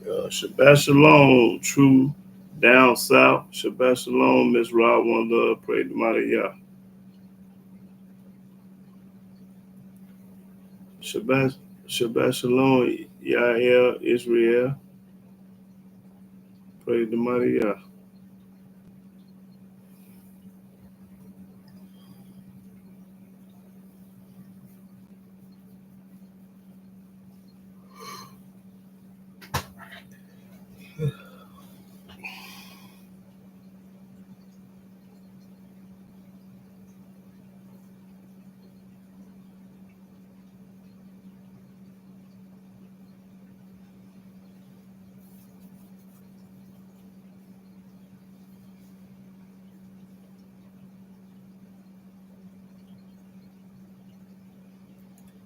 Shabbat Shalom, true down south. Shabbat Shalom, Miss Rob, one love, pray the mighty Yah. Shabbat, Shabbat Shalom, Yael, Israel, pray the mighty Yah.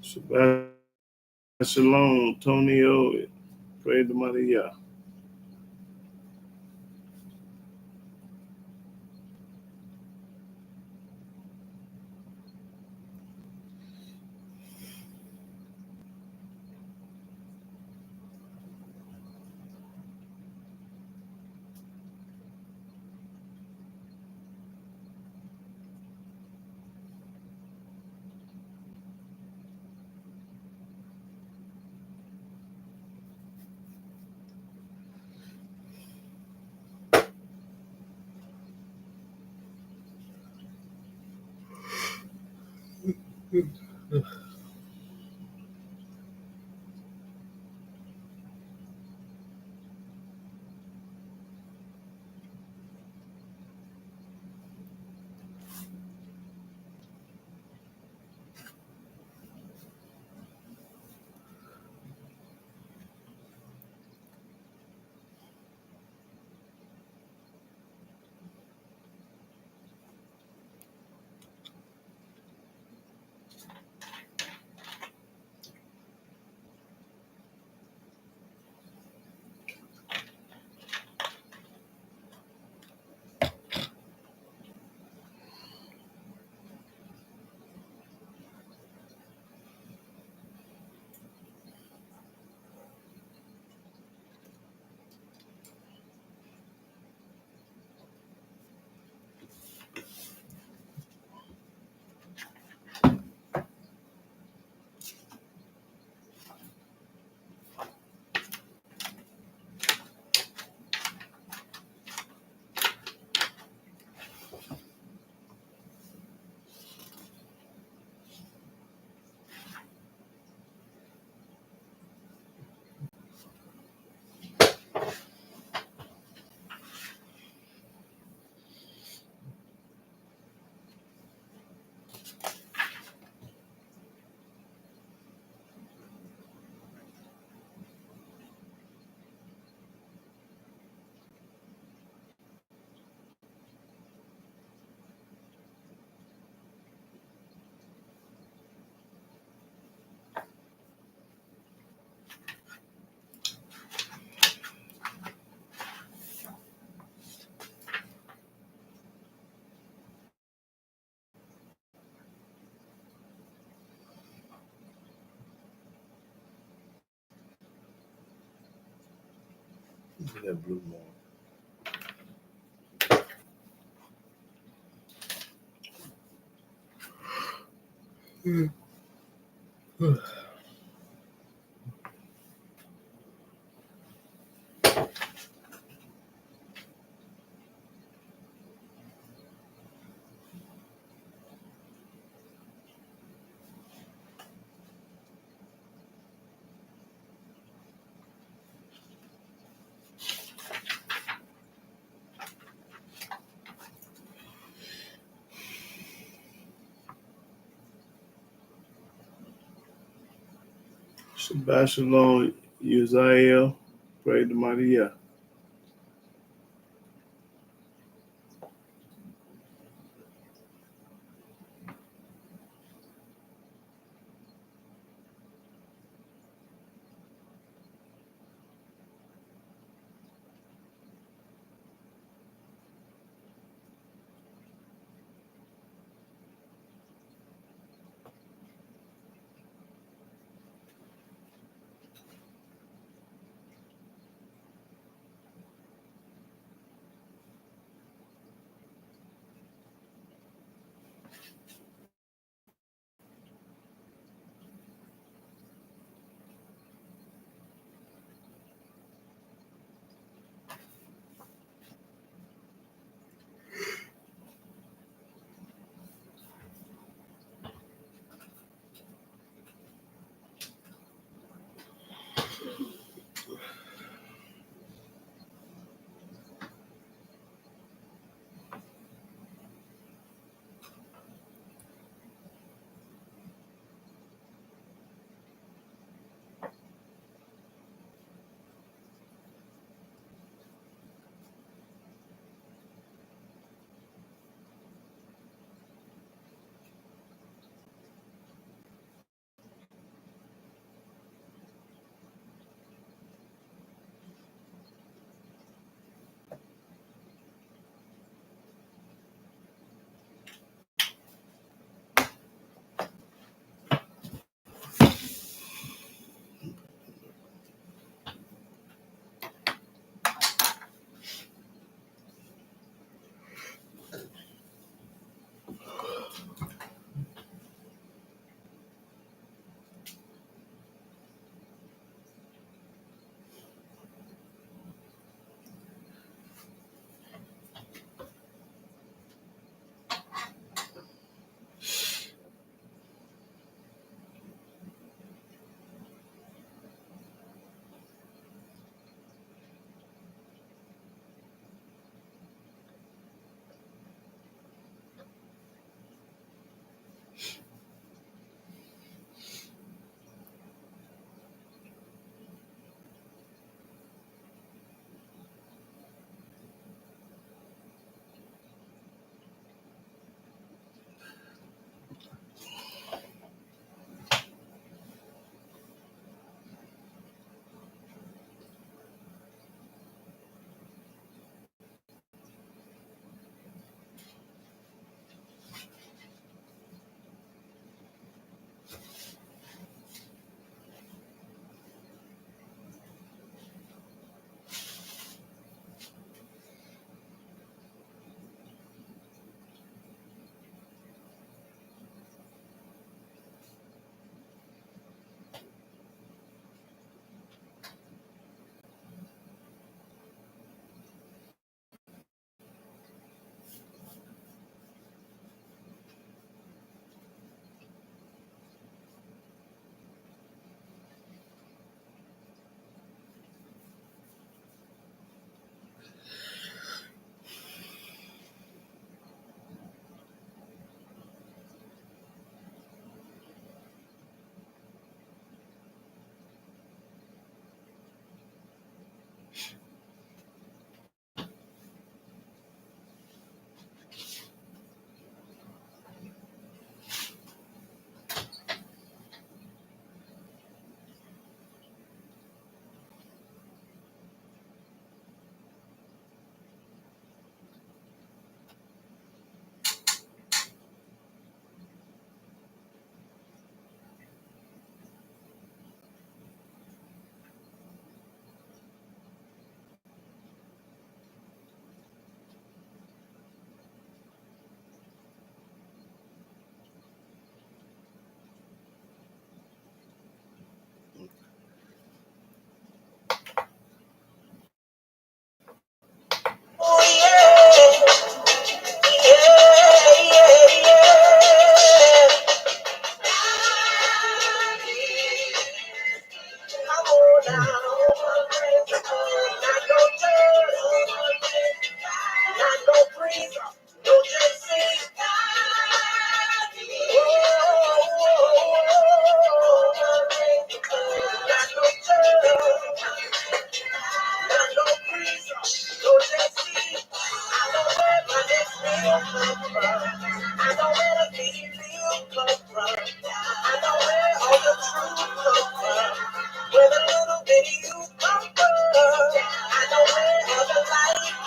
Shabbat Shalom, Tonio, pray the mighty Yah. That blue one. Shabbat Shalom, Uzziel, pray the mighty Yah.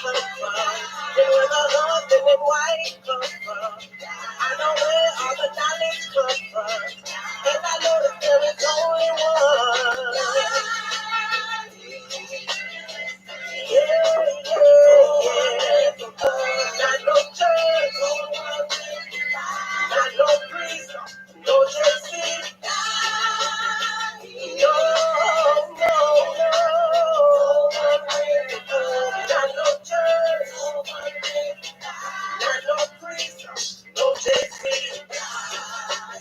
come from, and where the husband and wife come from. I know where all the knowledge comes from, and I know that there is only one. Not no church, not no priest, no JC. No, no, no. Not no church, not no priest, no JC.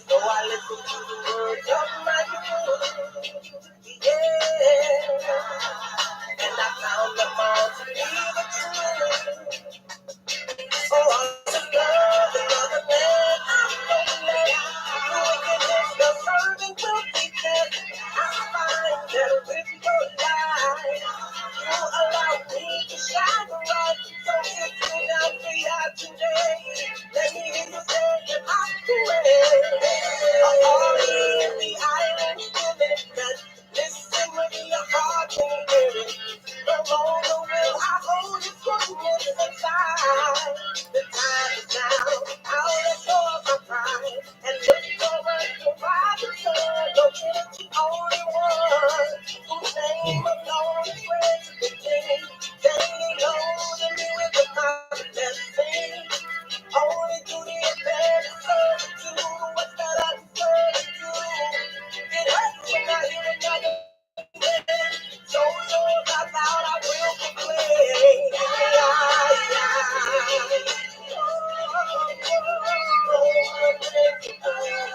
So I listen to the words of my youth. Yeah. And I found them all to be the truth. Oh, I love another man. I'm lonely. The wickedness, the servant will be dead. I find that with your light, you allow me to shine bright. So if you down for your today, let me hear you say that I'm correct. All in the island feeling that listen with your heart and hear it. The Lord will I hold his goodness inside. The time is now. I'll let go of my pride and look forward to Father's Son. No, it's the only one whose name alone is worth the king. Standing on and me with the power that sings. Only to the advantage of the two. What's that I deserve to do? It hurts when I hear another man. So Lord, I thought I will proclaim.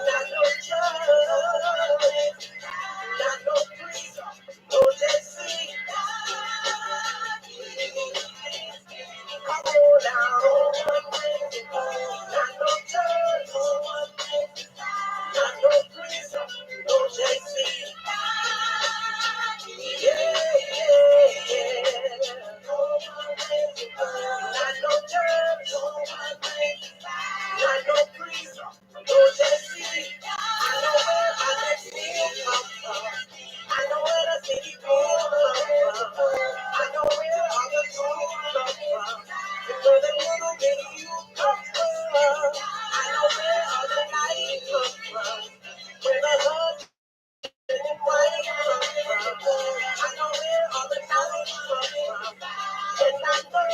Not no church, not no priest, no JC. Come on down. Not no church, not no priest, no JC. Yeah, yeah, yeah. Not no church, not no priest, no JC. I know where my next meal comes from. I know where the city will come from. I know where all the truth comes from. Where the little bitty you come from. I know where all the light comes from. Where the husband and wife come from. I know where all the knowledge comes from. And I know,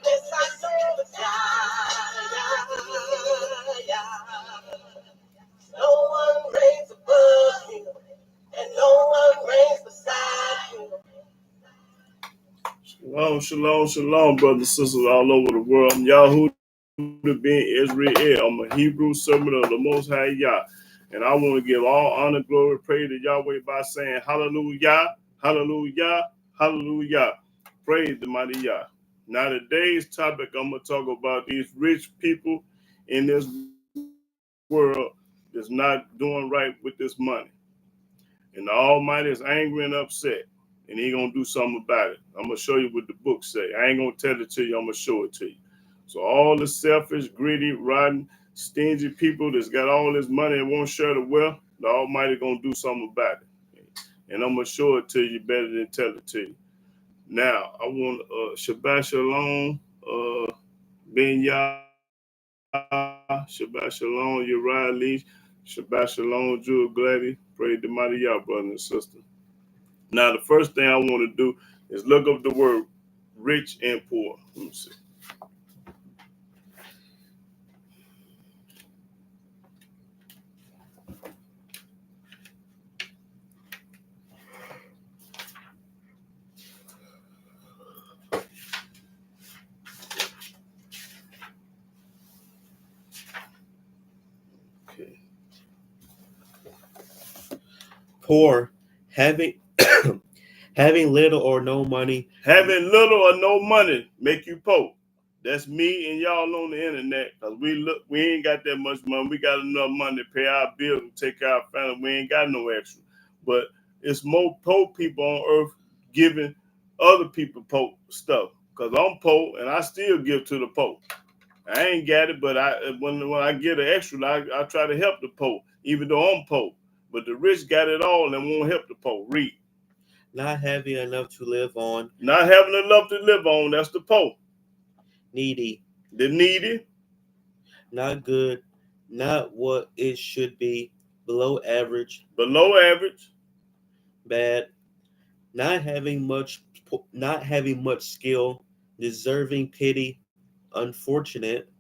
yes I know it's no one reigns above you, and no one reigns beside you. Shalom, shalom, shalom, brothers and sisters all over the world. I'm YAHWEH ben Israel. I'm a Hebrew servant of the Most High Yah. And I want to give all honor, glory, praise to Yahweh by saying hallelujah, hallelujah, hallelujah. Praise the mighty Yah. Now today's topic, I'm going to talk about these rich people in this world that's not doing right with this money. And the Almighty is angry and upset. And he gonna do something about it. I'm gonna show you what the book say. I ain't gonna tell it to you, I'm gonna show it to you. So all the selfish, greedy, rotten, stingy people that's got all this money and won't share the wealth, the Almighty gonna do something about it. And I'm gonna show it to you better than tell it to you. Now I want Shabbat Shalom, Ben Yah, Shabbat Shalom, Uriah Lee, Shabbat Shalom, Jewel Gladdy. Praise the mighty Yah, brother and sister. Now, the first thing I want to do is look up the word rich and poor. Let me see. Okay. Poor, having having little or no money. Having little or no money make you poor. That's me and y'all on the internet, because we ain't got that much money. We got enough money to pay our bills and take care of our family. We ain't got no extra. But it's more poor people on earth giving other people poor stuff. Because I'm poor and I still give to the poor. I ain't got it, but when I get an extra, I try to help the poor, even though I'm poor. But the rich got it all and won't help the poor. Read. Not having enough to live on. Not having enough to live on, that's the poor. Needy. The needy. Not good. Not what it should be. Below average. Below average. Bad. Not having much skill. Deserving pity. Unfortunate.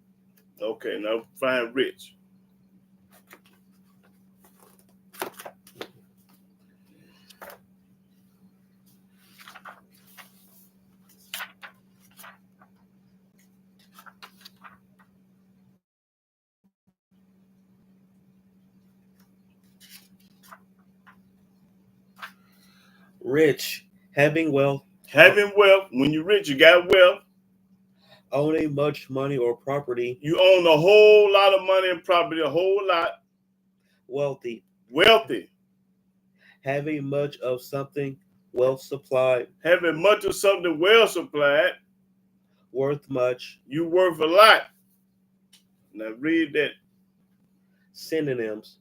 Okay, now find rich. Rich. Having wealth. Having wealth. When you're rich, you got wealth. Owning much money or property. You own a whole lot of money and property, a whole lot. Wealthy. Wealthy. Having much of something. Well supplied. Having much of something well supplied. Worth much. You worth a lot. Now read that. Synonyms.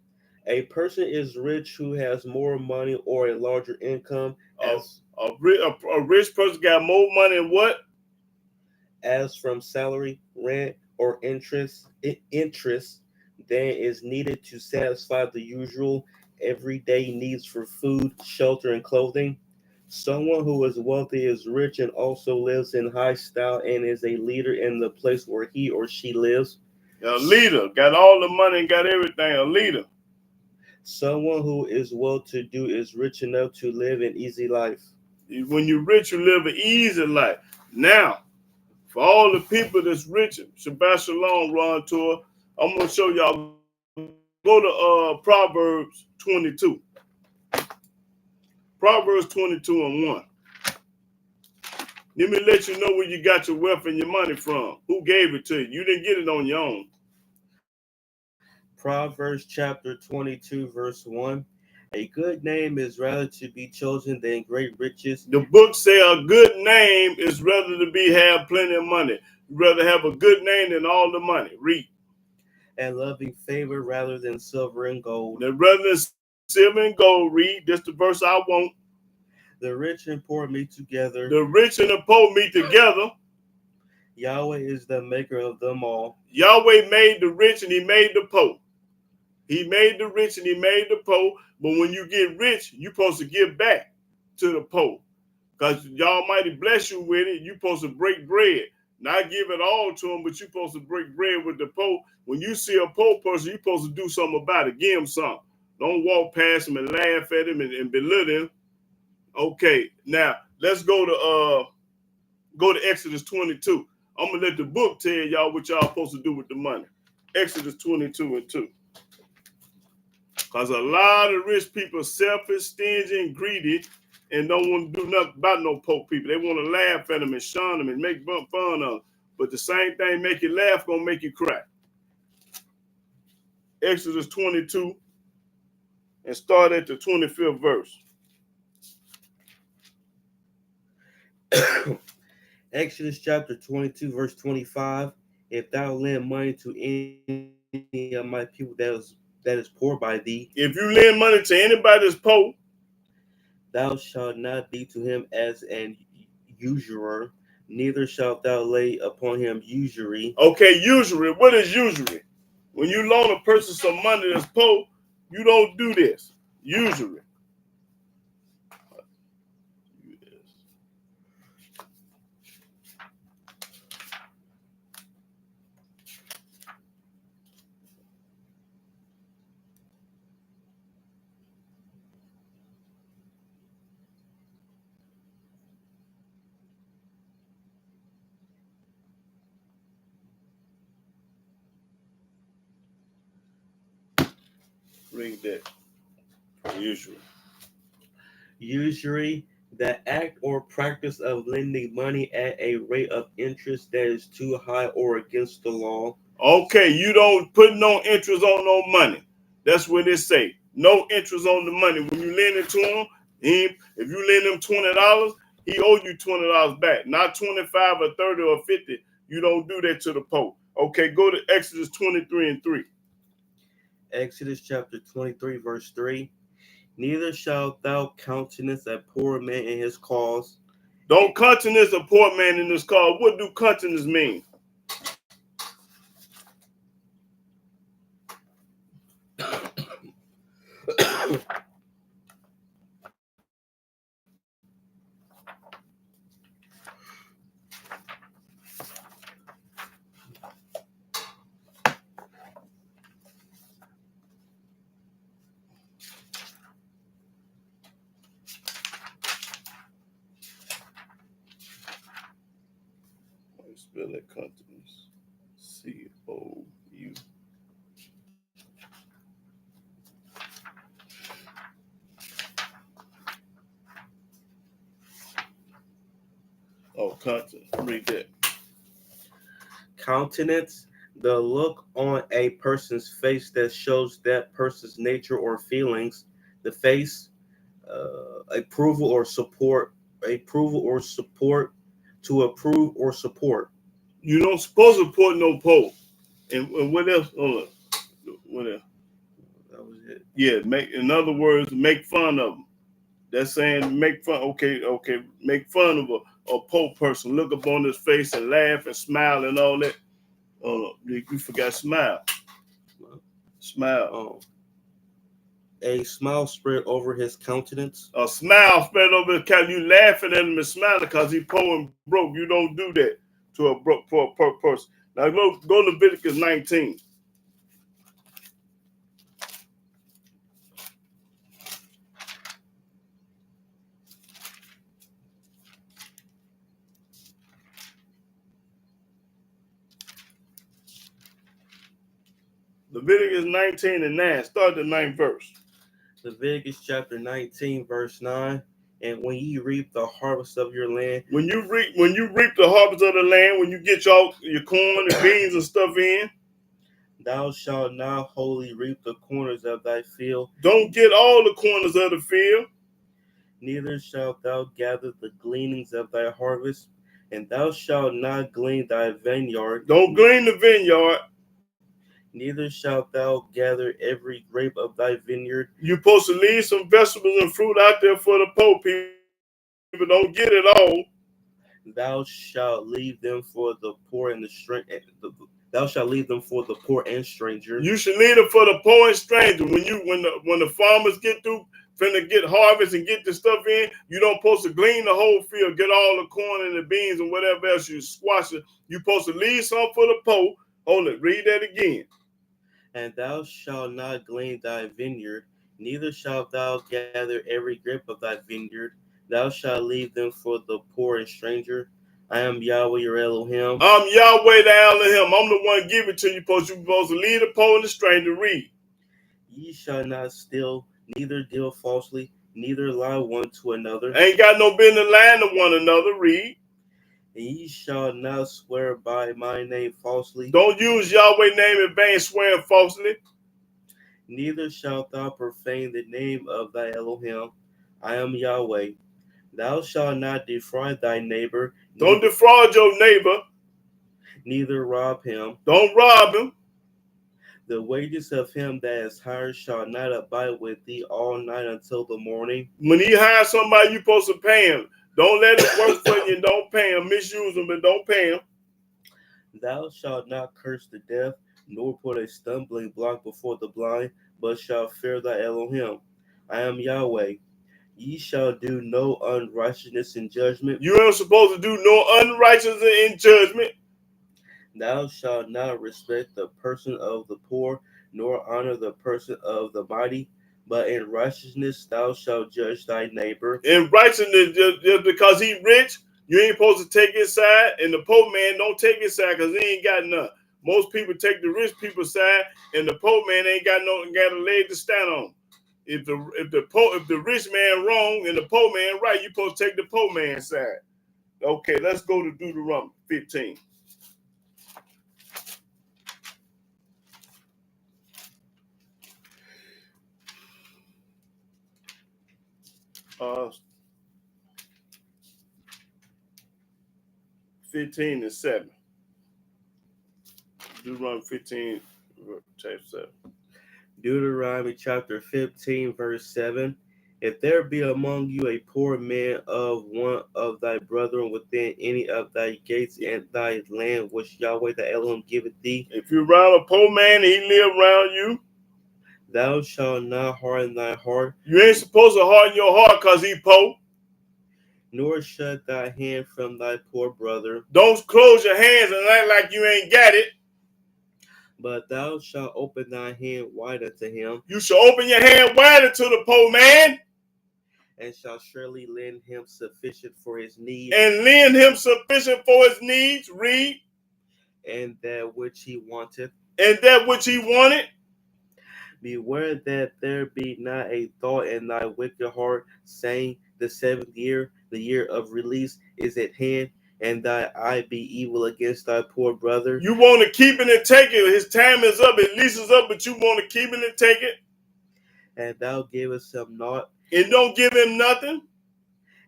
A person is rich who has more money or a larger income A rich person got more money than what? As from salary, rent, or interest than is needed to satisfy the usual everyday needs for food, shelter, and clothing. Someone who is wealthy is rich and also lives in high style and is a leader in the place where he or she lives. A leader. Got all the money and got everything. A leader. Someone who is well-to-do is rich enough to live an easy life. When you're rich, you live an easy life. Now, for all the people that's rich, Shabbat Shalom, Ron Tour, I'm going to show y'all. Go to Proverbs 22. Proverbs 22 and 1. Let me let you know where you got your wealth and your money from. Who gave it to you? You didn't get it on your own. Proverbs chapter 22, verse 1. A good name is rather to be chosen than great riches. The book say a good name is rather to have plenty of money. You'd rather have a good name than all the money. Read. And loving favor rather than silver and gold. Now, rather than silver and gold, read. That's the verse I want. The rich and poor meet together. The rich and the poor meet together. Yahweh is the maker of them all. Yahweh made the rich and he made the poor. He made the rich and he made the poor. But when you get rich, you're supposed to give back to the poor. Because y'all mighty bless you with it. You're supposed to break bread. Not give it all to them, but you're supposed to break bread with the poor. When you see a poor person, you're supposed to do something about it. Give him something. Don't walk past him and laugh at him and belittle him. Okay, now let's go to Exodus 22. I'm gonna let the book tell y'all what y'all supposed to do with the money. Exodus 22 and 2. Because a lot of rich people are selfish, stingy, and greedy, and don't want to do nothing about no poor people. They want to laugh at them and shun them and make fun of them. But the same thing make you laugh gonna make you cry. Exodus 22 and start at the 25th verse. Exodus chapter 22, verse 25. If thou lend money to any of my people that is poor by thee, if you lend money to anybody that's poor, thou shalt not be to him as an usurer, neither shalt thou lay upon him usury. Okay, usury. What is usury? When you loan a person some money that's poor, you don't do this. Usury. Read that. Usury. Usury, the act or practice of lending money at a rate of interest that is too high or against the law. Okay, you don't put no interest on no money. That's what it say. No interest on the money. When you lend it to him, if you lend him $20, he owe you $20 back. Not 25 or 30 or 50. You don't do that to the poor. Okay, go to Exodus 23 and 3. Exodus chapter 23, verse 3. Neither shalt thou countenance a poor man in his cause. Don't countenance a poor man in his cause. What do countenance mean? Spell that countenance. C-O-U. Oh, countenance. Read that. Countenance, the look on a person's face that shows that person's nature or feelings. The face, approval or support, to approve or support. You don't supposed to support no pope. And what else? Hold on. What else? That was it. Yeah, in other words, make fun of them. That's saying make fun. Okay, make fun of a poor person. Look up on his face and laugh and smile and all that. Oh, you forgot smile. Smile. Oh. A smile spread over his countenance. A smile spread over his countenance. You laughing at him and smiling because he poor and broke. You don't do that to a broke poor person. Now go to Leviticus 19. Leviticus 19 and 9. Start the 9th verse. Leviticus chapter 19, verse 9. And when ye reap the harvest of your land, when you reap the harvest of the land, when you get your corn and beans and stuff in, thou shalt not wholly reap the corners of thy field. Don't get all the corners of the field. Neither shalt thou gather the gleanings of thy harvest, and thou shalt not glean thy vineyard. Don't glean the vineyard. Neither shalt thou gather every grape of thy vineyard. You're supposed to leave some vegetables and fruit out there for the poor people. Don't get it all. Thou shalt leave them for the poor and the stranger. Thou shalt leave them for the poor and stranger. You should leave them for the poor and stranger. When the farmers get through finna get harvest and get the stuff in, you don't supposed to glean the whole field, get all the corn and the beans and whatever else you squash it. You supposed to leave some for the poor. Hold it, read that again. And thou shalt not glean thy vineyard, neither shalt thou gather every grape of thy vineyard. Thou shalt leave them for the poor and stranger. I am Yahweh your Elohim. I'm Yahweh the Elohim. I'm the one giving to you. You're supposed to leave the poor and the stranger. Read. Ye shall not steal, neither deal falsely, neither lie one to another. Ain't got no business lying to one another. Read. And ye shall not swear by my name falsely. Don't use Yahweh's name in vain, swearing falsely. Neither shalt thou profane the name of thy Elohim. I am Yahweh. Thou shalt not defraud thy neighbor. Don't defraud your neighbor. Neither rob him. Don't rob him. The wages of him that is hired shall not abide with thee all night until the morning. When he hires somebody, you're supposed to pay him. Don't let him work for you and don't pay him. Misuse him, but don't pay him. Thou shalt not curse the deaf, nor put a stumbling block before the blind, but shalt fear thy Elohim. I am Yahweh. Ye shall do no unrighteousness in judgment. You ain't supposed to do no unrighteousness in judgment. Thou shalt not respect the person of the poor, nor honor the person of the mighty, but in righteousness thou shalt judge thy neighbor. In righteousness, just because he rich, you ain't supposed to take his side, and the poor man don't take his side because he ain't got none. Most people take the rich people's side, and the poor man ain't got a leg to stand on. If the rich man wrong and the poor man right, you supposed to take the poor man's side. Okay, let's go to Deuteronomy 15. Uh, 15 and 7. Deuteronomy 15, chapter 7. Deuteronomy chapter 15, verse 7. If there be among you a poor man of one of thy brethren within any of thy gates in thy land which Yahweh thy Elohim giveth thee, if you're around a poor man and he live around you, thou shalt not harden thy heart, you ain't supposed to harden your heart because he poor. nor shut thy hand from thy poor brother. Don't close your hands and act like you ain't got it. But thou shalt open thy hand wide unto him, You should open your hand wider to the poor man and shalt surely lend him sufficient for his need, and lend him sufficient for his needs. Read. and that which he wanteth. And that which he wanted. Beware that there be not a thought in thy wicked heart, saying, the 7th year, the year of release, is at hand, and thy eye be evil against thy poor brother. You want to keep it and take it. His time is up, his lease is up, but you want to keep it and take it. And thou gavest him naught, And don't give him nothing.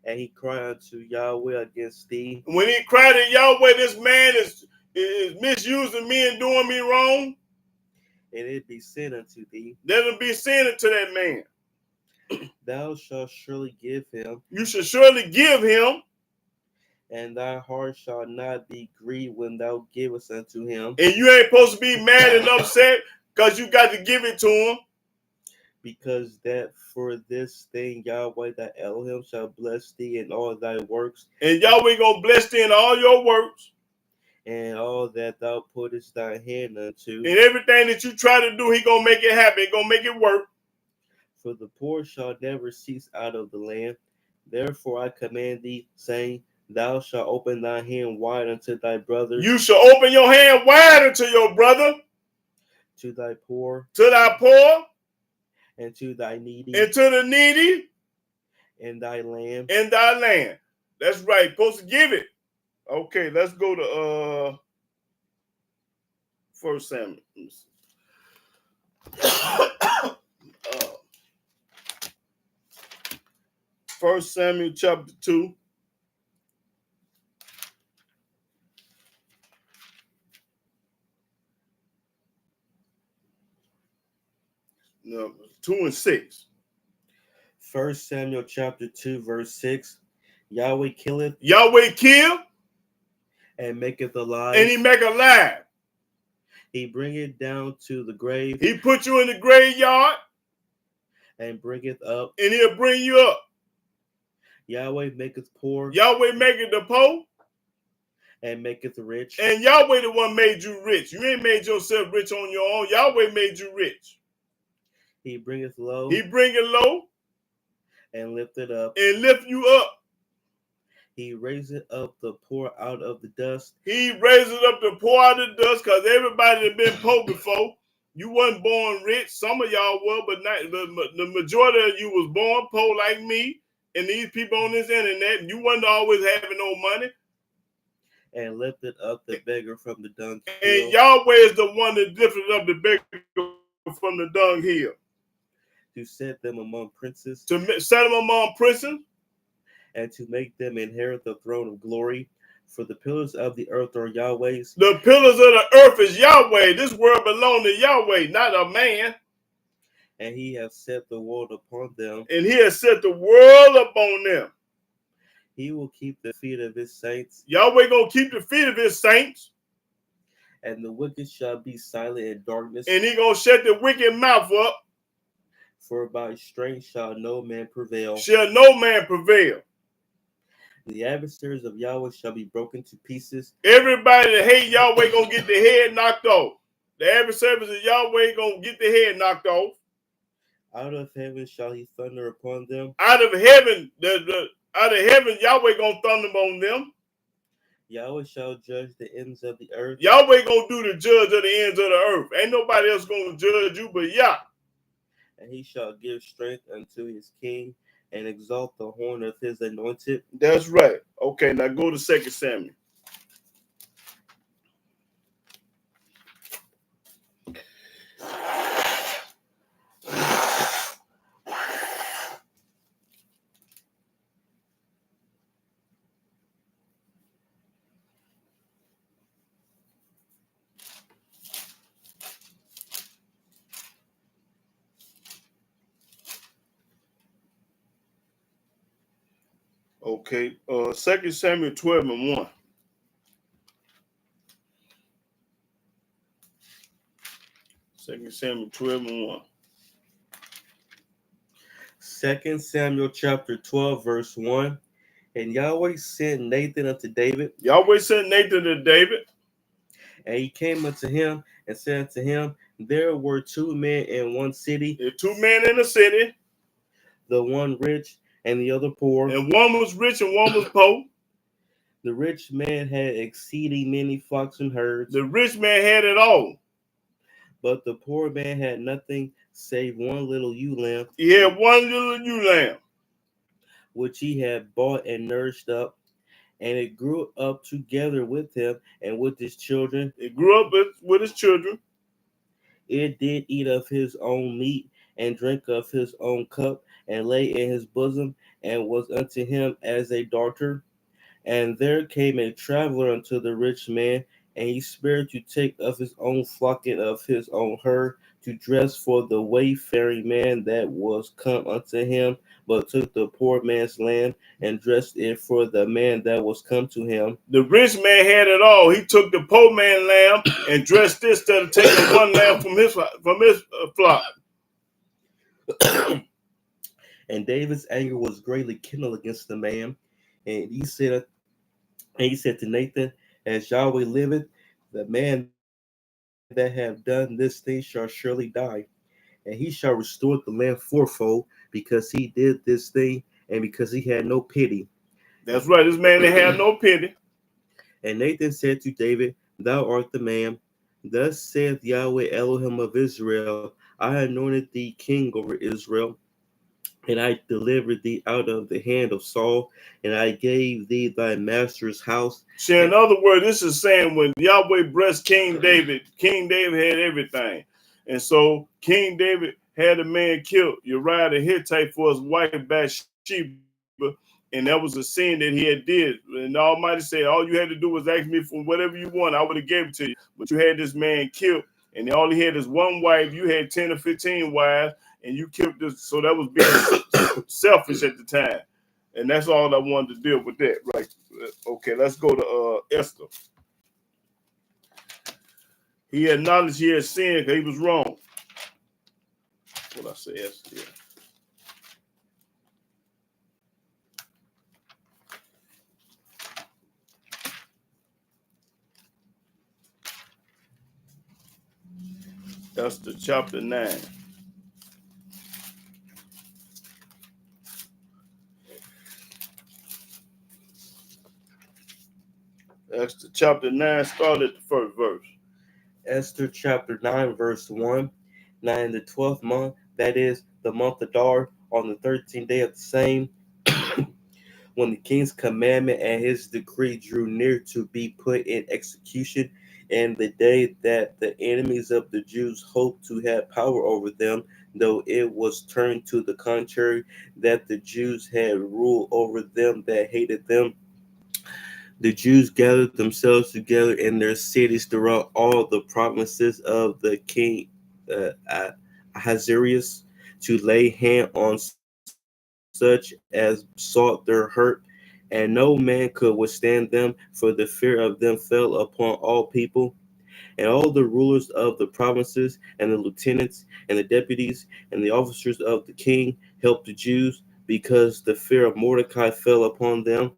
and he cried unto Yahweh against thee. When he cried at Yahweh, this man is misusing me and doing me wrong, And it be sin unto thee, let him be sin to that man. thou shalt surely give him, You should surely give him, and thy heart shall not be grieved when thou givest unto him, and you ain't supposed to be mad and upset because you got to give it to him. because that for this thing Yahweh thy Elohim shall bless thee in all thy works, And Yahweh gonna bless thee in all your works. and all that thou puttest thy hand unto. And everything that you try to do, he gonna make it happen. He gonna make it work. For the poor shall never cease out of the land. Therefore I command thee, saying, thou shalt open thy hand wide unto thy brother, You shall open your hand wider to your brother, to thy poor, to thy poor, and to thy needy, and to the needy in thy land. in thy land. That's right. Supposed to give it. Okay, let's go to 1 Samuel. 1 Samuel chapter 2. No, 2 and 6. 1 Samuel chapter 2, verse 6. Yahweh killeth Yahweh kill and maketh alive. and he make alive. He bringeth down to the grave He put you in the graveyard and bringeth up. and he'll bring you up. Yahweh maketh poor Yahweh maketh the poor and maketh rich. and Yahweh the one made you rich. You ain't made yourself rich on your own. Yahweh made you rich. He bringeth low He bring it low and lifteth up. and lift you up. He raiseth up the poor out of the dust. He raises up the poor out of the dust because everybody that been poor before. You wasn't born rich. Some of y'all were, but not the majority of you was born poor like me and these people on this internet. You wasn't always having no money. And lifted up the beggar from the dunghill. And Yahweh is the one that lifted up the beggar from the dunghill. To set them among princes. To set them among princes. And to make them inherit the throne of glory. For the pillars of the earth are Yahweh's. The pillars of the earth is Yahweh. This world belongs to Yahweh, not a man. And he hath set the world upon them. And he has set the world upon them. He will keep the feet of his saints. Yahweh gonna keep the feet of his saints. And the wicked shall be silent in darkness. And he gonna shut the wicked mouth up. For by strength shall no man prevail. Shall no man prevail. The adversaries of Yahweh shall be broken to pieces. Everybody that hate Yahweh gonna get their head knocked off. The adversaries of Yahweh gonna get their head knocked off. Out of heaven shall he thunder upon them. Out of heaven, Yahweh gonna thunder on them. Yahweh shall judge the ends of the earth. Yahweh gonna do the judge of the ends of the earth. Ain't nobody else gonna judge you but Yah. And he shall give strength unto his king and exalt the horn of his anointed. That's right. Okay, now go to 2 Samuel. Okay. 2 Samuel 12 and 1. 2 Samuel 12 and 1. 2 Samuel chapter 12, verse 1. And Yahweh sent Nathan unto David, Yahweh sent Nathan to David. and he came unto him and said unto him, There were two men in one city, There were two men in the city, the one rich and the other poor. and one was rich and one was poor. The rich man had exceeding many flocks and herds, The rich man had it all. but the poor man had nothing save one little ewe lamb, He had one little ewe lamb. which he had bought and nourished up, and it grew up together with him and with his children. It grew up with his children. It did eat of his own meat and drink of his own cup, and lay in his bosom, and was unto him as a daughter. And there came a traveler unto the rich man, and he spared to take of his own flock and of his own herd, to dress for the wayfaring man that was come unto him, but took the poor man's lamb, and dressed it for the man that was come to him. The rich man had it all. He took the poor man lamb and dressed it instead of taking one lamb from his flock. And David's anger was greatly kindled against the man, and he said to Nathan, As Yahweh liveth, the man that have done this thing shall surely die, and he shall restore the land fourfold, because he did this thing, and because he had no pity. That's right. This man that had no pity. And Nathan said to David, Thou art the man. Thus saith Yahweh Elohim of Israel, I anointed thee king over Israel, and I delivered thee out of the hand of Saul, and I gave thee thy master's house. So in other words, this is saying when Yahweh blessed King David had everything. And so King David had a man killed, Uriah the Hittite, for his wife Bathsheba, and that was a sin that he had did. And the Almighty said, all you had to do was ask me for whatever you want. I would have gave it to you. But you had this man killed, and all he had is one wife. You had 10 or 15 wives, and you killed this. So that was being selfish at the time. And that's all I wanted to deal with that, right? Okay, let's go to Esther. He acknowledged he had sinned because he was wrong. What I say, Esther? Yeah. Esther chapter 9. Esther chapter 9 started the first verse. Esther chapter 9, verse 1. Now in the 12th month, that is the month of Adar, on the 13th day of the same, when the king's commandment and his decree drew near to be put in execution, and the day that the enemies of the Jews hoped to have power over them, though it was turned to the contrary, that the Jews had rule over them that hated them, the Jews gathered themselves together in their cities throughout all the provinces of the king Ahasuerus, to lay hand on such as sought their hurt, and no man could withstand them, for the fear of them fell upon all people. And all the rulers of the provinces, and the lieutenants, and the deputies, and the officers of the king helped the Jews, because the fear of Mordecai fell upon them.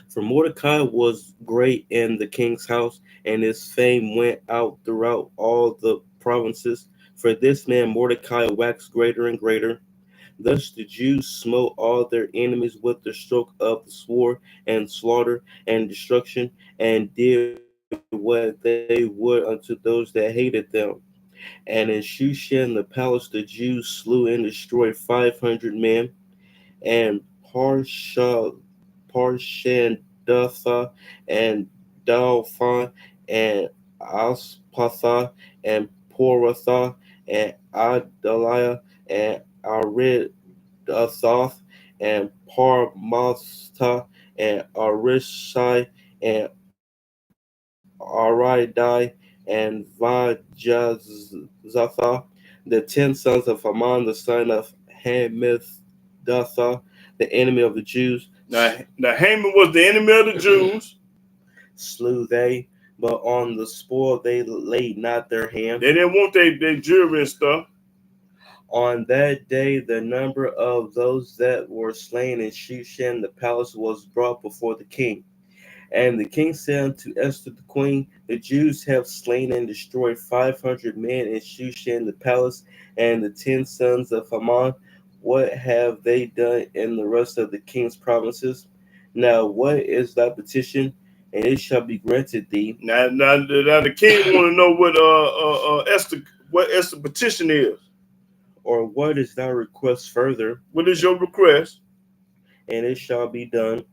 For Mordecai was great in the king's house, and his fame went out throughout all the provinces. For this man Mordecai waxed greater and greater. Thus the Jews smote all their enemies with the stroke of the sword, and slaughter and destruction, and did what they would unto those that hated them. And in Shushan the palace the Jews slew and destroyed 500 men, and Parshandatha, and Dalphon, and Aspatha, and Poratha, and Adaliah, and Aridothoth, and Parmastha, and Arishai, and Aridai, and Vajazatha, the 10 sons of Haman, the son of Hamizdatha, the enemy of the Jews. Now Haman was the enemy of the Jews. Slew they, but on the spoil they laid not their hand. They didn't want their jewelry and stuff. On that day, the number of those that were slain in Shushan the palace was brought before the king. And the king said unto Esther the queen, the Jews have slain and destroyed 500 men in Shushan the palace, and the 10 sons of Haman. What have they done in the rest of the king's provinces? Now what is thy petition? And it shall be granted thee. Now the king want to know what Esther petition is. Or what is thy request further? What is your request? And it shall be done.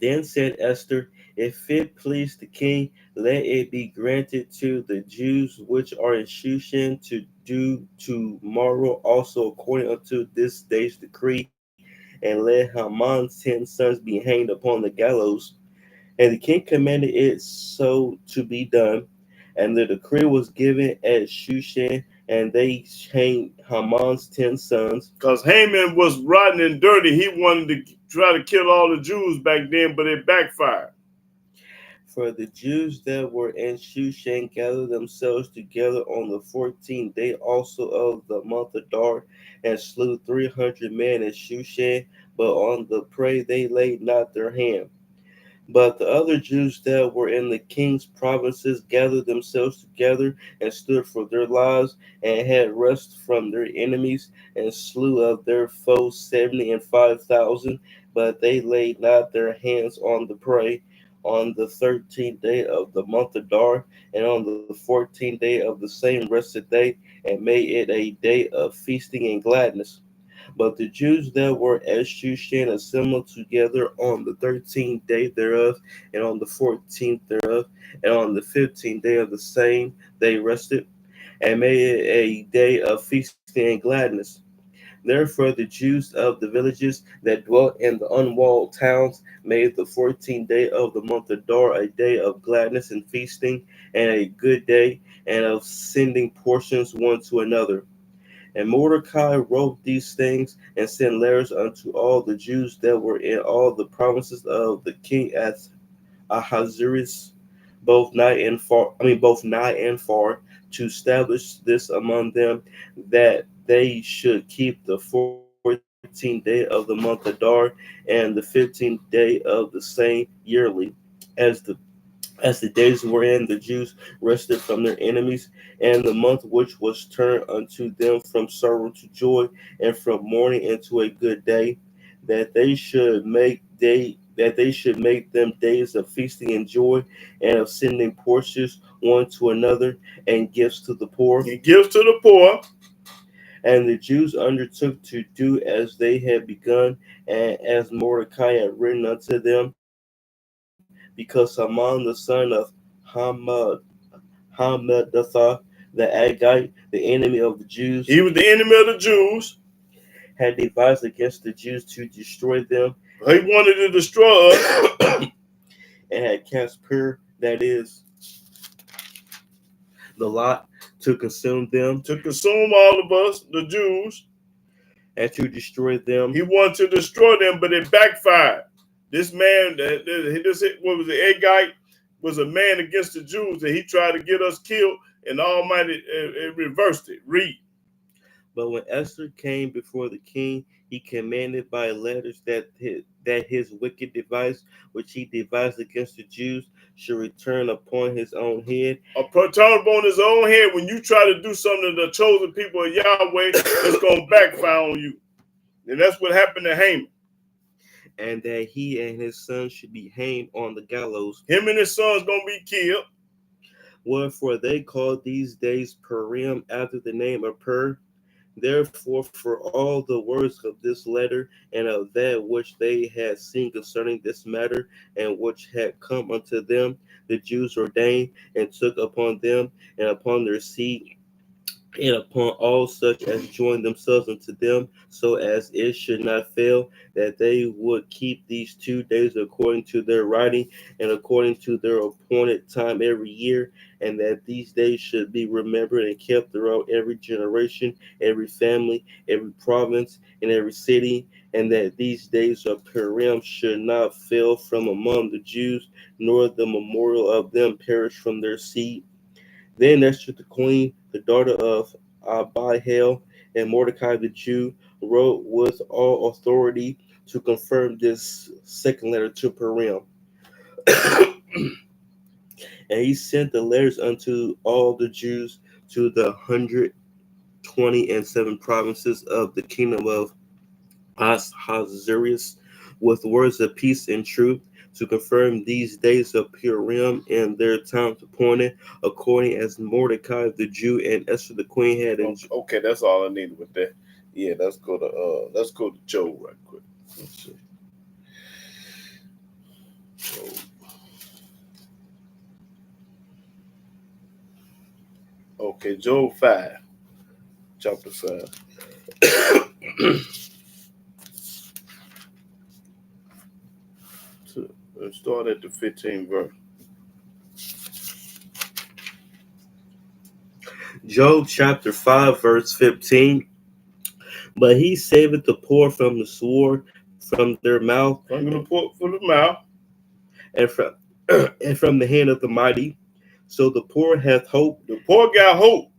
Then said Esther, if it please the king, let it be granted to the Jews which are in Shushan to do tomorrow also according unto this day's decree, and let Haman's 10 sons be hanged upon the gallows. And the king commanded it so to be done. And the decree was given at Shushan, and they hanged Haman's 10 sons. Because Haman was rotten and dirty. He wanted to try to kill all the Jews back then, but it backfired. For the Jews that were in Shushan gathered themselves together on the 14th day also of the month of Adar, and slew 300 men in Shushan, but on the prey they laid not their hand. But the other Jews that were in the king's provinces gathered themselves together and stood for their lives, and had rest from their enemies, and slew of their foes 75,000, but they laid not their hands on the prey. On the 13th day of the month of Adar, and on the 14th day of the same rested they, and made it a day of feasting and gladness. But the Jews that were at Shushan assembled together on the 13th day thereof, and on the 14th thereof, and on the 15th day of the same they rested, and made it a day of feasting and gladness. Therefore the Jews of the villages that dwelt in the unwalled towns made the 14th day of the month of Adar a day of gladness and feasting, and a good day, and of sending portions one to another. And Mordecai wrote these things and sent letters unto all the Jews that were in all the provinces of the king at Ahasuerus, both nigh and far, to establish this among them, that they should keep the 14th day of the month Adar, and the 15th day of the same yearly, as the days wherein the Jews rested from their enemies, and the month which was turned unto them from sorrow to joy, and from mourning into a good day, that they should make them days of feasting and joy, and of sending portions one to another, and gifts to the poor. He gives to the poor. And the Jews undertook to do as they had begun, and as Mordecai had written unto them, because Haman the son of Hammedatha the Agagite, the enemy of the Jews, He was the enemy of the Jews. had devised against the Jews to destroy them. He wanted to destroy us. And had cast Pur, that is, the lot, to consume them, To consume all of us, the Jews. and to destroy them. He wanted to destroy them, but it backfired. This man, what was the Agagite, was a man against the Jews, and he tried to get us killed, and the Almighty reversed it. Read. But when Esther came before the king, he commanded by letters that his wicked device, which he devised against the Jews, should return upon his own head. Turn upon his own head. When you try to do something to the chosen people of Yahweh, it's going to backfire on you. And that's what happened to Haman. And that he and his son should be hanged on the gallows. Him and his son's going to be killed. Wherefore they called these days Purim, after the name of Pur. Therefore, for all the words of this letter, and of that which they had seen concerning this matter, and which had come unto them, the Jews ordained and took upon them and upon their seed and upon all such as join themselves unto them, so as it should not fail, that they would keep these 2 days according to their writing and according to their appointed time every year, and that these days should be remembered and kept throughout every generation, every family, every province, and every city, and that these days of Purim should not fail from among the Jews, nor the memorial of them perish from their seed. Then Esther the queen, the daughter of Abihail, and Mordecai the Jew, wrote with all authority to confirm this second letter to Purim. And he sent the letters unto all the Jews to the 127 provinces of the kingdom of Ahasuerus with words of peace and truth to confirm these days of Purim and their times appointed, according as Mordecai the Jew and Esther the queen had. Okay, that's all I needed with that. Yeah, let's go to Job right quick. Let's see. Job. Okay, Job 5, chapter 5. Let's start at the 15th verse. Job chapter 5, verse 15. But he saveth the poor from the sword, from their mouth, From the mouth, and from and from the hand of the mighty. So the poor hath hope, the poor got hope,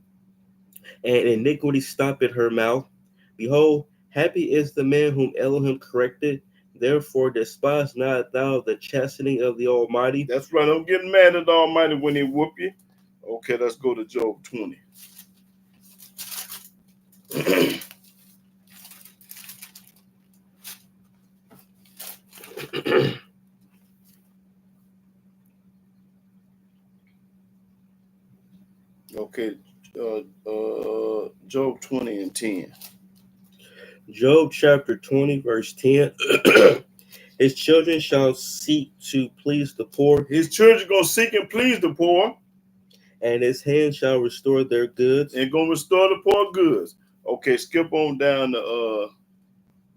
and iniquity stoppeth her mouth. Behold, happy is the man whom Elohim corrected. Therefore despise not thou the chastening of the Almighty. That's right. Don't get mad at the Almighty when he whoop you. Okay, let's go to Job 20. Okay, Job 20 and 10. Job chapter 20, verse 10. His children shall seek to please the poor. His children gonna seek and please the poor. And his hand shall restore their goods. And gonna restore the poor goods. Okay, skip on down to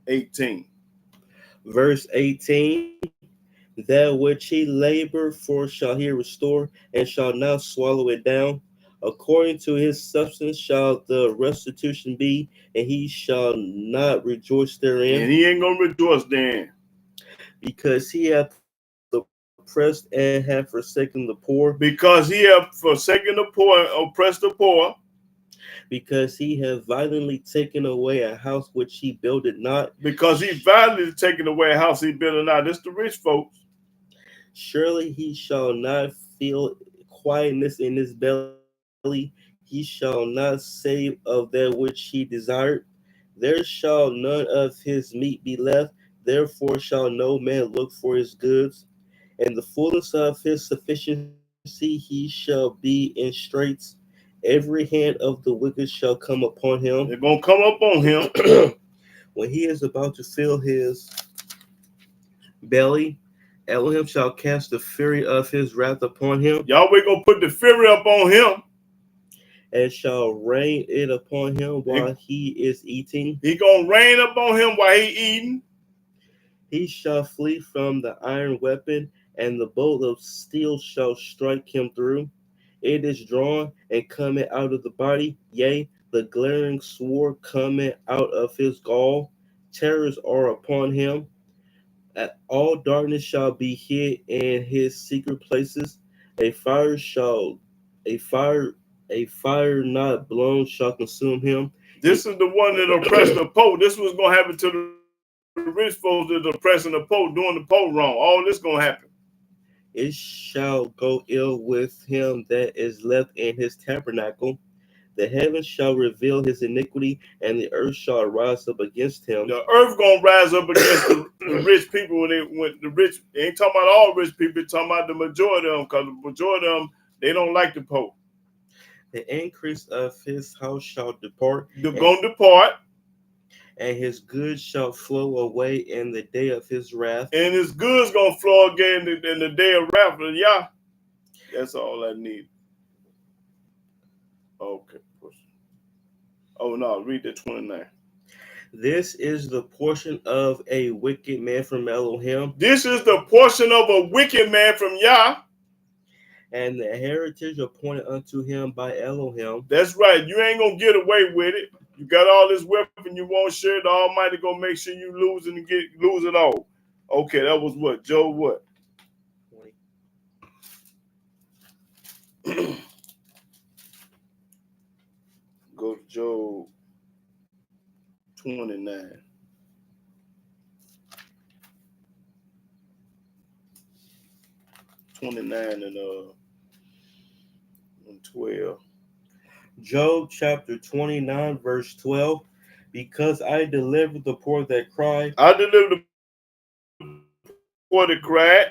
18. Verse 18. That which he labor for shall he restore, and shall not swallow it down. According to his substance shall the restitution be, and he shall not rejoice therein. And he ain't gonna rejoice therein. Because he hath oppressed and hath forsaken the poor. Because he hath forsaken the poor and oppressed the poor. Because he hath violently taken away a house which he builded not. Because he violently taken away a house he built not. This the rich folks. Surely he shall not feel quietness in his belly. He shall not save of that which he desired. There shall none of his meat be left. Therefore shall no man look for his goods. In the fullness of his sufficiency he shall be in straits. Every hand of the wicked shall come upon him. They're gonna come up on him. When he is about to fill his belly, Elohim shall cast the fury of his wrath upon him. Yahweh gonna put the fury up on him. And shall rain it upon him while he is eating. He gonna rain upon him while he eating. He shall flee from the iron weapon, and the bolt of steel shall strike him through. It is drawn and coming out of the body, yea, the glaring sword coming out of his gall. Terrors are upon him. At all darkness shall be hid in his secret places. A fire shall, a fire not blown shall consume him. This is the one that oppressed the poor. This was gonna happen to the rich folks that oppressing the poor, doing the poor wrong. All this gonna happen. It shall go ill with him that is left in his tabernacle. The heavens shall reveal his iniquity, and the earth shall rise up against him. The earth gonna rise up against the rich people when the rich. They ain't talking about all rich people. Talking about the majority of them, because the majority of them they don't like the poor. The increase of his house shall depart. They're gonna depart. And his goods shall flow away in the day of his wrath. And his goods gonna flow again in the day of wrath. Yeah, that's all I need. Okay. Oh no, read the 29. This is the portion of a wicked man from Elohim, This is the portion of a wicked man from Yah. and the heritage appointed unto him by Elohim. That's right. You ain't gonna get away with it. You got all this weapon, you won't share. The Almighty gonna make sure you lose and lose it all. Okay, that was what? Job what? 20. Go to Job 29. 29 and 12. Job chapter 29, verse 12. Because I delivered the poor that cried, I delivered the poor that cried,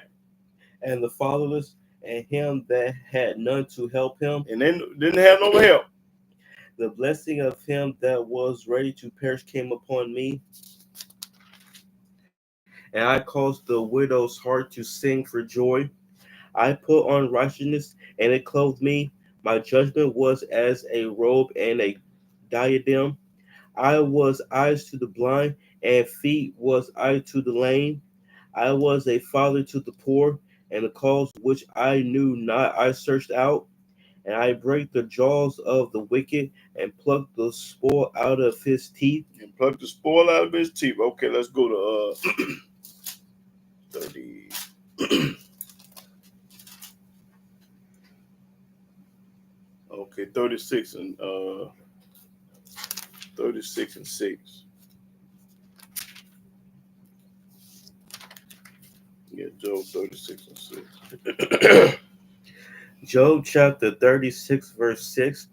and the fatherless, and him that had none to help him. and then didn't have no help. The blessing of him that was ready to perish came upon me, and I caused the widow's heart to sing for joy. I put on righteousness, and it clothed me. My judgment was as a robe and a diadem. I was eyes to the blind, and feet was I to the lame. I was a father to the poor, and the cause which I knew not I searched out. And I break the jaws of the wicked, and pluck the spoil out of his teeth. And plucked the spoil out of his teeth. Okay, let's go to 30. Okay, 36 and 36 and 6. Yeah, Job 36 and 6. Job chapter 36, verse 6.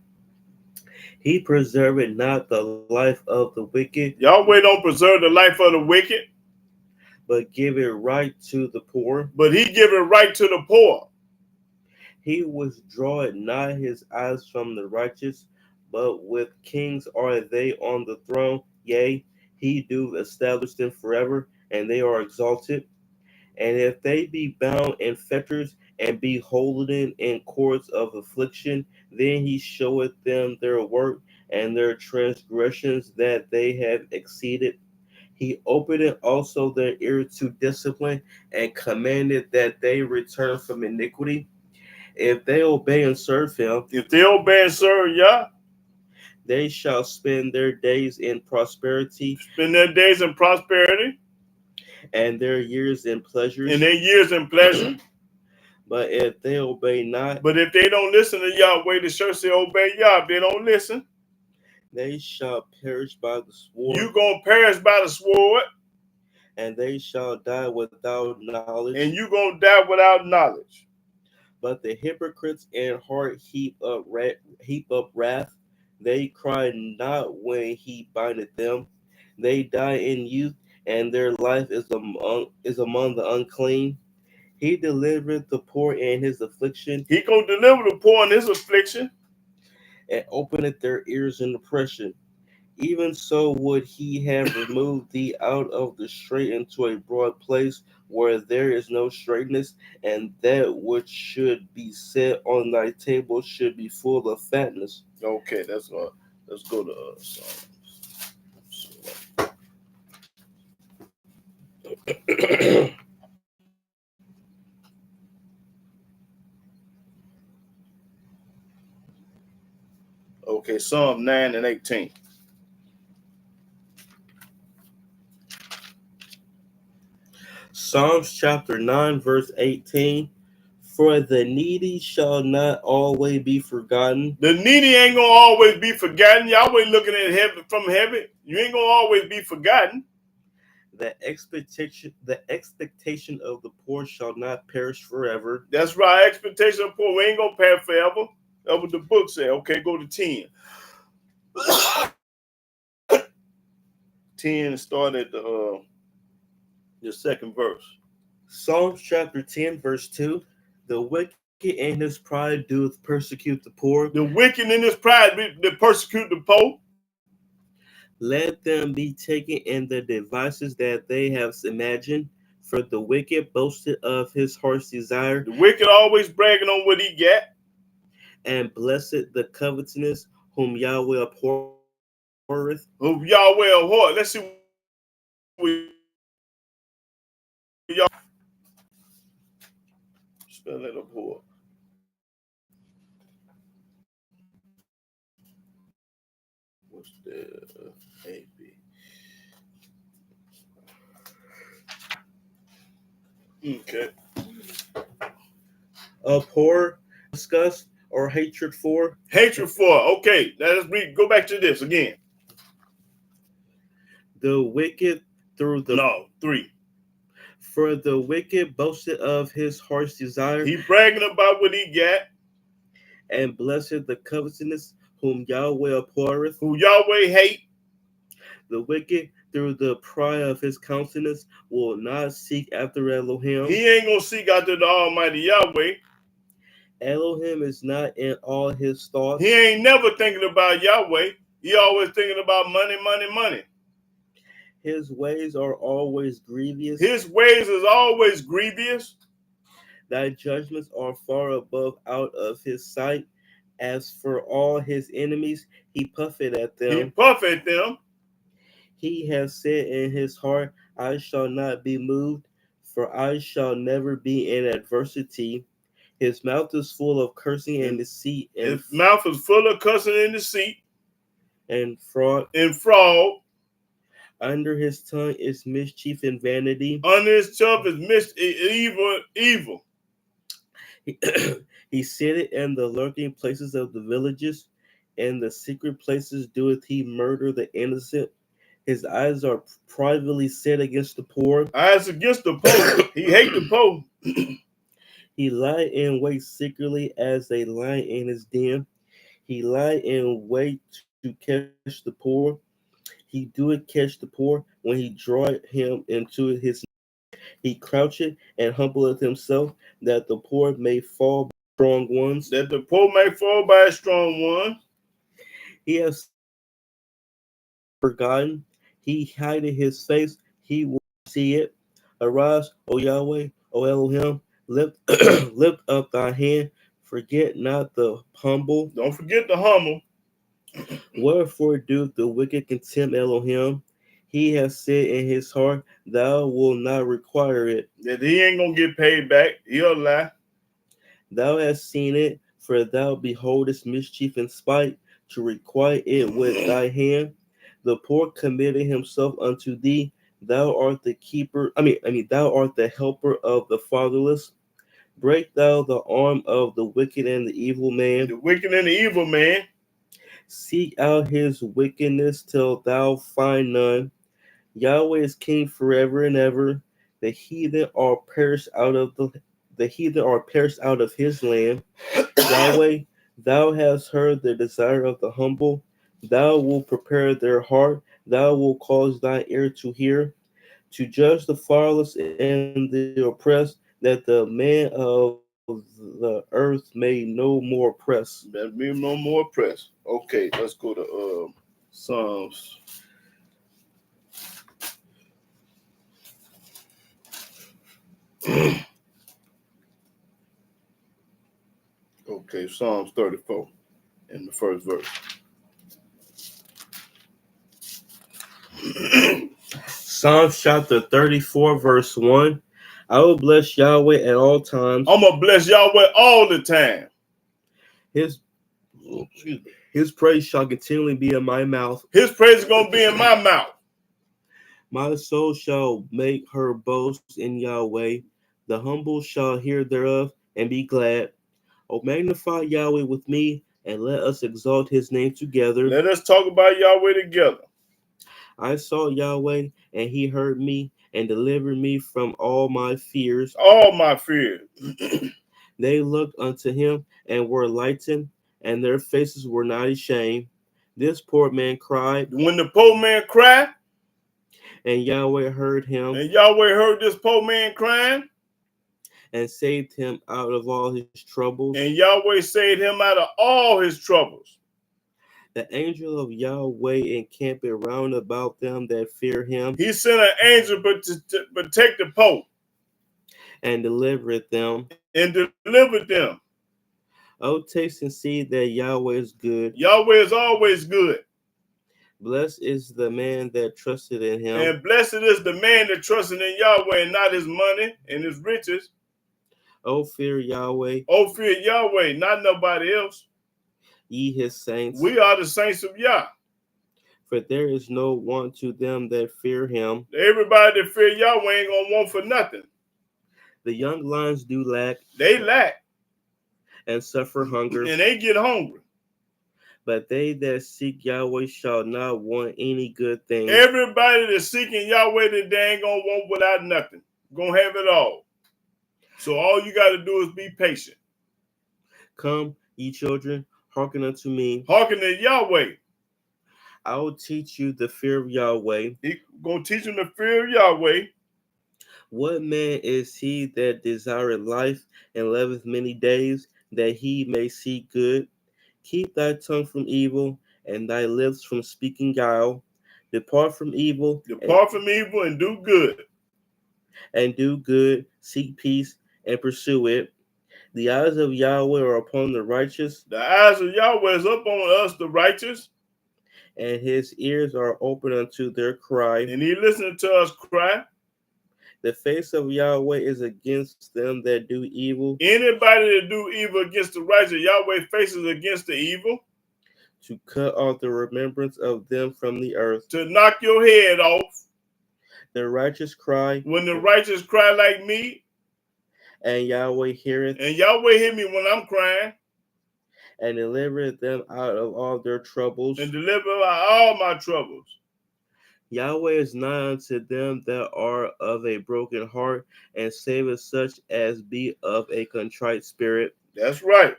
He preserved not the life of the wicked, Yahweh don't preserve the life of the wicked, but give it right to the poor. but he give it right to the poor. He withdraweth not his eyes from the righteous, but with kings are they on the throne. Yea, he do establish them forever, and they are exalted. And if they be bound in fetters, and be holden in cords of affliction, then he showeth them their work and their transgressions that they have exceeded. He opened also their ears to discipline, and commanded that they return from iniquity. If they obey and serve him, If they obey and serve Yah, they shall spend their days in prosperity, spend their days in prosperity and their years in pleasures. and their years in pleasure. But if they obey not, But if they don't listen to Yahweh, the church say obey Yah. If they don't listen, they shall perish by the sword, you gonna perish by the sword, and they shall die without knowledge. and you gonna die without knowledge. But the hypocrites in heart heap up wrath. They cry not when he bindeth them. They die in youth, and their life is among the unclean. He delivered the poor in his affliction, He gonna deliver the poor in his affliction. and openeth their ears in oppression. Even so would he have removed thee out of the straight into a broad place where there is no straightness, and that which should be set on thy table should be full of fatness. Okay, that's all. Let's go to Psalms. Okay, Psalm 9 and 18. Psalms chapter 9, verse 18. For the needy shall not always be forgotten. The needy ain't gonna always be forgotten. Yahweh looking at heaven from heaven. You ain't gonna always be forgotten. The expectation of the poor shall not perish forever. That's right. Expectation of poor. We ain't gonna pass forever. That's what the book said. Okay, go to 10. 10 start at the second verse. Psalms chapter 10, verse 2. The wicked in his pride doeth persecute the poor. The wicked in his pride they persecute the poor. Let them be taken in the devices that they have imagined. For the wicked boasted of his heart's desire, The wicked always bragging on what he got. and blessed the covetousness whom Yahweh abhorreth. Of Yahweh abhorreth. Let's see what y'all spell that abhor. What's the AB? Okay. Abhor, disgust, or hatred for. Hatred for. Okay, now let's read. Go back to this again. The wicked through the No, 3. For the wicked boasted of his heart's desire, He bragging about what he got. and blessed the covetousness whom Yahweh abhorreth. Who Yahweh hate. The wicked through the pride of his countenance will not seek after Elohim. He ain't gonna seek after the Almighty Yahweh. Elohim is not in all his thoughts. He ain't never thinking about Yahweh. He always thinking about money, money, money. His ways are always grievous. His ways is always grievous. Thy judgments are far above out of his sight. As for all his enemies, he puffeth at them. He puff at them. He has said in his heart, I shall not be moved, for I shall never be in adversity. His mouth is full of cursing and deceit, and His mouth is full of cussing and deceit and fraud. and fraud. Under his tongue is mischief and vanity. Under his tongue is evil. He sitteth in the lurking places of the villages. In the secret places doeth he murder the innocent. His eyes are privately set against the poor. Eyes against the poor. He hate the poor. He lie in wait secretly as a lion in his den. He lie in wait to catch the poor. He doeth catch the poor when he draweth him into his. He croucheth and humbleth himself, that the poor may fall by strong ones. That the poor may fall by a strong one. He has forgotten. He hideth his face. He will see it. Arise, O Yahweh, O Elohim. Lift, lift up thy hand. Forget not the humble. Don't forget the humble. Wherefore doeth the wicked contemn Elohim? He has said in his heart, thou wilt not require it. That he ain't gonna get paid back. He'll lie. Thou hast seen it, for thou beholdest mischief and spite, to requite it with thy hand. The poor committed himself unto thee. Thou art the keeper. Thou art the helper of the fatherless. Break thou the arm of the wicked and the evil man. The wicked and the evil man. Seek out his wickedness till thou find none. Yahweh is king forever and ever. The heathen are perished out of his land. Yahweh, thou hast heard the desire of the humble. Thou wilt prepare their heart. Thou wilt cause thy ear to hear, to judge the fatherless and the oppressed, that the man of the earth may no more oppress. That be no more oppressed. Okay, let's go to Psalms. Okay, Psalms 34 in the first verse. Psalms chapter 34, verse 1. I will bless Yahweh at all times. I'm gonna bless Yahweh all the time. His praise shall continually be in my mouth. His praise is gonna be in my mouth. My soul shall make her boast in Yahweh. The humble shall hear thereof and be glad. O magnify Yahweh with me, and let us exalt his name together. Let us talk about Yahweh together. I saw Yahweh, and he heard me, and delivered me from all my fears. All my fears. They looked unto him, and were lightened, and their faces were not ashamed. This poor man cried. When the poor man cried, and Yahweh heard him. And Yahweh heard this poor man crying. And saved him out of all his troubles. And Yahweh saved him out of all his troubles. The angel of Yahweh encamped round about them that fear him. He sent an angel to protect the poor. And delivered them. Oh, taste and see that Yahweh is good. Yahweh is always good. Blessed is the man that trusted in him. And blessed is the man that trusted in Yahweh and not his money and his riches. O fear Yahweh, Oh, fear Yahweh, not nobody else. ye his saints. We are the saints of Yah. For there is no want to them that fear him. Everybody that fear Yahweh ain't gonna want for nothing. The young lions do lack. They lack. And suffer hunger. And they get hungry. But they that seek Yahweh shall not want any good thing. Everybody that's seeking Yahweh today ain't gonna want without nothing. Gonna have it all. So all you got to do is be patient. Come, ye children, hearken unto me. Hearken to Yahweh. I will teach you the fear of Yahweh. He gonna teach them the fear of Yahweh. What man is he that desireth life and liveth many days, that he may see good? Keep thy tongue from evil, and thy lips from speaking guile. Depart from evil. Depart from evil and do good. And do good, seek peace, and pursue it. The eyes of Yahweh are upon the righteous. The eyes of Yahweh is upon us, the righteous. And his ears are open unto their cry. And he listening to us cry. The face of Yahweh is against them that do evil. Anybody that do evil against the righteous, Yahweh faces against the evil. To cut off the remembrance of them from the earth. To knock your head off. The righteous cry. When the righteous cry like me. And Yahweh heareth. And Yahweh hear me when I'm crying. And delivereth them out of all their troubles. And deliver out all my troubles. Yahweh is nigh unto them that are of a broken heart, and saveth such as be of a contrite spirit. That's right.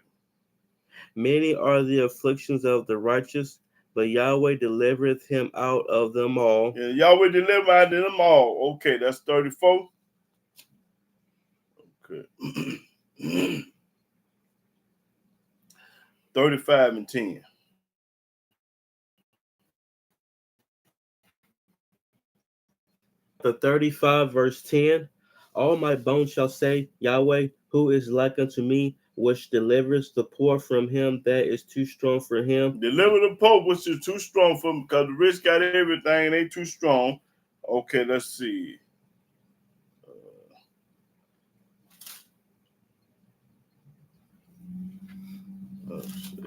Many are the afflictions of the righteous, but Yahweh delivereth him out of them all. Yeah, Yahweh deliver out of them all. Okay, that's 34. Okay. 35 and 10. The 35 verse 10. All my bones shall say, Yahweh, who is like unto me, which delivers the poor from him that is too strong for him. Deliver the poor, which is too strong for him, because the rich got everything, they too strong. Okay, let's see. Let's see.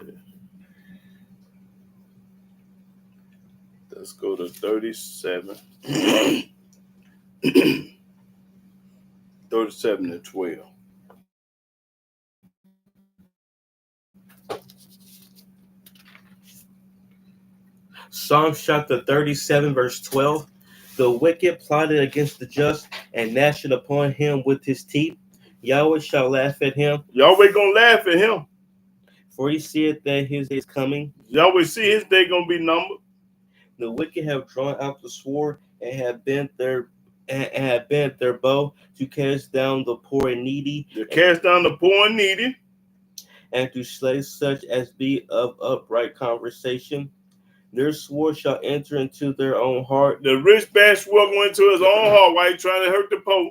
Let's go to 37. 37 and 12. Psalms chapter 37 verse 12. The wicked plotted against the just and gnashed upon him with his teeth. Yahweh shall laugh at him. Yahweh gonna laugh at him. For he seeth that his day is coming. Yahweh see his day gonna be numbered. The wicked have drawn out the sword and have bent their bow to cast down the poor and needy. To cast down the poor and needy. And to slay such as be of upright conversation. Their sword shall enter into their own heart. The rich man swore going into his own heart while he trying to hurt the poor.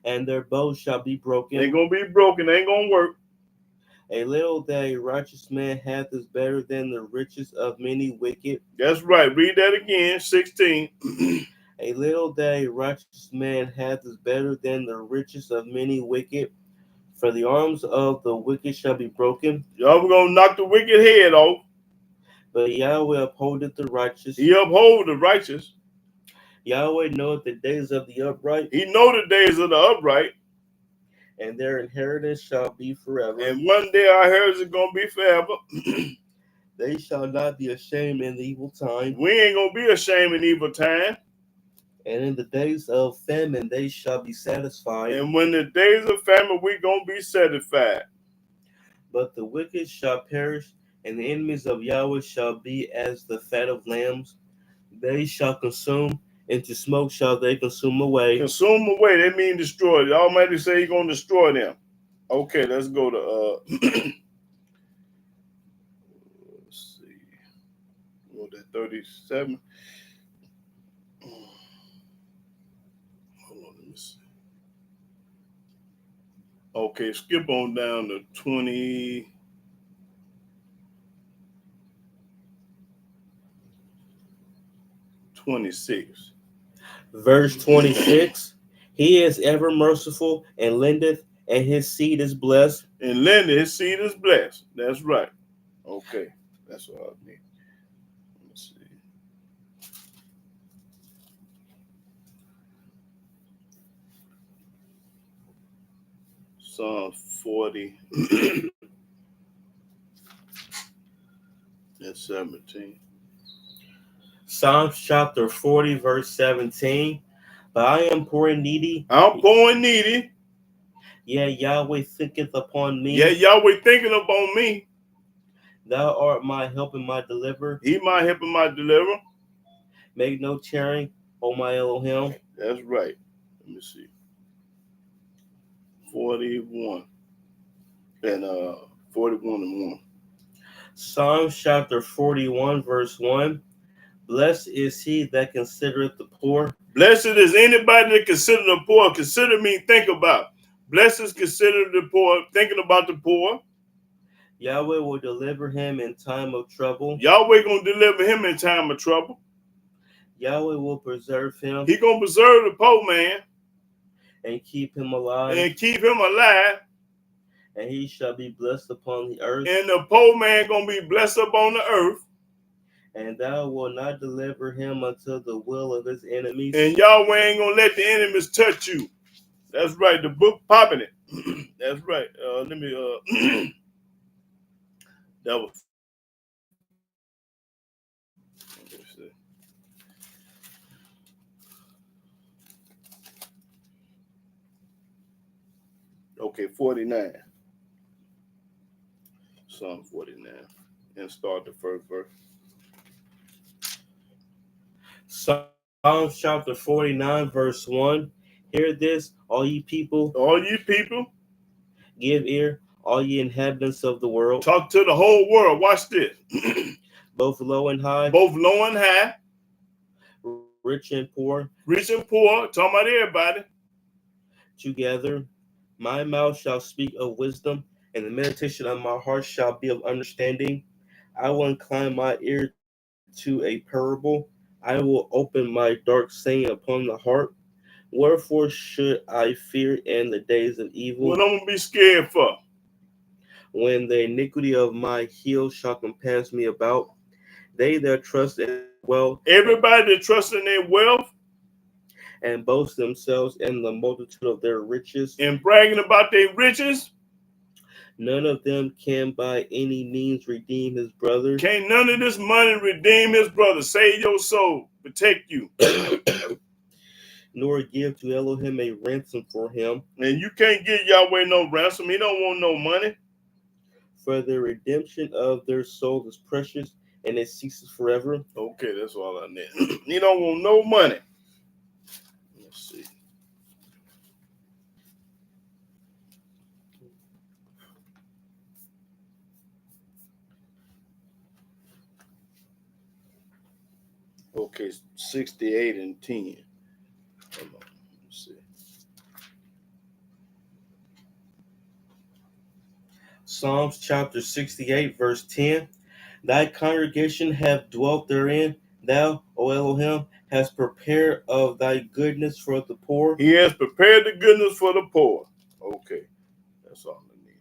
And their bows shall be broken. They gonna be broken. They ain't gonna work. A little that a righteous man hath is better than the riches of many wicked. That's right. Read that again. 16. A little that a righteous man hath is better than the riches of many wicked. For the arms of the wicked shall be broken. Y'all gonna knock the wicked head off. But Yahweh upholdeth the righteous. He uphold the righteous. Yahweh knoweth the days of the upright. He know the days of the upright. And their inheritance shall be forever. And one day our heritage is gonna be forever. They shall not be ashamed in the evil time. We ain't gonna be ashamed in evil time. And in the days of famine they shall be satisfied. And when the days of famine, we gonna be satisfied. But the wicked shall perish, and the enemies of Yahweh shall be as the fat of lambs. They shall consume, into smoke shall they consume away. Consume away, they mean destroy. The Almighty say He's gonna destroy them. Okay, let's go to let's see. Go to 37. Hold on, let me see. Okay, skip on down to 20. 26. Verse 26. He is ever merciful and lendeth, and his seed is blessed. And Linda, his seed is blessed. That's right. Okay. That's all I need. Let's see. Psalm 40 and 17. Psalms chapter 40, verse 17. But I am poor and needy. I'm poor and needy. Yeah, Yahweh thinketh upon me. Yeah, Yahweh thinking upon me. Thou art my help and my deliverer. He my help and my deliverer. Make no tearing, O my Elohim. That's right. Let me see. 41 and 41 and 1. Psalms chapter 41, verse 1. Blessed is he that considereth the poor. Blessed is anybody that consider the poor. Consider me, think about. Blessed is consider the poor, thinking about the poor. Yahweh will deliver him in time of trouble. Yahweh gonna deliver him in time of trouble. Yahweh will preserve him. He gonna preserve the poor man and keep him alive. And keep him alive. And he shall be blessed upon the earth. And the poor man gonna be blessed up on the earth. And thou wilt not deliver him unto the will of his enemies. And Yahweh ain't gonna let the enemies touch you. That's right. The book popping it. That's right. Let me that was okay, 49. Psalm 49. And start the first verse. Psalms chapter 49, verse 1. Hear this, all ye people. All ye people. Give ear, all ye inhabitants of the world. Talk to the whole world. Watch this. Both low and high. Both low and high. Rich and poor. Rich and poor. Talking about everybody. Together. My mouth shall speak of wisdom, and the meditation of my heart shall be of understanding. I will incline my ear to a parable. I will open my dark saying upon the heart. Wherefore should I fear in the days of evil? What I'm going to be scared for? When the iniquity of my heel shall compass me about. They that trust in wealth. Everybody that trusts in their wealth. And boast themselves in the multitude of their riches. And bragging about their riches. None of them can by any means redeem his brother. Can't none of this money redeem his brother. Save your soul. Protect you. Nor give to Elohim a ransom for him. And you can't give Yahweh no ransom. He don't want no money. For the redemption of their soul is precious, and it ceases forever. Okay, that's all I need. He don't want no money. Let's see. Okay, 68 and 10. Hold on. Let's see. Psalms chapter 68, verse 10. Thy congregation have dwelt therein. Thou, O Elohim, hast prepared of thy goodness for the poor. He has prepared the goodness for the poor. Okay, that's all I need.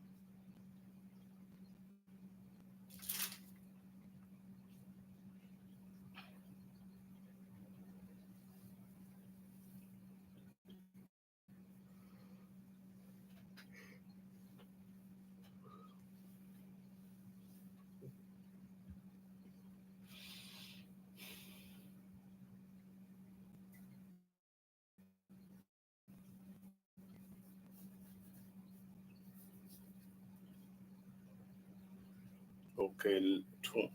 Okay,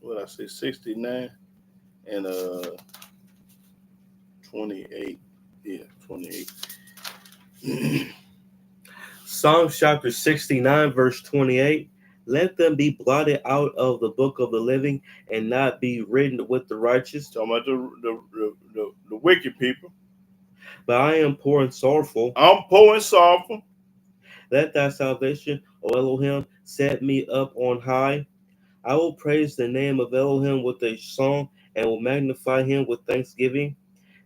what I say, 69 and 28. Yeah, 28. Psalms chapter 69, verse 28. Let them be blotted out of the book of the living and not be written with the righteous. Talking about the wicked people. But I am poor and sorrowful. I'm poor and sorrowful. Let thy salvation, O Elohim, set me up on high. I will praise the name of Elohim with a song and will magnify him with thanksgiving.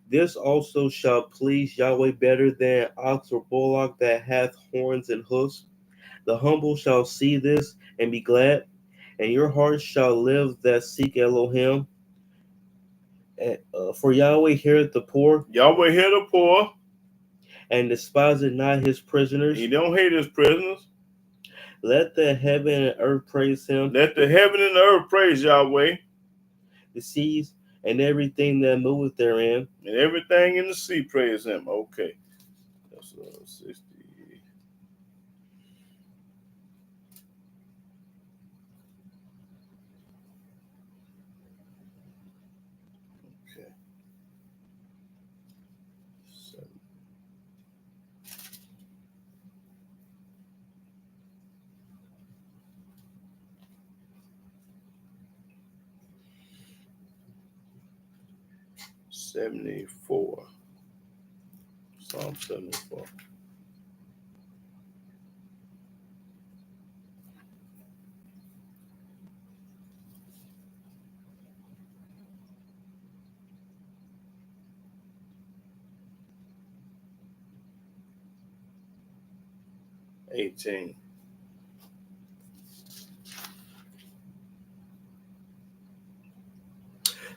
This also shall please Yahweh better than ox or bullock that hath horns and hoofs. The humble shall see this and be glad, and your heart shall live that seek Elohim. For Yahweh heareth the poor, Yahweh hear the poor. and despiseth not his prisoners. He don't hate his prisoners. Let the heaven and earth praise him. Let the heaven and the earth praise Yahweh. The seas and everything that moveth therein. And everything in the sea praise him. Okay. That's 60. Okay. 7. $74. Psalm 74. $18.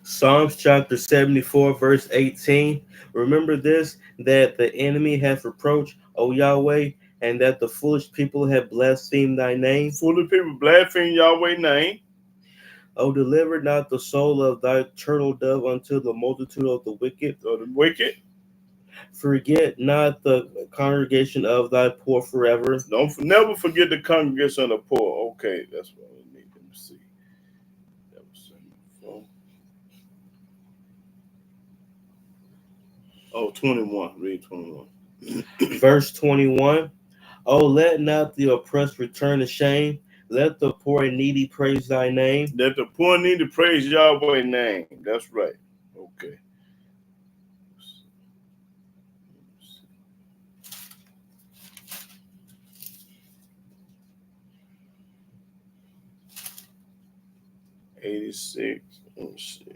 Psalms chapter 74, verse 18. Remember this, that the enemy hath reproached, O Yahweh, and that the foolish people have blasphemed thy name. Foolish people blaspheme Yahweh's name. O deliver not the soul of thy turtle dove unto the multitude of the wicked. Or the wicked. Forget not the congregation of thy poor forever. Don't never forget the congregation of the poor. Okay, that's what we need them to see. That was 74. Oh, 21. Read 21. Verse 21. O let not the oppressed return to shame. Let the poor and needy praise thy name. Let the poor need to praise Yahweh's name. That's right. Okay. $86. Let's see.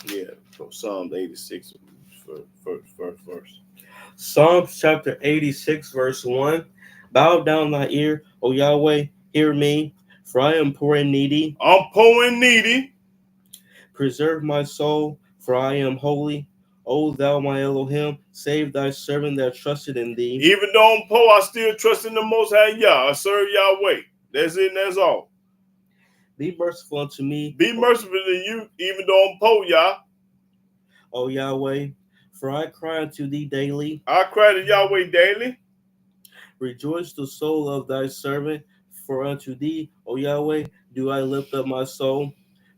Yeah, from Psalm 86, first verse. Psalms chapter 86, verse 1. Bow down thy ear, O Yahweh, hear me, for I am poor and needy. I'm poor and needy. Preserve my soul, for I am holy. O thou my Elohim, save thy servant that trusted in thee. Even though I'm poor, I still trust in the Most High Yah. I serve Yahweh. That's it and that's all. Be merciful unto me. Be merciful to you, even though I'm poor, Yah. O Yahweh, for I cry unto thee daily. I cry to Yahweh daily. Rejoice the soul of thy servant, for unto thee, O Yahweh, do I lift up my soul.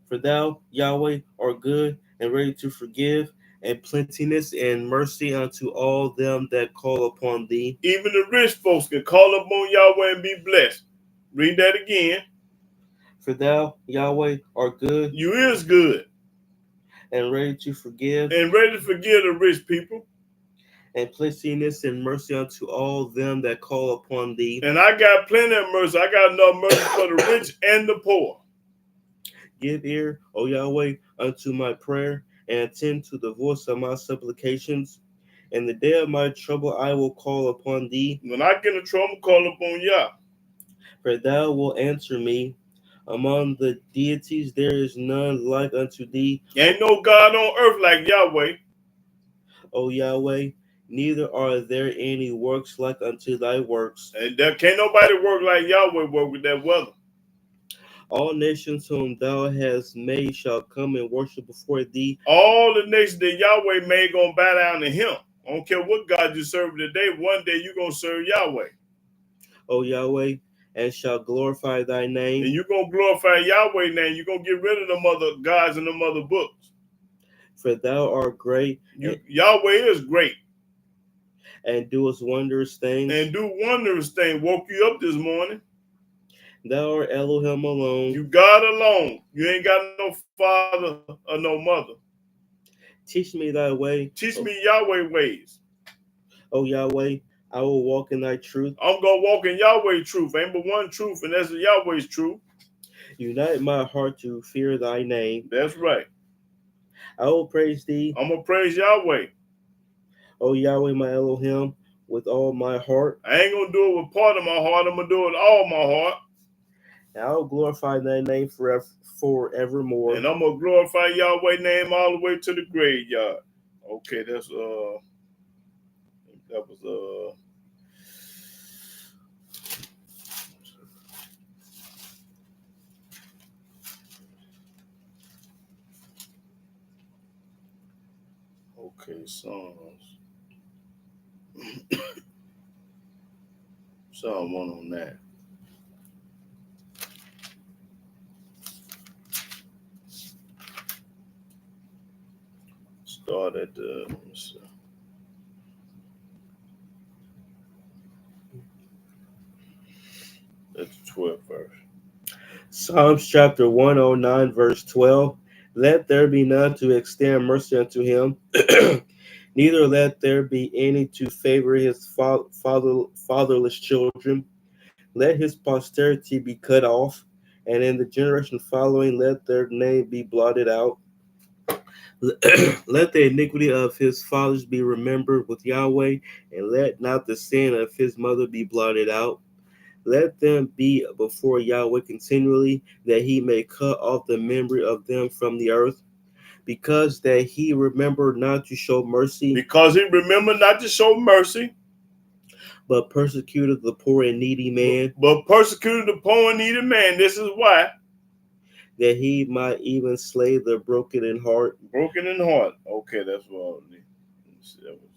For thou, Yahweh, art good and ready to forgive, and plenteous and mercy unto all them that call upon thee. Even the rich folks can call upon Yahweh and be blessed. Read that again. For thou, Yahweh, art good You is good and ready to forgive, and ready to forgive the rich people. and plenteous and mercy unto all them that call upon thee. And I got plenty of mercy. I got enough mercy for the rich and the poor. Give ear, O Yahweh, unto my prayer, and attend to the voice of my supplications. In the day of my trouble I will call upon thee. When I get in trouble, call upon Yah. For thou wilt answer me. Among the deities there is none like unto thee. Ain't no God on earth like Yahweh. O Yahweh, neither are there any works like unto thy works. And there can't nobody work like Yahweh work with that weather. All nations whom thou hast made shall come and worship before thee. All the nations that Yahweh made gonna bow down to him. I don't care what God you serve today. One day you're gonna serve Yahweh. O Yahweh, and shall glorify thy name. And you're gonna glorify Yahweh's name. You're gonna get rid of them other gods and them other books. For thou art great, Yahweh is great. and doest wondrous things. And do wondrous things. Woke you up this morning. Thou art Elohim alone. You God alone. You ain't got no father or no mother. Teach me thy way. Teach me Yahweh ways. O Yahweh, I will walk in thy truth. I'm gonna walk in Yahweh truth. Ain't but one truth, and that's Yahweh's truth. Unite my heart to fear thy name. That's right. I will praise thee, I'm going to praise Yahweh. O Yahweh my Elohim, with all my heart. I ain't going to do it with part of my heart. I'm going to do it with all my heart. And I will glorify thy name forevermore. And I'm going to glorify Yahweh's name all the way to the graveyard. Okay, that's, that was, okay, Psalms. Psalm 1 on that. Start at the, that's the 12th verse. Psalms chapter 109, verse 12. Let there be none to extend mercy unto him, neither let there be any to favor his fatherless children. Let his posterity be cut off, and in the generation following, let their name be blotted out. Let the iniquity of his fathers be remembered with Yahweh, and let not the sin of his mother be blotted out. Let them be before Yahweh continually, that he may cut off the memory of them from the earth, because that he remembered not to show mercy, Because he remembered not to show mercy, but persecuted the poor and needy man, but persecuted the poor and needy man. This is why. that he might even slay the broken in heart. Broken in heart. Okay, that's what I need. That was,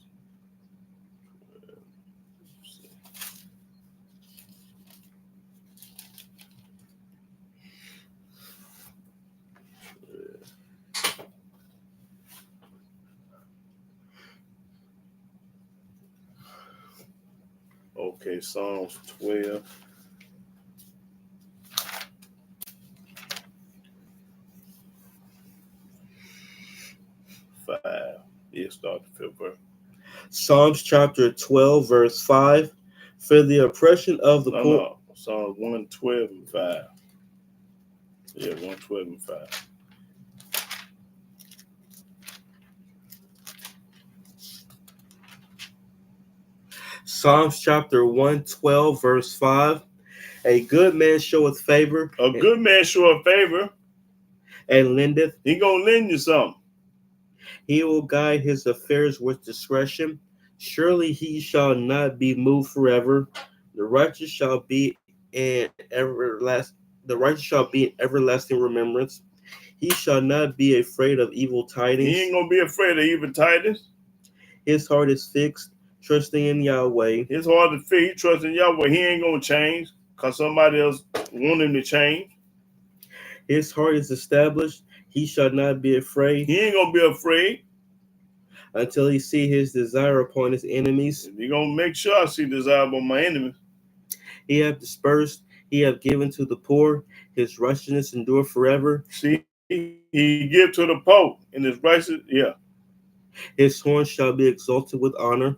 okay, Psalms 12. 5. Yeah, start the 5th verse. Psalms chapter 12, verse 5. For the oppression of the poor. No. Psalms 112 and 5. Yeah, 112 and 5. Psalms chapter 112, verse 5. A good man showeth favor. A good man showeth favor. And lendeth. He gonna lend you something. He will guide his affairs with discretion. Surely he shall not be moved forever. The righteous shall be in everlasting remembrance. He shall not be afraid of evil tidings. He ain't gonna be afraid of evil tidings. His heart is fixed, trusting in Yahweh. His heart is fixed, he trusts in Yahweh. He ain't gonna change because somebody else want him to change. His heart is established. He shall not be afraid. He ain't gonna be afraid until he see his desire upon his enemies. He gonna make sure I see desire upon my enemies. He hath dispersed, he hath given to the poor, his righteousness endure forever. See, he give to the poor, and his righteousness, yeah. His horn shall be exalted with honor.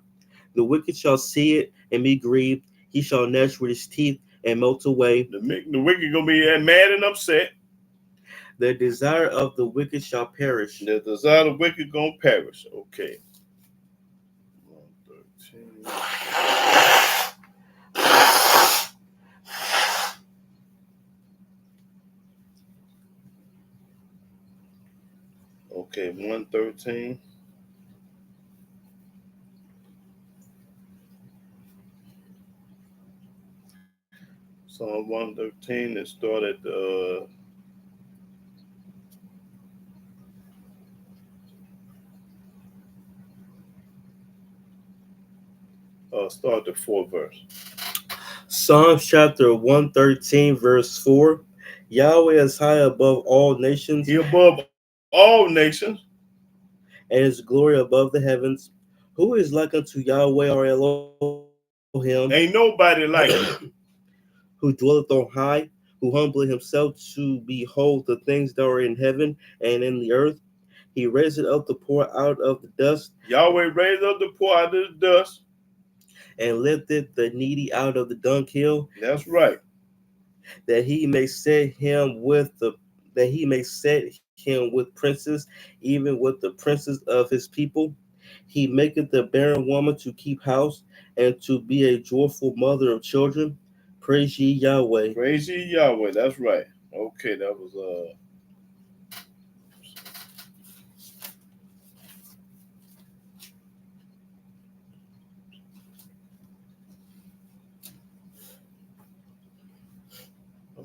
The wicked shall see it and be grieved. He shall gnash with his teeth and melt away. The wicked gonna be mad and upset. The desire of the wicked shall perish. The desire of the wicked gonna perish. Okay. 113. Okay, 113. Psalm 113. It started start the 4th verse. Psalms chapter 113, verse 4. Yahweh is high above all nations. He above all nations. And his glory above the heavens. Who is like unto Yahweh our Elohim? Ain't nobody like him. Who dwelleth on high, who humbleth himself to behold the things that are in heaven and in the earth. He raiseth up the poor out of the dust. Yahweh raised up the poor out of the dust. And lifted the needy out of the dunghill. That's right. that he may set him with princes, even with the princes of his people. He maketh the barren woman to keep house, and to be a joyful mother of children. Praise ye Yahweh. Praise ye Yahweh. That's right. Okay, that was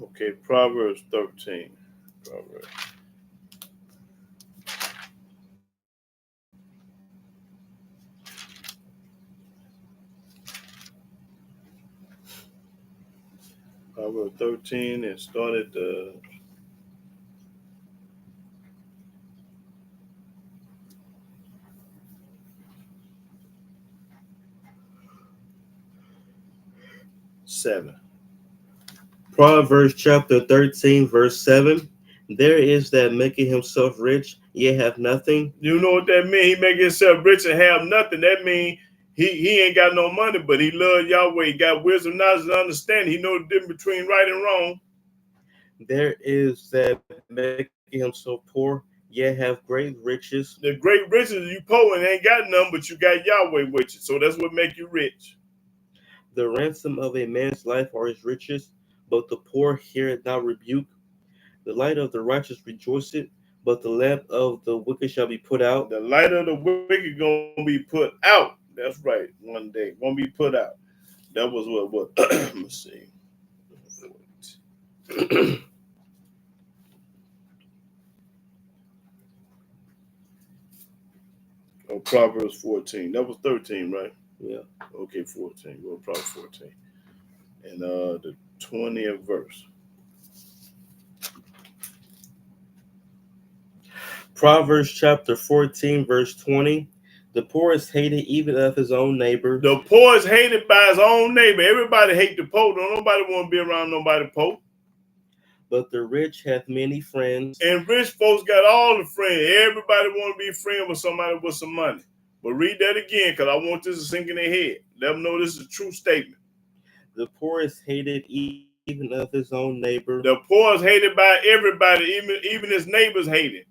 okay, Proverbs 13. Proverbs. Proverbs 13 and started seven. Proverbs chapter 13, verse 7. There is that making himself rich, yet have nothing. You know what that means? He make himself rich and have nothing. That means he ain't got no money, but he love Yahweh. He got wisdom, knowledge, and understanding. He know the difference between right and wrong. There is that making himself poor, yet have great riches. The great riches, you poor and ain't got none, but you got Yahweh with you. So that's what make you rich. The ransom of a man's life are his riches, but the poor heareth not rebuke. The light of the righteous rejoiceth, but the lamp of the wicked shall be put out. The light of the wicked gonna be put out. That's right. One day gonna be put out. That was what let me see. Oh, Proverbs 14. That was 13, right? Yeah. Okay, 14. Well, Proverbs 14. And the 20th verse. Proverbs chapter 14, verse 20. The poor is hated even of his own neighbor. The poor is hated by his own neighbor. Everybody hate the poor. Don't nobody want to be around nobody poor. But the rich hath many friends. And rich folks got all the friends. Everybody want to be friends with somebody with some money. But read that again, because I want this to sink in their head. Let them know this is a true statement. The poor is hated even of his own neighbor. The poor is hated by everybody, even his neighbors hate him.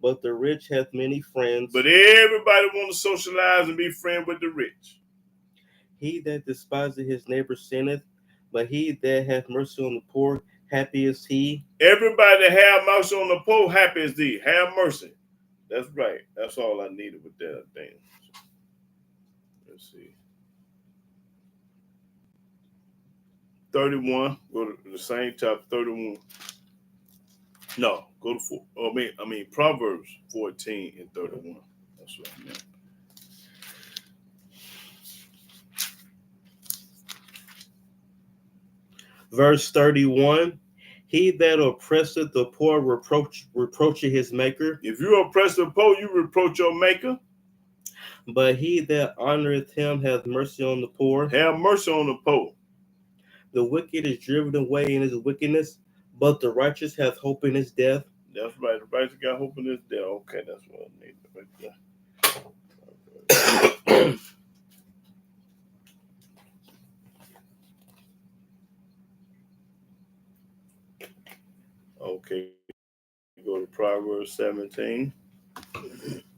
But the rich hath many friends. But everybody want to socialize and be friends with the rich. He that despiseth his neighbor sinneth, but he that hath mercy on the poor, happy is he. Everybody that have mercy on the poor, happy is thee. Have mercy. That's right. That's all I needed with that thing. Let's see. 31. Go to the same chapter, 31. No, go to 4. I mean Proverbs 14 and 31. That's what I meant. Verse 31. He that oppresseth the poor reproacheth his maker. If you oppress the poor, you reproach your maker. But he that honoreth him hath mercy on the poor. Have mercy on the poor. The wicked is driven away in his wickedness, but the righteous hath hope in his death. That's right. The righteous got hope in his death. Okay, that's what I need right there. Okay, go to Proverbs 17.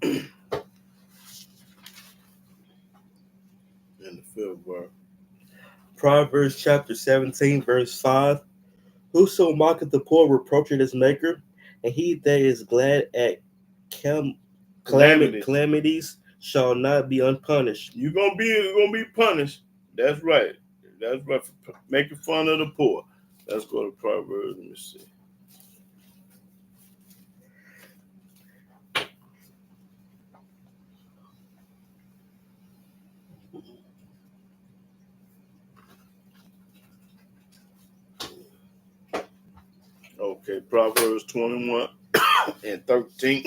In the 5th verse. Proverbs chapter 17, verse 5. Whoso mocketh the poor reproacheth his maker, and he that is glad at calamities shall not be unpunished. You're gonna be punished. That's right. That's right. For making fun of the poor. Let's go to Proverbs. Let me see. Okay, Proverbs 21 and 13.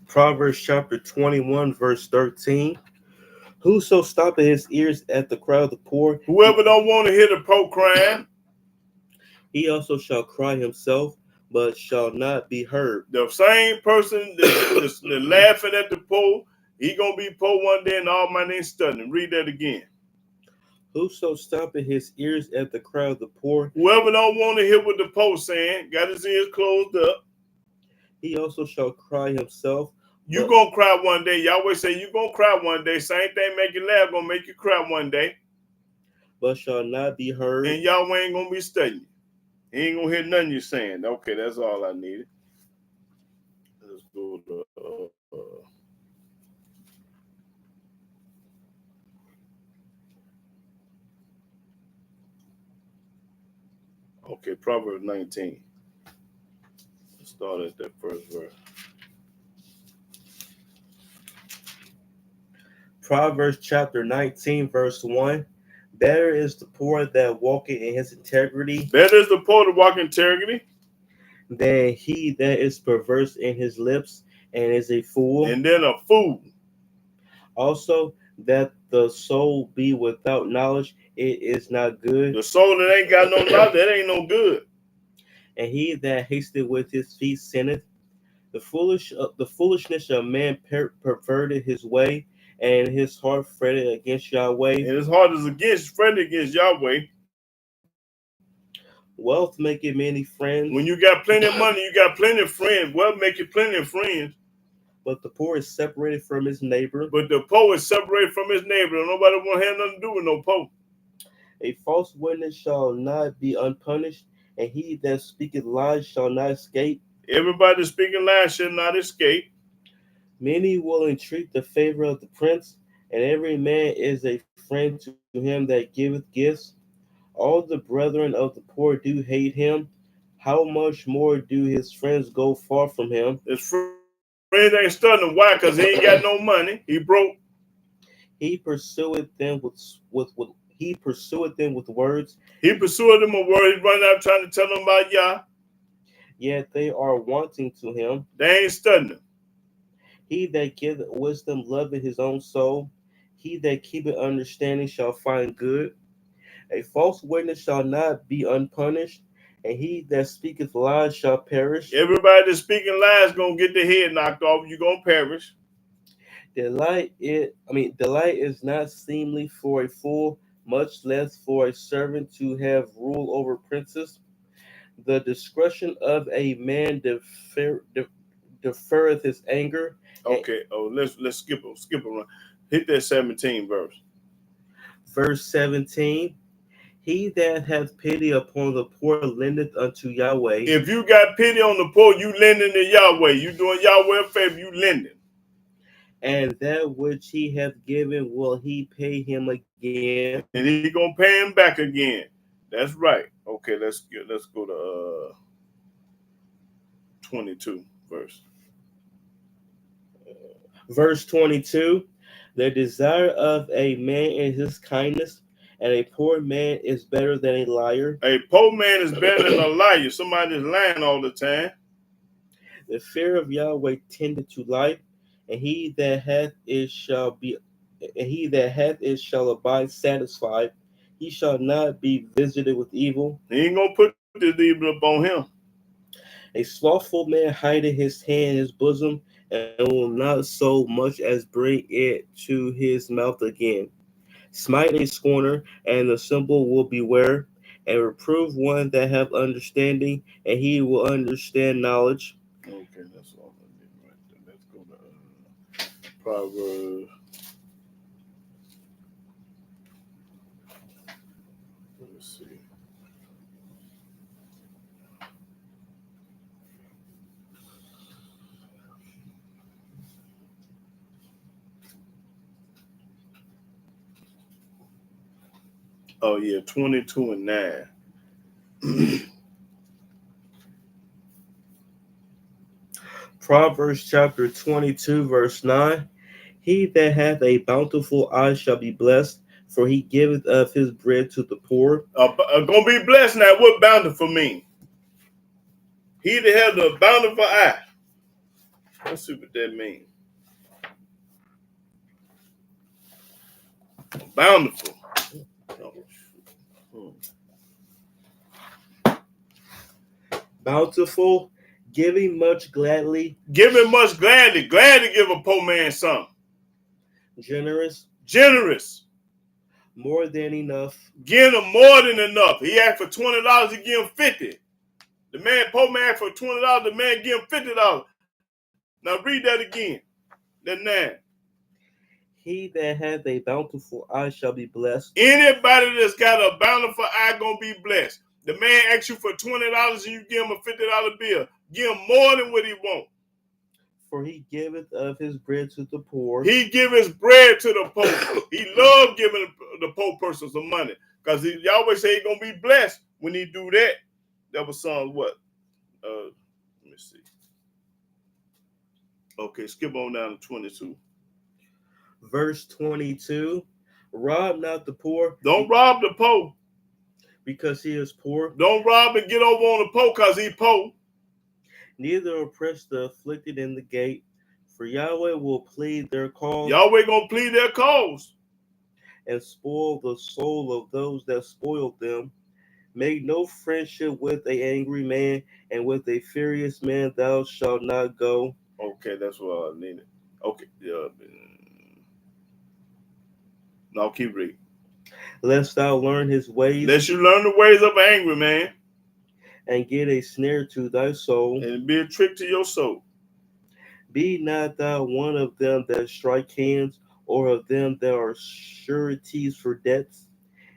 Proverbs chapter 21, verse 13. Whoso stoppeth his ears at the cry of the poor, Whoever don't want to hear the poor crying, he also shall cry himself, but shall not be heard. the same person that's laughing at the poor, He gonna be poor one day and all my name studying. Read that again. Whoso stoppeth his ears at the cry of the poor, Whoever don't want to hear what the poor saying, got his ears closed up. he also shall cry himself. You gonna cry one day. Yahweh say you gonna cry one day. Same thing make you laugh, gonna make you cry one day. But shall not be heard. And Yahweh ain't gonna be studying. He ain't gonna hear nothing you saying. Okay, that's all I needed. Let's go to okay, Proverbs 19. Let's start at that first verse. Proverbs chapter 19, verse 1. Better is the poor that walketh in his integrity. Better is the poor to walk in integrity than he that is perverse in his lips and is a fool. and then a fool. Also, that the soul be without knowledge, it is not good. The soul that ain't got no knowledge, that ain't no good. And he that hasteth with his feet sinneth. The foolishness of man perverted his way, and his heart fretted against Yahweh. And his heart is fretted against Yahweh. Wealth maketh many friends. When you got plenty of money, you got plenty of friends. Wealth make you plenty of friends. But the poor is separated from his neighbor. But the poor is separated from his neighbor. Nobody want to have nothing to do with no poor. A false witness shall not be unpunished, and he that speaketh lies shall not escape. Everybody speaking lies shall not escape. Many will entreat the favor of the prince, and every man is a friend to him that giveth gifts. All the brethren of the poor do hate him. How much more do his friends go far from him? His friends ain't studying. Why? Because he ain't got no money. He broke. He pursueth them with words. He pursued them with words. He's running out trying to tell them about Yah. Yet they are wanting to him. They ain't studying. He that giveth wisdom loveth his own soul. He that keepeth understanding shall find good. A false witness shall not be unpunished, and he that speaketh lies shall perish. Everybody that's speaking lies gonna get their head knocked off. You're gonna perish. Delight is not seemly for a fool, much less for a servant to have rule over princes. The discretion of a man deferreth his anger. Okay. Let's skip around. Hit that 17 verse. Verse 17. He that hath pity upon the poor lendeth unto Yahweh. If you got pity on the poor, you lending to Yahweh. You doing Yahweh a favor, you lending. And that which he hath given will he pay him again. And he gonna pay him back again. That's right. Okay, let's go to 22 verse. Verse 22. The desire of a man is his kindness, and a poor man is better than a liar. A poor man is better than a liar. Somebody is lying all the time. The fear of Yahweh tendeth to life, and he that hath it shall abide satisfied. He shall not be visited with evil. He ain't gonna put this evil upon him. A slothful man hideth his hand in his bosom, and will not so much as bring it to his mouth again. Smite a scorner, and the simple will beware, and reprove one that have understanding, and he will understand knowledge. Okay, that's all I need right there. Let's go to Proverbs. Let's see. Oh yeah, 22 and 9. Proverbs chapter 22, verse 9. He that hath a bountiful eye shall be blessed, for he giveth of his bread to the poor. Gonna be blessed now. What bountiful mean? He that has a bountiful eye. Let's see what that means. Bountiful. Bountiful, giving much gladly. Giving much gladly. Glad to give a poor man something. Generous, more than enough. Give him more than enough. He asked for $20, he give him 50. The man, poor man asked for $20, the man give him $50. Now read that again. That 9. He that hath a bountiful eye shall be blessed. Anybody that's got a bountiful eye gonna be blessed. The man asks you for $20 and you give him a $50 bill. Give him more than what he wants. For he giveth of his bread to the poor. He give his bread to the poor. He love giving the poor person some money. Because he always say he's going to be blessed when he do that. That was Psalms what? Let me see. Okay, skip on down to 22. Verse 22. Rob not the poor. Don't rob the poor. Because he is poor. Don't rob and get over on the poor because he poor. Neither oppress the afflicted in the gate, for Yahweh will plead their cause. Yahweh gonna plead their cause. And spoil the soul of those that spoil them. Make no friendship with an angry man, and with a furious man thou shalt not go. Okay, that's what I needed. Okay, now keep reading. Lest thou learn his ways. Lest you learn the ways of an angry man. And get a snare to thy soul. And be a trick to your soul. Be not thou one of them that strike hands, or of them that are sureties for debts.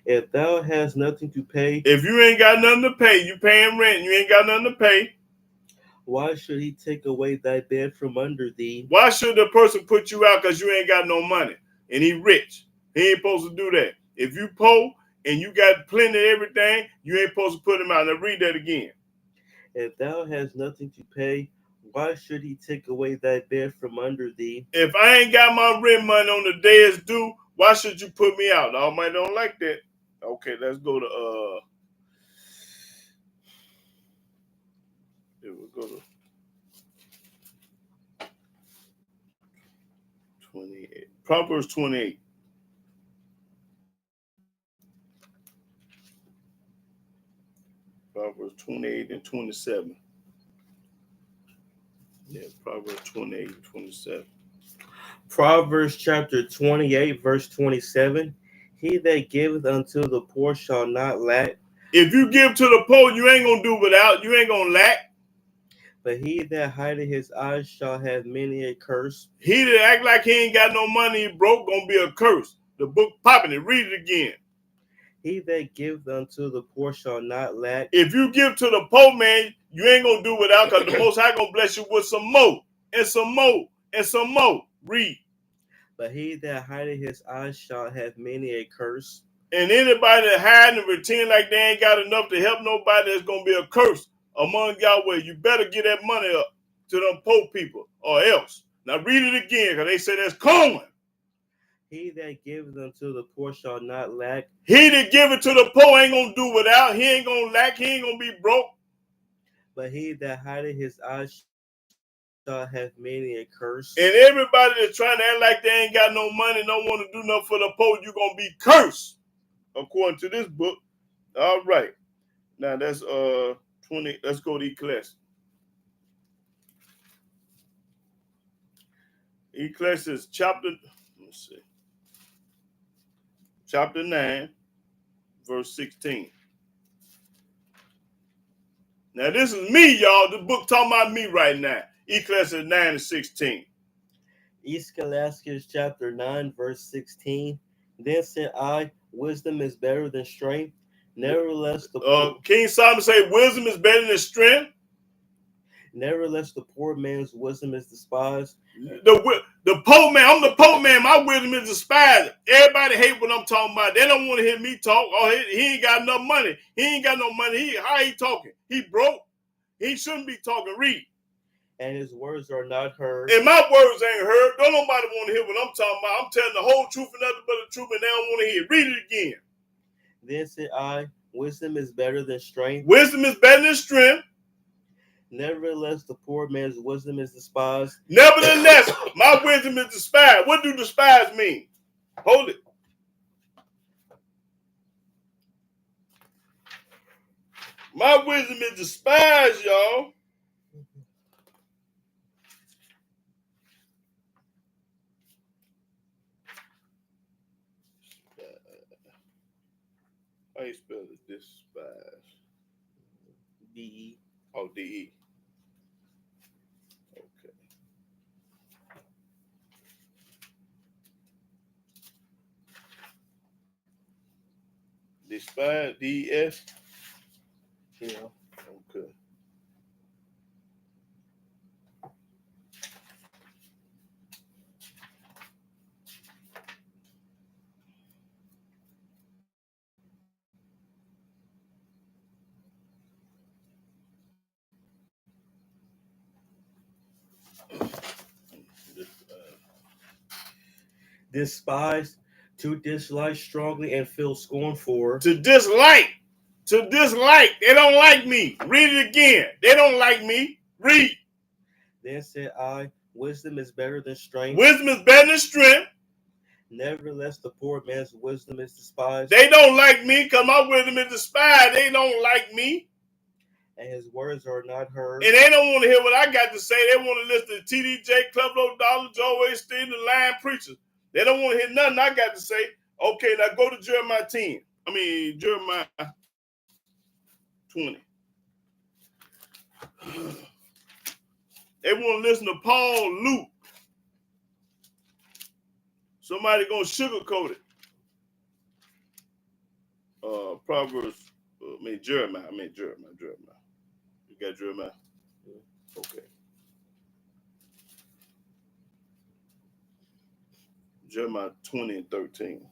If thou hast nothing to pay. If you ain't got nothing to pay, you paying rent, you ain't got nothing to pay. Why should he take away thy bed from under thee? Why should the person put you out because you ain't got no money and he rich? He ain't supposed to do that. If you poor and you got plenty of everything, you ain't supposed to put him out. Now read that again. If thou hast nothing to pay, why should he take away thy bed from under thee? If I ain't got my rent money on the day it's due, why should you put me out? The Almighty don't like that. Okay, let's go to here we go to 28. Proverbs 28. Proverbs 28 and 27. Yeah, Proverbs 28 and 27. Proverbs chapter 28, verse 27. He that giveth unto the poor shall not lack. If you give to the poor, you ain't going to do without. You ain't going to lack. But he that hideth his eyes shall have many a curse. He that act like he ain't got no money, he broke, going to be a curse. The book popping it. Read it again. He that giveth unto the poor shall not lack. If you give to the poor man, you ain't going to do without, because the Most High going to bless you with some more and some more and some more. Read. But he that hideth his eyes shall have many a curse. And anybody that hide and pretend like they ain't got enough to help nobody, there's going to be a curse among Yahweh. You better get that money up to them poor people or else. Now read it again, because they say that's common. He that giveth unto the poor shall not lack. He that give it to the poor ain't going to do without. He ain't going to lack. He ain't going to be broke. But he that hideth his eyes shall have many a curse. And everybody that's trying to act like they ain't got no money, don't want to do nothing for the poor, you're going to be cursed, according to this book. All right. Now that's 20. Let's go to Ecclesiastes. Ecclesiastes chapter, let's see. Chapter 9, verse 16. Now this is me, y'all. The book talking about me right now. Ecclesiastes 9 and 16. Ecclesiastes chapter 9, verse 16. Then said I, wisdom is better than strength. Nevertheless, the King Solomon say wisdom is better than strength. Nevertheless, the poor man's wisdom is despised. The poor man, I'm the poor man. My wisdom is despised. Everybody hate what I'm talking about. They don't want to hear me talk. Oh, he ain't got enough money. He ain't got no money. How he talking? He broke. He shouldn't be talking. Read. And his words are not heard. And my words ain't heard. Don't nobody want to hear what I'm talking about. I'm telling the whole truth and nothing but the truth, and they don't want to hear. Read it again. Then said I, wisdom is better than strength. Wisdom is better than strength. Nevertheless, the poor man's wisdom is despised. Nevertheless, my wisdom is despised. What do despise mean? Hold it. My wisdom is despised, y'all. How you spell it? Despise. D-E. Oh, D-E. Okay. Despise, D-E-S? Yeah. Okay. Despise, to dislike strongly and feel scorn for. To dislike. To dislike. They don't like me. Read it again. They don't like me. Read. Then said I, wisdom is better than strength. Wisdom is better than strength. Nevertheless, the poor man's wisdom is despised. They don't like me because my wisdom is despised. They don't like me. And his words are not heard. And they don't want to hear what I got to say. They want to listen to TDJ, Clublow Dollar, Joe Steen, the Lion Preachers. They don't want to hear nothing I got to say. Okay, now go to Jeremiah 10. Jeremiah 20. They want to listen to Paul, Luke. Somebody gonna sugarcoat it. Proverbs. Jeremiah. Jeremiah. You got Jeremiah? Okay. Jeremiah 20 and 13.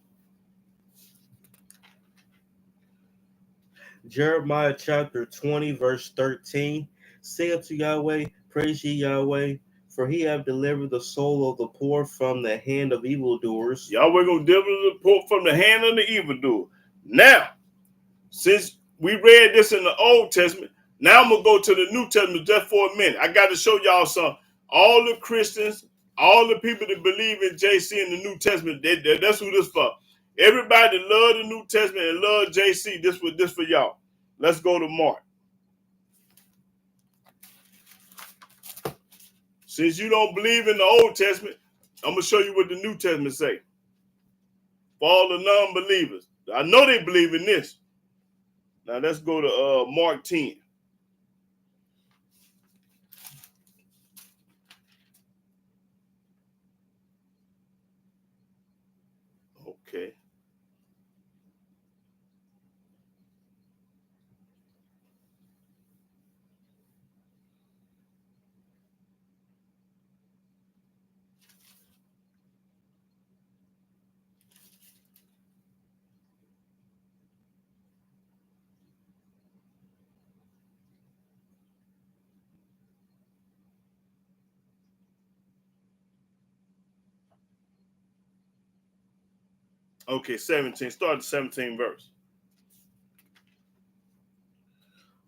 Jeremiah chapter 20, verse 13. Say unto Yahweh, praise ye Yahweh, for he hath delivered the soul of the poor from the hand of evildoers. Yahweh gonna deliver the poor from the hand of the evildoer. Now, since we read this in the Old Testament, now I'm gonna go to the New Testament just for a minute. I got to show y'all something. All the Christians, all the people that believe in JC in the New Testament, that's who this for. Everybody that love the New Testament and love JC, this for y'all. Let's go to Mark. Since you don't believe in the Old Testament, I'm gonna show you what the New Testament say. For all the non-believers, I know they believe in this. Now let's go to Mark 10. Okay. Okay, 17. Start the 17th verse.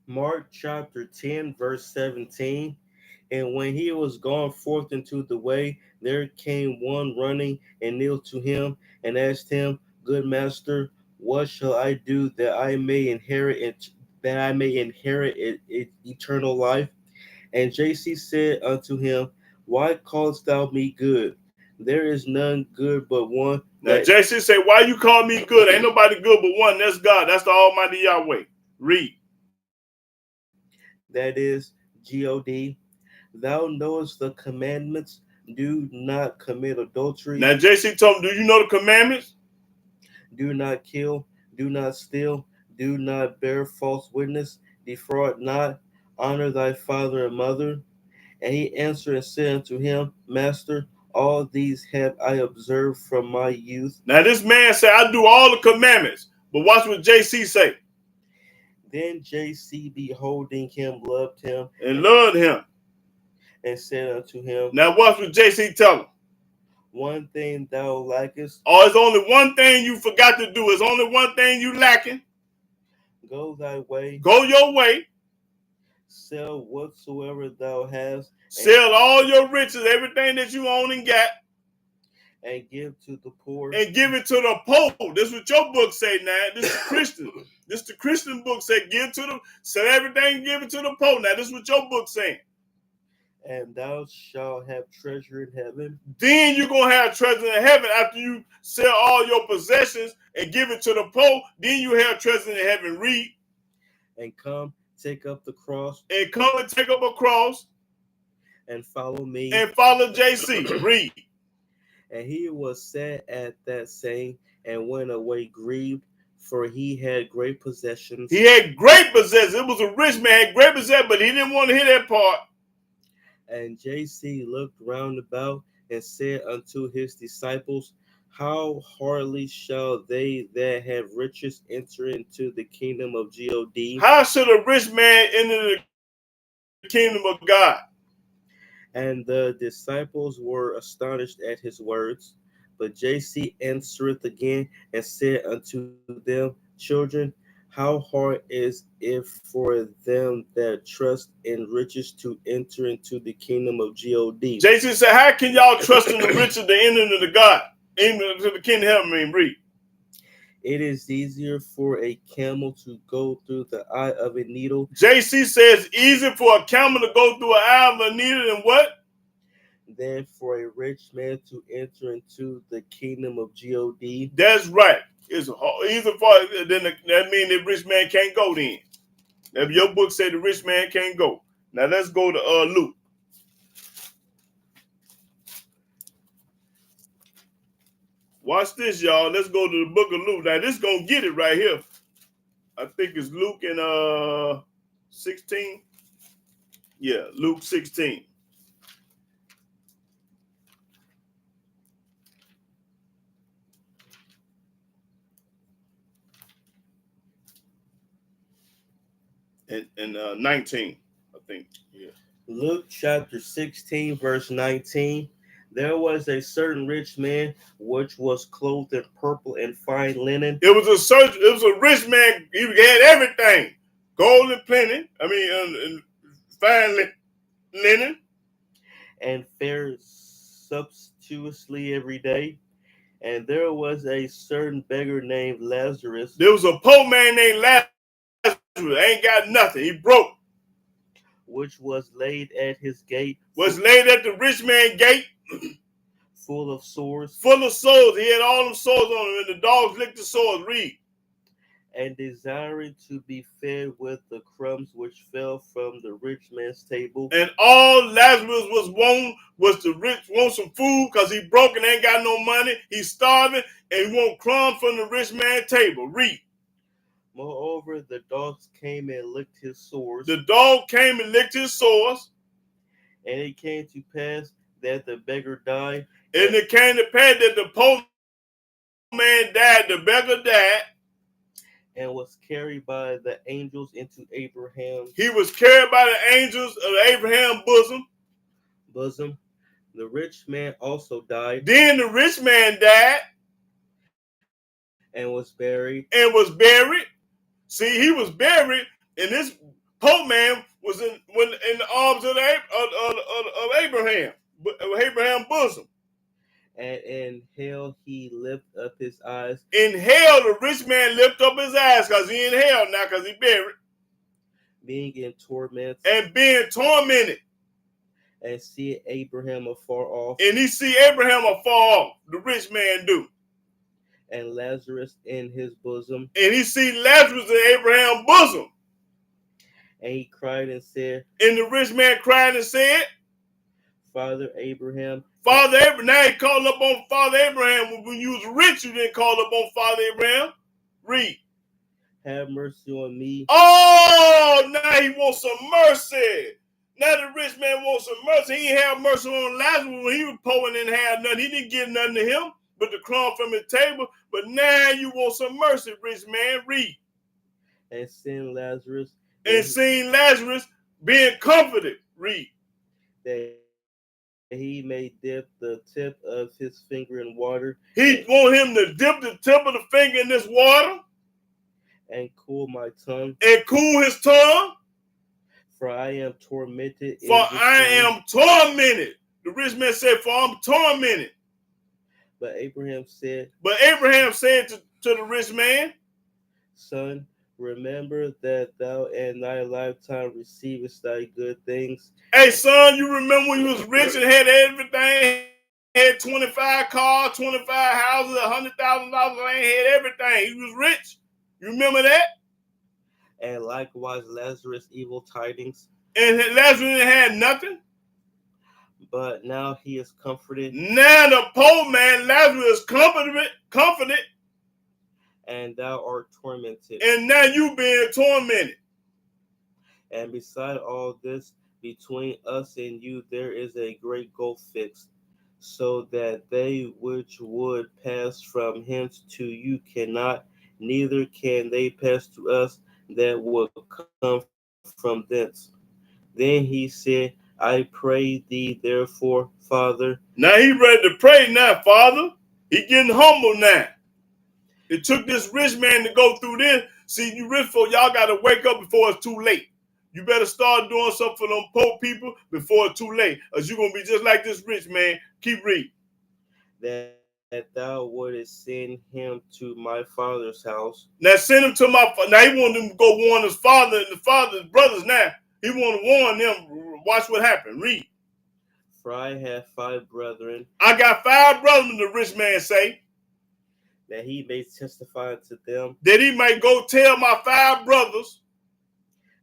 Mark chapter 10, verse 17. And when he was gone forth into the way, there came one running and kneeled to him and asked him, Good master, what shall I do that I may inherit eternal life? And JC said unto him, Why callest thou me good? There is none good but one. Now JC say, why you call me good? Ain't nobody good but one. That's God. That's the Almighty Yahweh. Read. That is God. Thou knowest the commandments. Do not commit adultery. Now JC told him, do you know the commandments? Do not kill. Do not steal. Do not bear false witness. Defraud not. Honor thy father and mother. And he answered and said unto him, Master, all these have I observed from my youth. Now this man said, I do all the commandments. But watch what JC say. Then JC, beholding him, loved him. And loved him. And said unto him, Now watch what JC tell him. One thing thou lackest. Oh, it's only one thing you forgot to do. It's only one thing you lacking. Go thy way. Go your way. Sell whatsoever thou hast. Sell all your riches, everything that you own and got. And give to the poor. And give it to the poor. This is what your book say now. This is Christian. This the Christian book say, sell everything and give it to the poor. Now this is what your book saying. And thou shalt have treasure in heaven. Then you're going to have treasure in heaven after you sell all your possessions and give it to the poor. Then you have treasure in heaven. Read. And come, take up the cross. And come and take up a cross. And follow me. And follow JC. Read. And he was sad at that saying, and went away grieved, for he had great possessions. He had great possessions. It was a rich man, had great possessions, but he didn't want to hear that part. And JC looked round about and said unto his disciples, how hardly shall they that have riches enter into the kingdom of God? How should a rich man enter the kingdom of God? And the disciples were astonished at his words. But JC answereth again and said unto them, children, how hard is it for them that trust in riches to enter into the kingdom of God? JC said, how can y'all trust in the riches to enter into God? Into the kingdom of heaven, read. It is easier for a camel to go through the eye of a needle. JC says easier for a camel to go through an eye of a needle than what? Than for a rich man to enter into the kingdom of God. That's right. It's easier for that means the rich man can't go then. If your book said the rich man can't go. Now let's go to Luke. Watch this, y'all. Let's go to the book of Luke. Now this gonna get it right here. I think it's Luke in 16. Yeah, Luke 16. And 19, I think. Yeah. Luke chapter 16, verse 19. There was a certain rich man which was clothed in purple and fine linen. It was a rich man. He had everything, gold and plenty. And fine linen, and fared sumptuously every day. And there was a certain beggar named Lazarus. There was a poor man named Lazarus. Ain't got nothing. He broke. Which was laid at his gate. Was laid at the rich man's gate. Full of sores. Full of sores. He had all them sores on him, and the dogs licked the sores. Read. And desiring to be fed with the crumbs which fell from the rich man's table. And all Lazarus was the rich want some food because he broke and ain't got no money. He's starving and he want crumbs from the rich man's table. Read. Moreover, the dogs came and licked his sores. The dog came and licked his sores. And it came to pass that the beggar died. And it came to pass that the poor man died, the beggar died. And was carried by the angels into Abraham. He was carried by the angels of Abraham's bosom. The rich man also died. Then the rich man died. And was buried. See, he was buried, and this poor man was in the arms of Abraham, Abraham's bosom. And in hell he lifted up his eyes. In hell, the rich man lifted up his eyes because he in hell now because he buried. Being in torment. And being tormented. And see Abraham afar off. And he see Abraham afar off, the rich man do. And Lazarus in his bosom. And he see Lazarus in Abraham's bosom. And he cried and said. And the rich man cried and said. Father Abraham. Now he called up on Father Abraham. When you was rich, you didn't call up on Father Abraham. Read. Have mercy on me. Oh, now he wants some mercy. Now the rich man wants some mercy. He had mercy on Lazarus when he was poor and didn't have nothing. He didn't get nothing to him but the crumb from his table. But now you want some mercy, rich man. Read. And seen Lazarus. Being comforted. Read. That he may dip the tip of his finger in water. He want him to dip the tip of the finger in this water. And cool my tongue. And cool his tongue. For I am tormented. Am tormented. The rich man said, for I'm tormented. But Abraham said to the rich man, Son, Remember that thou in thy lifetime receivest thy good things. Hey, son, you remember when you was rich and had everything, had 25 cars, 25 houses, $100,000, and had everything. You was rich. You remember that? And likewise Lazarus evil tidings. And Lazarus had nothing. But now he is comforted. Now the poor man, Lazarus, is comforted. And thou art tormented. And now you being tormented. And beside all this, between us and you there is a great gulf fixed, so that they which would pass from hence to you cannot, neither can they pass to us that would come from thence. Then he said, I pray thee therefore, Father. Now he ready to pray now, Father. He getting humble now. It took this rich man to go through this. See, you rich folk, y'all got to wake up before it's too late. You better start doing something for them poor people before it's too late, or you're going to be just like this rich man. Keep reading. That thou wouldest send him to my father's house. Now send him to my father. Now he wanted him to go warn his father and the father's brothers now. He want to warn them. Watch what happened. Read. For I have 5 brethren. I got 5 brethren, the rich man say. That he may testify to them. That he might go tell my 5 brothers.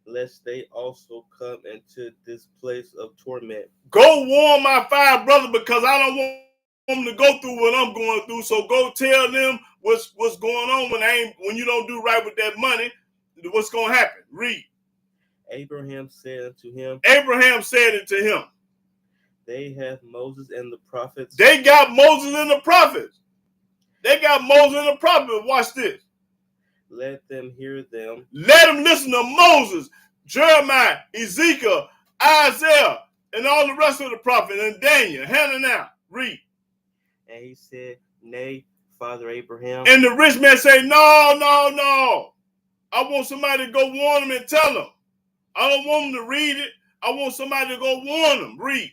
Lest they also come into this place of torment. Go warn my 5 brothers, because I don't want them to go through what I'm going through. So go tell them what's going on when you don't do right with that money. What's going to happen? Read. Abraham said unto him. Abraham said unto him. They have Moses and the prophets. They got Moses and the prophets. They got Moses and the prophets. Watch this. Let them hear them. Let them listen to Moses, Jeremiah, Ezekiel, Isaiah, and all the rest of the prophets, and Daniel, Hananiah. Read. And he said, Nay, Father Abraham. And the rich man say, No. I want somebody to go warn them and tell them. I don't want them to read it. I want somebody to go warn them. Read.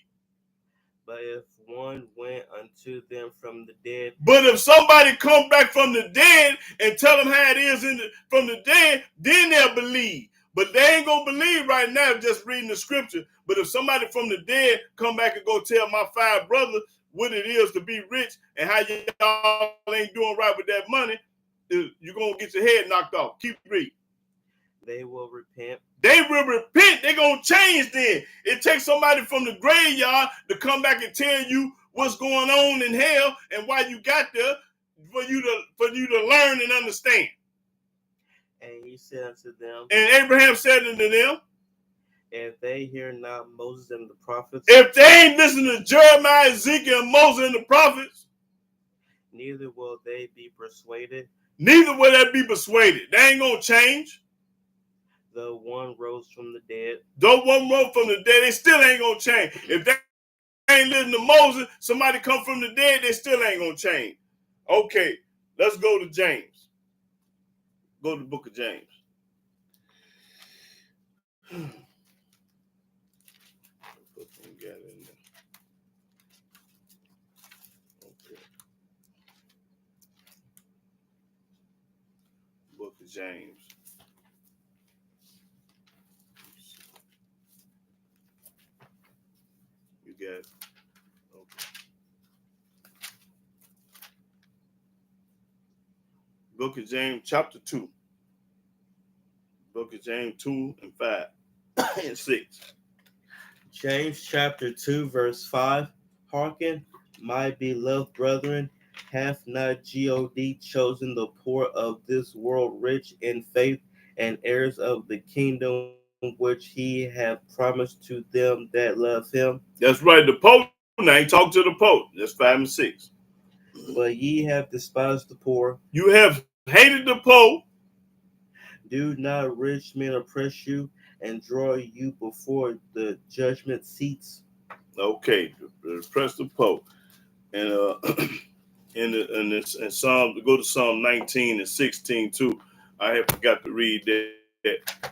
But if one went unto them from the dead. But if somebody come back from the dead and tell them how it is from the dead, then they'll believe. But they ain't going to believe right now just reading the scripture. But if somebody from the dead come back and go tell my 5 brothers what it is to be rich and how y'all ain't doing right with that money, you're going to get your head knocked off. Keep reading. They will repent. They will repent. They're going to change then. It takes somebody from the graveyard to come back and tell you what's going on in hell and why you got there for you to learn and understand. And he said unto them. And Abraham said unto them. If they hear not Moses and the prophets. If they ain't listen to Jeremiah, Ezekiel, and Moses and the prophets. Neither will they be persuaded. Neither will they be persuaded. They ain't going to change. Though one rose from the dead. Though one rose from the dead, they still ain't going to change. If they ain't listening to Moses, somebody come from the dead, they still ain't going to change. Okay, let's go to James. Go to the book of James. Book of James. You got it. Okay. Book of James, chapter 2. Book of James 2 and 5 and 6. James chapter 2, verse 5. Hearken, my beloved brethren, hath not God chosen the poor of this world rich in faith and heirs of the kingdom which he hath promised to them that love him? That's right, the Pope. Now he talk to the Pope. That's 5 and 6. But ye have despised the poor. You have hated the Pope. Do not rich men oppress you and draw you before the judgment seats? Okay, oppress the Pope. And in Psalm, go to Psalm 19 and 16 too. I have forgot to read that,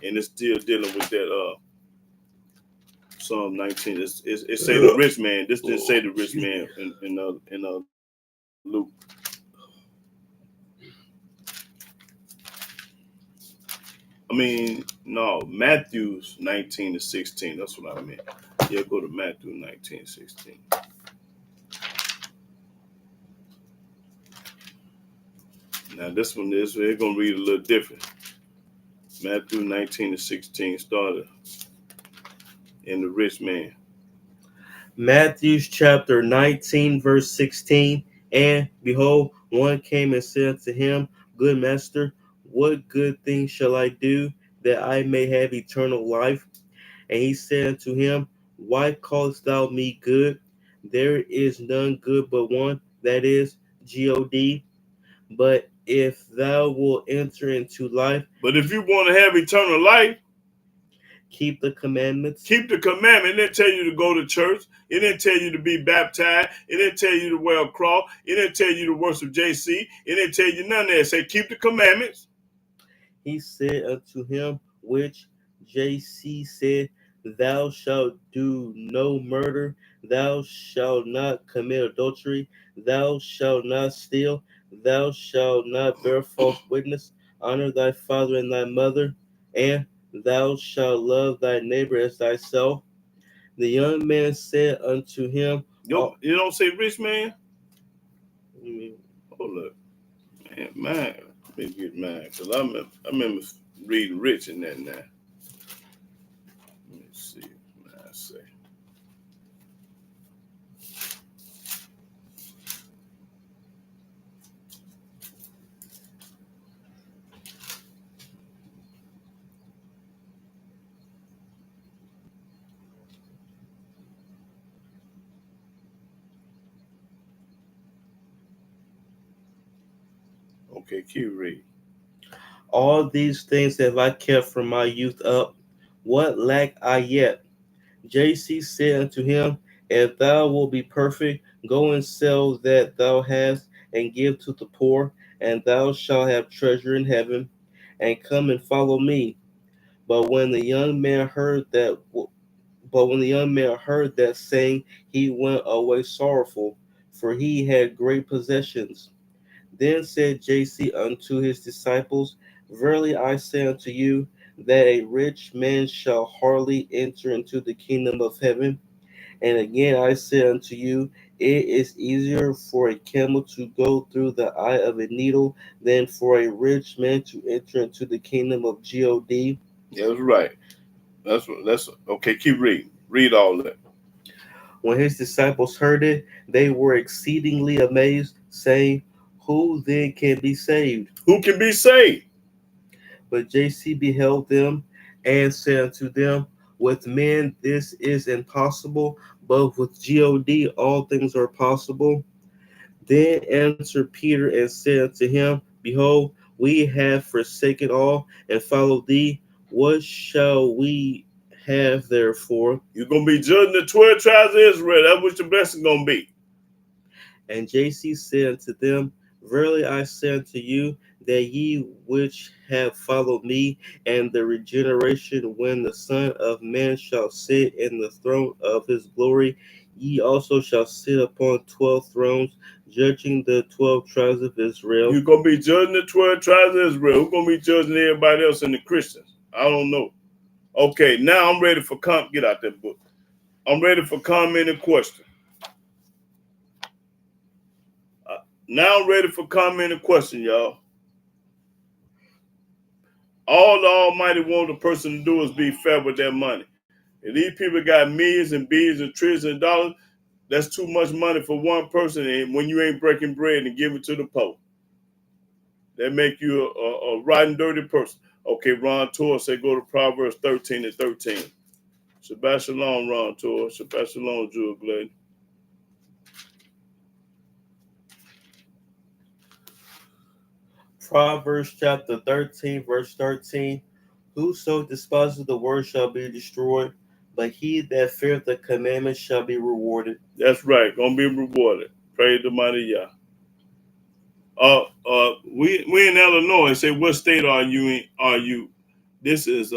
and it's still dealing with that Psalm 19. It say the rich man. This didn't say the rich man in Luke. No, Matthew's 19-16. That's what I meant. Yeah, go to Matthew 19-16. Now this one is we're gonna read a little different. Matthew 19-16 started in the rich man. Matthew chapter 19, verse 16. And behold, one came and said unto him, Good master, what good thing shall I do that I may have eternal life? And he said unto him, Why callest thou me good? There is none good but one, that is God. But if thou wilt enter into life, But if you want to have eternal life, keep the commandments. keep the commandment. It didn't tell you to go to church. It didn't tell you to be baptized. It didn't tell you to wear a cross. It didn't tell you to worship JC. It didn't tell you none of that. It said keep the commandments. He said unto him, which JC said, Thou shalt do no murder, thou shalt not commit adultery, thou shalt not steal, thou shalt not bear false witness, honor thy father and thy mother, and thou shalt love thy neighbor as thyself. The young man said unto him, You don't say rich man? mm, Hold up. Man, mine. Let me get mine. Because I remember reading rich in that now. Let me see what I say. Okay, keep reading. All these things have I kept from my youth up. What lack I yet? JC said unto him, If thou wilt be perfect, go and sell that thou hast, and give to the poor, and thou shalt have treasure in heaven, and come and follow me. But when the young man heard that, saying, he went away sorrowful, for he had great possessions. Then said JC unto his disciples, Verily I say unto you, that a rich man shall hardly enter into the kingdom of heaven. And again I say unto you, it is easier for a camel to go through the eye of a needle than for a rich man to enter into the kingdom of God. Yeah, that's right. That's okay. Keep reading. Read all that. When his disciples heard it, they were exceedingly amazed, saying, Who then can be saved? Who can be saved? But JC beheld them and said unto them, With men this is impossible, but with God all things are possible. Then answered Peter and said unto him, Behold, we have forsaken all and followed thee. What shall we have therefore? You're gonna be judging the 12 tribes of Israel. That's what your blessing gonna be. And JC said unto them, Verily I say unto you, that ye which have followed me, and the regeneration when the Son of Man shall sit in the throne of his glory, ye also shall sit upon 12 thrones, judging the 12 tribes of Israel. You're gonna be judging the 12 tribes of Israel. Who's gonna be judging everybody else in the Christians? I don't know. Okay, now I'm ready for get out that book. I'm ready for comment and question. Now I'm ready for comment and question, y'all. All the Almighty wants a person to do is be fair with their money. If these people got millions and billions and trillions of dollars, that's too much money for one person. And when you ain't breaking bread and give it to the poor, that make you a rotten, dirty person. Okay, Ron Torres say go to Proverbs 13:13. Shabbat shalom, Ron Torres. Shabbat shalom, Jewel Glade. Proverbs chapter 13, verse 13. Whoso despises the word shall be destroyed, but he that feareth the commandment shall be rewarded. That's right, gonna be rewarded. Praise the mighty Yah. We in Illinois. Say, what state are you in? Are you? This is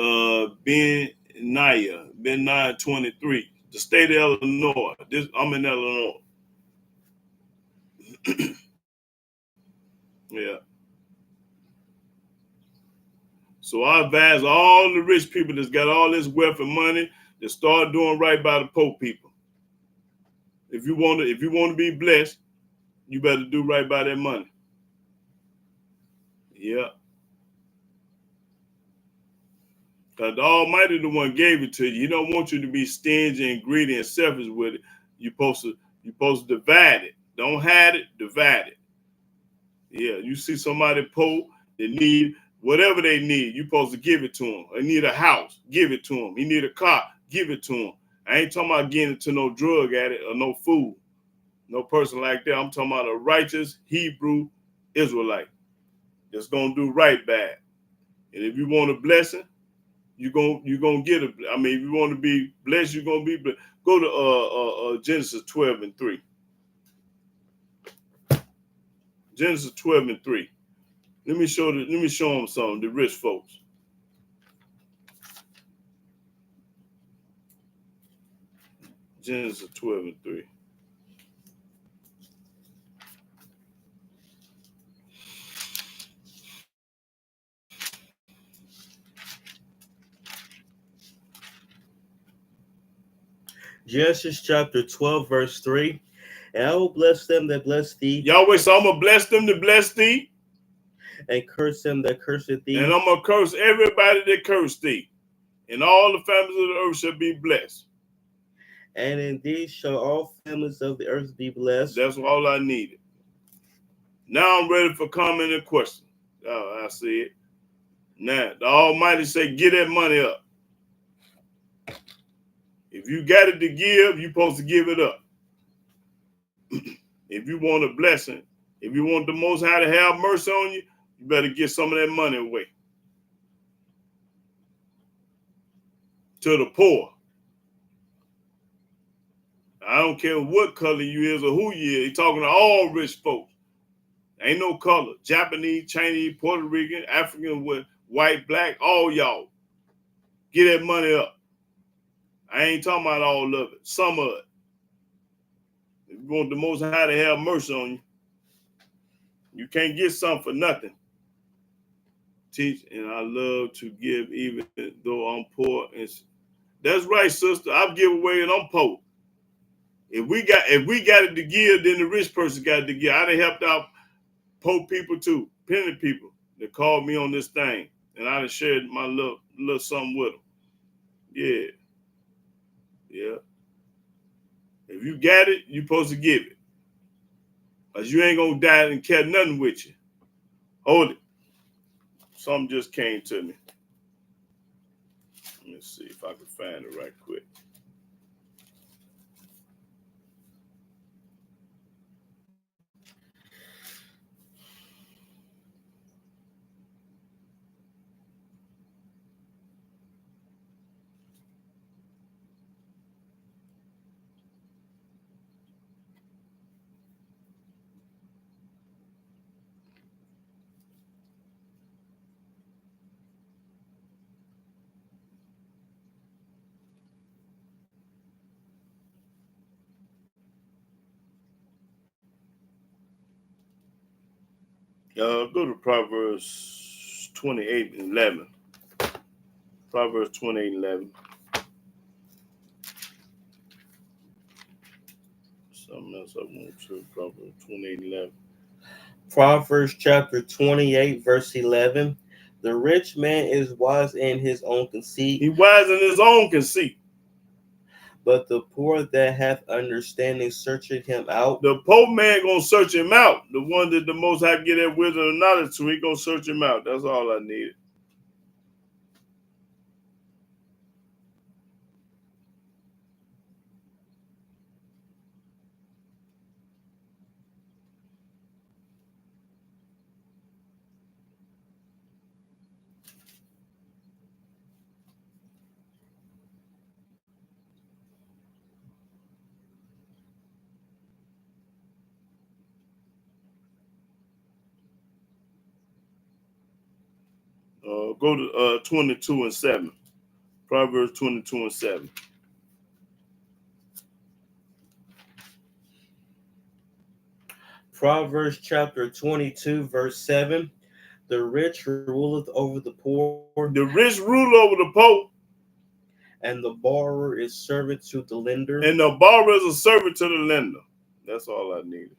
Ben Naya 23. The state of Illinois. I'm in Illinois. Yeah. So I advise all the rich people that's got all this wealth and money to start doing right by the poor people. If you want to be blessed, you better do right by that money. Yeah. Because the Almighty the one gave it to you. He don't want you to be stingy and greedy and selfish with it. You're supposed to divide it. Don't hide it, divide it. Yeah, you see somebody poor, they need whatever they need, you're supposed to give it to them. They need a house, give it to them. He need a car, give it to them. I ain't talking about getting into no drug addict or no food, no person like that. I'm talking about a righteous Hebrew Israelite that's gonna do right by it. And if you want a blessing, you're gonna get it. I mean, if you want to be blessed, you're gonna be blessed. Go to Genesis 12:3. Genesis 12:3. Let me show them something, the rich folks. Genesis 12:3. Genesis chapter 12, verse 3. And I will bless them that bless thee, Yahweh, so I'm gonna bless them that bless thee, and curse them that curseth thee. and I'm gonna curse everybody that curse thee, and all the families of the earth shall be blessed. And in thee shall all families of the earth be blessed. That's all I needed. Now I'm ready for comment and question. Oh, I see it. Now the Almighty say, get that money up. If you got it to give, you're supposed to give it up. If you want a blessing, if you want the Most High to have mercy on you, you better get some of that money away to the poor. I don't care what color you is or who you is. He's talking to all rich folks. Ain't no color. Japanese, Chinese, Puerto Rican, African, white, black, all y'all. Get that money up. I ain't talking about all of it. Some of it. If you want the Most High to have mercy on you, you can't get something for nothing. Teach, and I love to give even though I'm poor. And that's right, sister. I give away and I'm poor. If we got it to give, then the rich person got it to give. I done helped out poor people too, penny people that called me on this thing, and I done shared my little something with them. Yeah, yeah. If you got it, you supposed to give it, cause you ain't gonna die and carry nothing with you. Hold it. Something just came to me. Let me see if I can find it right quick. Go to Proverbs 28:11. Proverbs 28:11. Something else I want to. Proverbs 28:11. Proverbs chapter 28, verse 11. The rich man is wise in his own conceit. He wise in his own conceit. But the poor that hath understanding searcheth him out. The poor man gonna search him out. The one that the Most High get that wisdom and knowledge to, he gonna search him out. That's all I needed. Go to 22:7. Proverbs 22:7. Proverbs chapter 22, verse 7. The rich ruleth over the poor, The rich rule over the poor, and the borrower is servant to the lender. and the borrower is a servant to the lender. That's all I needed.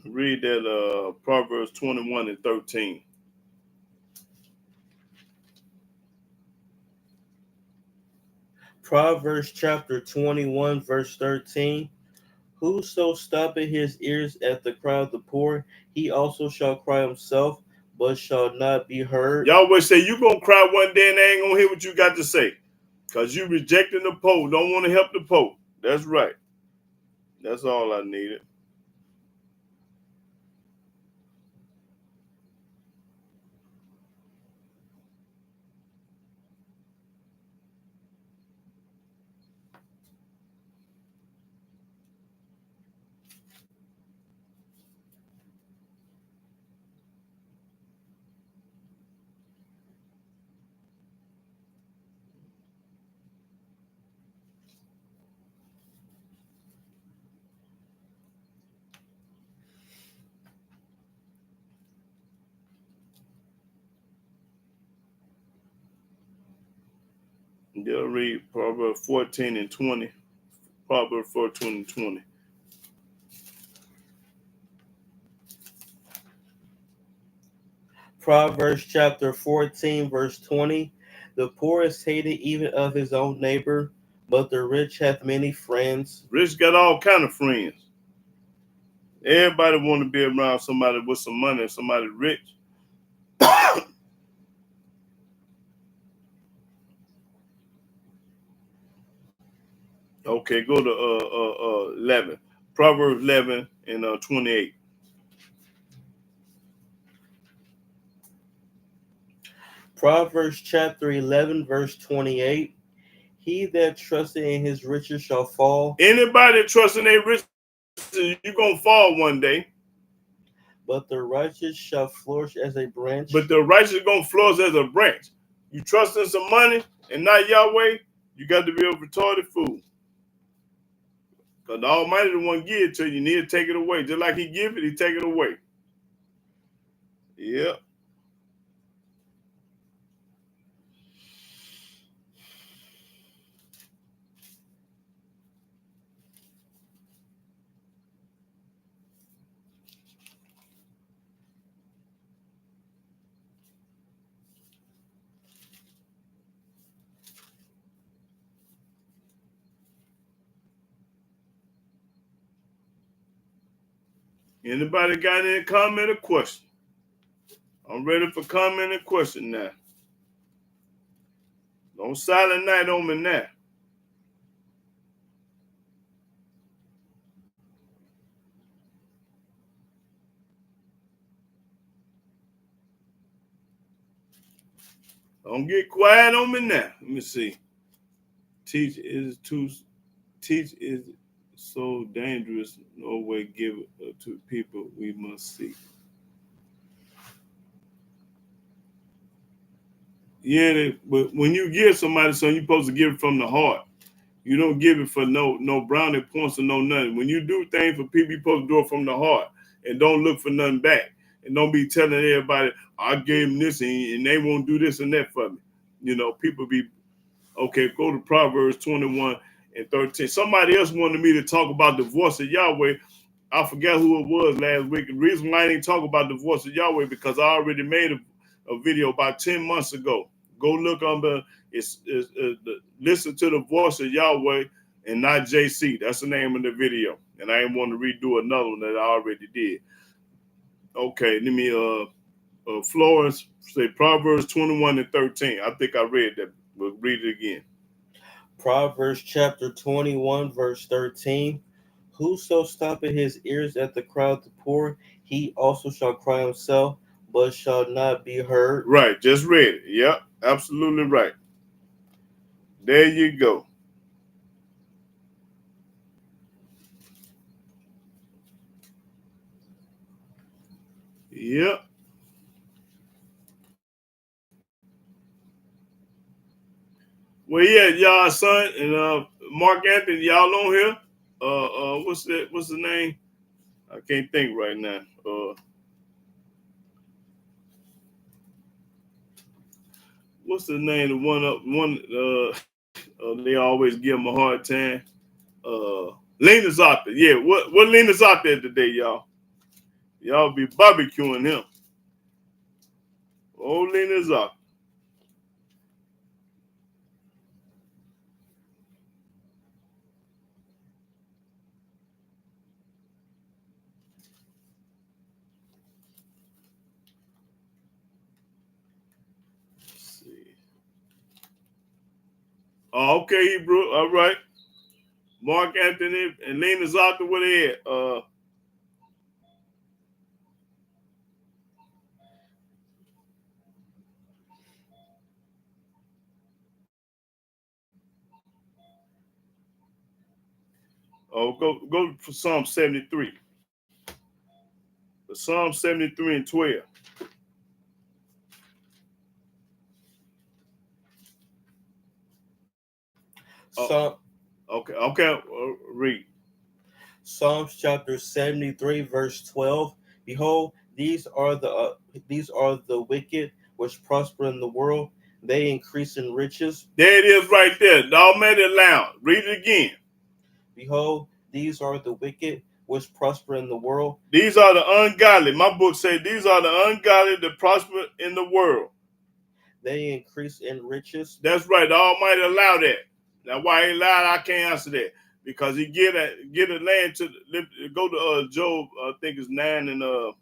Read that Proverbs 21 and 13. Proverbs chapter 21, verse 13. Whoso stoppeth his ears at the cry of the poor, he also shall cry himself, but shall not be heard. Yahweh say you gonna cry one day and they ain't gonna hear what you got to say. Because you rejecting the poor, don't want to help the poor. That's right. That's all I needed. They'll read Proverbs 14 and 20. Proverbs 14 and 20. Proverbs chapter 14, verse 20. The poor is hated even of his own neighbor, but the rich hath many friends. Rich got all kind of friends. Everybody want to be around somebody with some money, somebody rich. Okay, go to 11. Proverbs 11 and 28. Proverbs chapter 11, verse 28. He that trusteth in his riches shall fall. Anybody trusting their riches, you're going to fall one day. But the righteous shall flourish as a branch. But the righteous is going to flourish as a branch. You trust in some money and not Yahweh, you got to be a retarded fool. Because the Almighty the one give it to you, you need to take it away. Just like he give it, he take it away. Yep. Anybody got any comment or question? I'm ready for comment and question now. Don't silent night on me now. Don't get quiet on me now. Let me see. Teach is so dangerous. No way give it to people we must see. Yeah, but when you give somebody something, you're supposed to give it from the heart. You don't give it for no brownie points or no nothing. When you do things for people, you're supposed to do it from the heart and don't look for nothing back. And don't be telling everybody, I gave them this and they won't do this and that for me. You know, people be, okay, go to Proverbs 21 and 13. Somebody else wanted me to talk about the voice of Yahweh. I forgot who it was last week. The reason why I didn't talk about the voice of Yahweh because I already made a video about 10 months ago. Go look on listen to the voice of Yahweh and not JC. That's the name of the video. And I didn't want to redo another one that I already did. Okay, let me Florence say Proverbs 21 and 13. I think I read that. We'll read it again. Proverbs chapter 21, verse 13. Whoso stoppeth his ears at the cry of the poor, he also shall cry himself, but shall not be heard. Right, just read it. Yep, absolutely right. There you go. Yep. Well, yeah, y'all son and Mark Anthony, y'all on here. What's that? What's the name? I can't think right now. What's the name? The one. They always give him a hard time. Lena's out there. Yeah, what Lena's out there today, y'all? Y'all be barbecuing him. Oh, Lena's out. Let's see. Oh, okay, Hebrew. All right. Mark Anthony and Lena's out there. What they at? Go for Psalm 73. Psalm 73 and 12. Psalm, Okay. Read. Psalms chapter 73, verse 12. Behold, these are the wicked which prosper in the world. They increase in riches. There it is right there. Dog made it loud. Read it again. Behold, these are the wicked which prosper in the world. These are the ungodly. My book says these are the ungodly that prosper in the world. They increase in riches. That's right. The Almighty allow that. Now, why he allowed, I can't answer that. Because he get a land to go to Job. I think it's 9 and let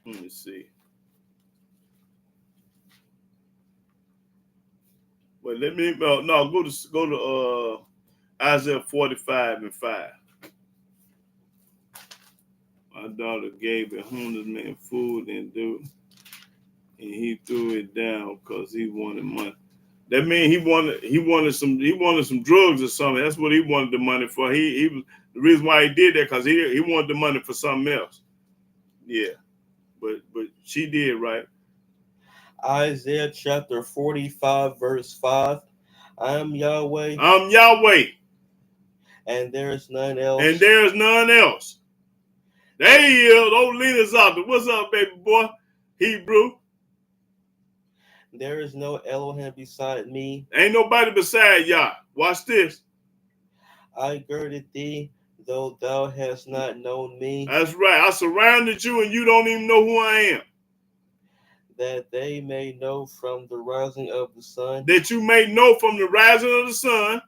me see. Well, let me no go to Isaiah 45 and 5. My daughter gave a homeless man food and he threw it down because he wanted money. That means he wanted some drugs or something. That's what he wanted the money for. He was the reason why he did that because he wanted the money for something else. Yeah, but she did right. Isaiah chapter 45, verse 5. I am Yahweh, I'm Yahweh, and there is none else. and there is none else. There he is. Old Lena's out there. What's up, baby boy? Hebrew. There is no Elohim beside me. Ain't nobody beside Yah. Watch this. I girded thee, though thou hast not known me. That's right. I surrounded you and you don't even know who I am. That they may know from the rising of the sun. That you may know from the rising of the sun.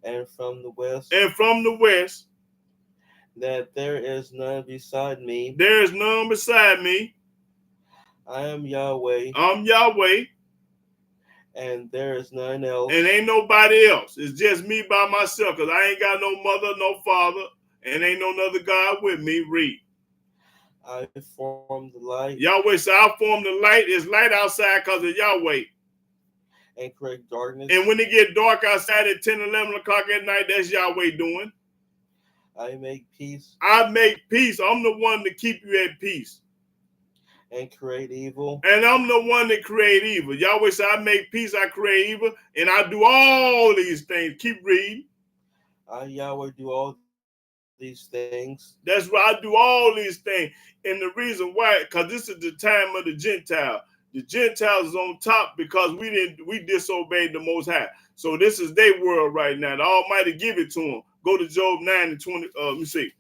And from the west. And from the west. That there is none beside me. There is none beside me. I am Yahweh. I'm Yahweh. And there is none else. And ain't nobody else. It's just me by myself because I ain't got no mother, no father, and ain't no other God with me. Read. I formed the light. Yahweh said, I formed the light. It's light outside because of Yahweh. And create darkness. And when it get dark outside at 10, 11 o'clock at night, that's Yahweh doing. I make peace. I make peace. I'm the one to keep you at peace. And create evil. And I'm the one that create evil. Yahweh said, I make peace, I create evil, and I do all these things. Keep reading. I, Yahweh, do all these things. That's why I do all these things. And the reason why, because this is the time of the Gentile. The Gentiles is on top because we disobeyed the Most High. So this is their world right now. The Almighty give it to them. Go to Job 9 and 20. Let me see.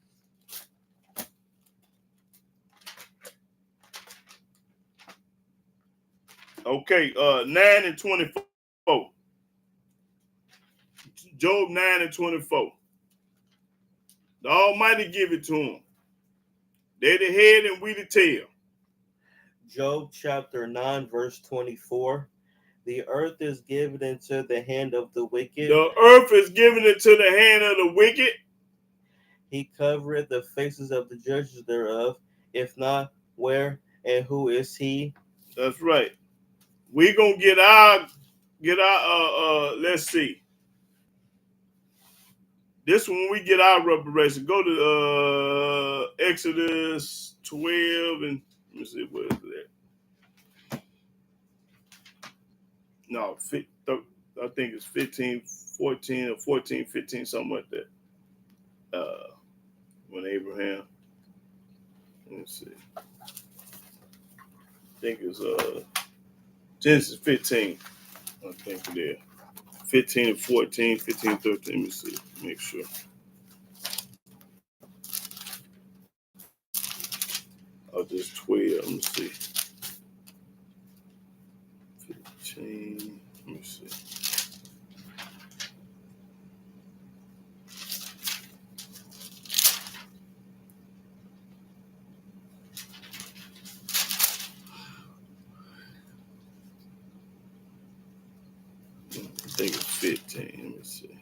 Okay, 9 and 24. Job 9 and 24. The Almighty give it to them. They the head and we the tail. Job chapter 9, verse 24. The earth is given into the hand of the wicked. The earth is given into the hand of the wicked. He covereth the faces of the judges thereof. If not, where and who is he? That's right. We gonna get our let's see. This one we get our reparation. Go to Exodus 12 and let me see where is that. No, I think it's 15, 14 or 14, 15, something like that. When Abraham, let me see, I think it's Genesis 15. I think it is 15 and 14, 15, 13. Let me see, make sure. Or just 12. Let me see. 15. Let me see. I think it's 15. Let me see.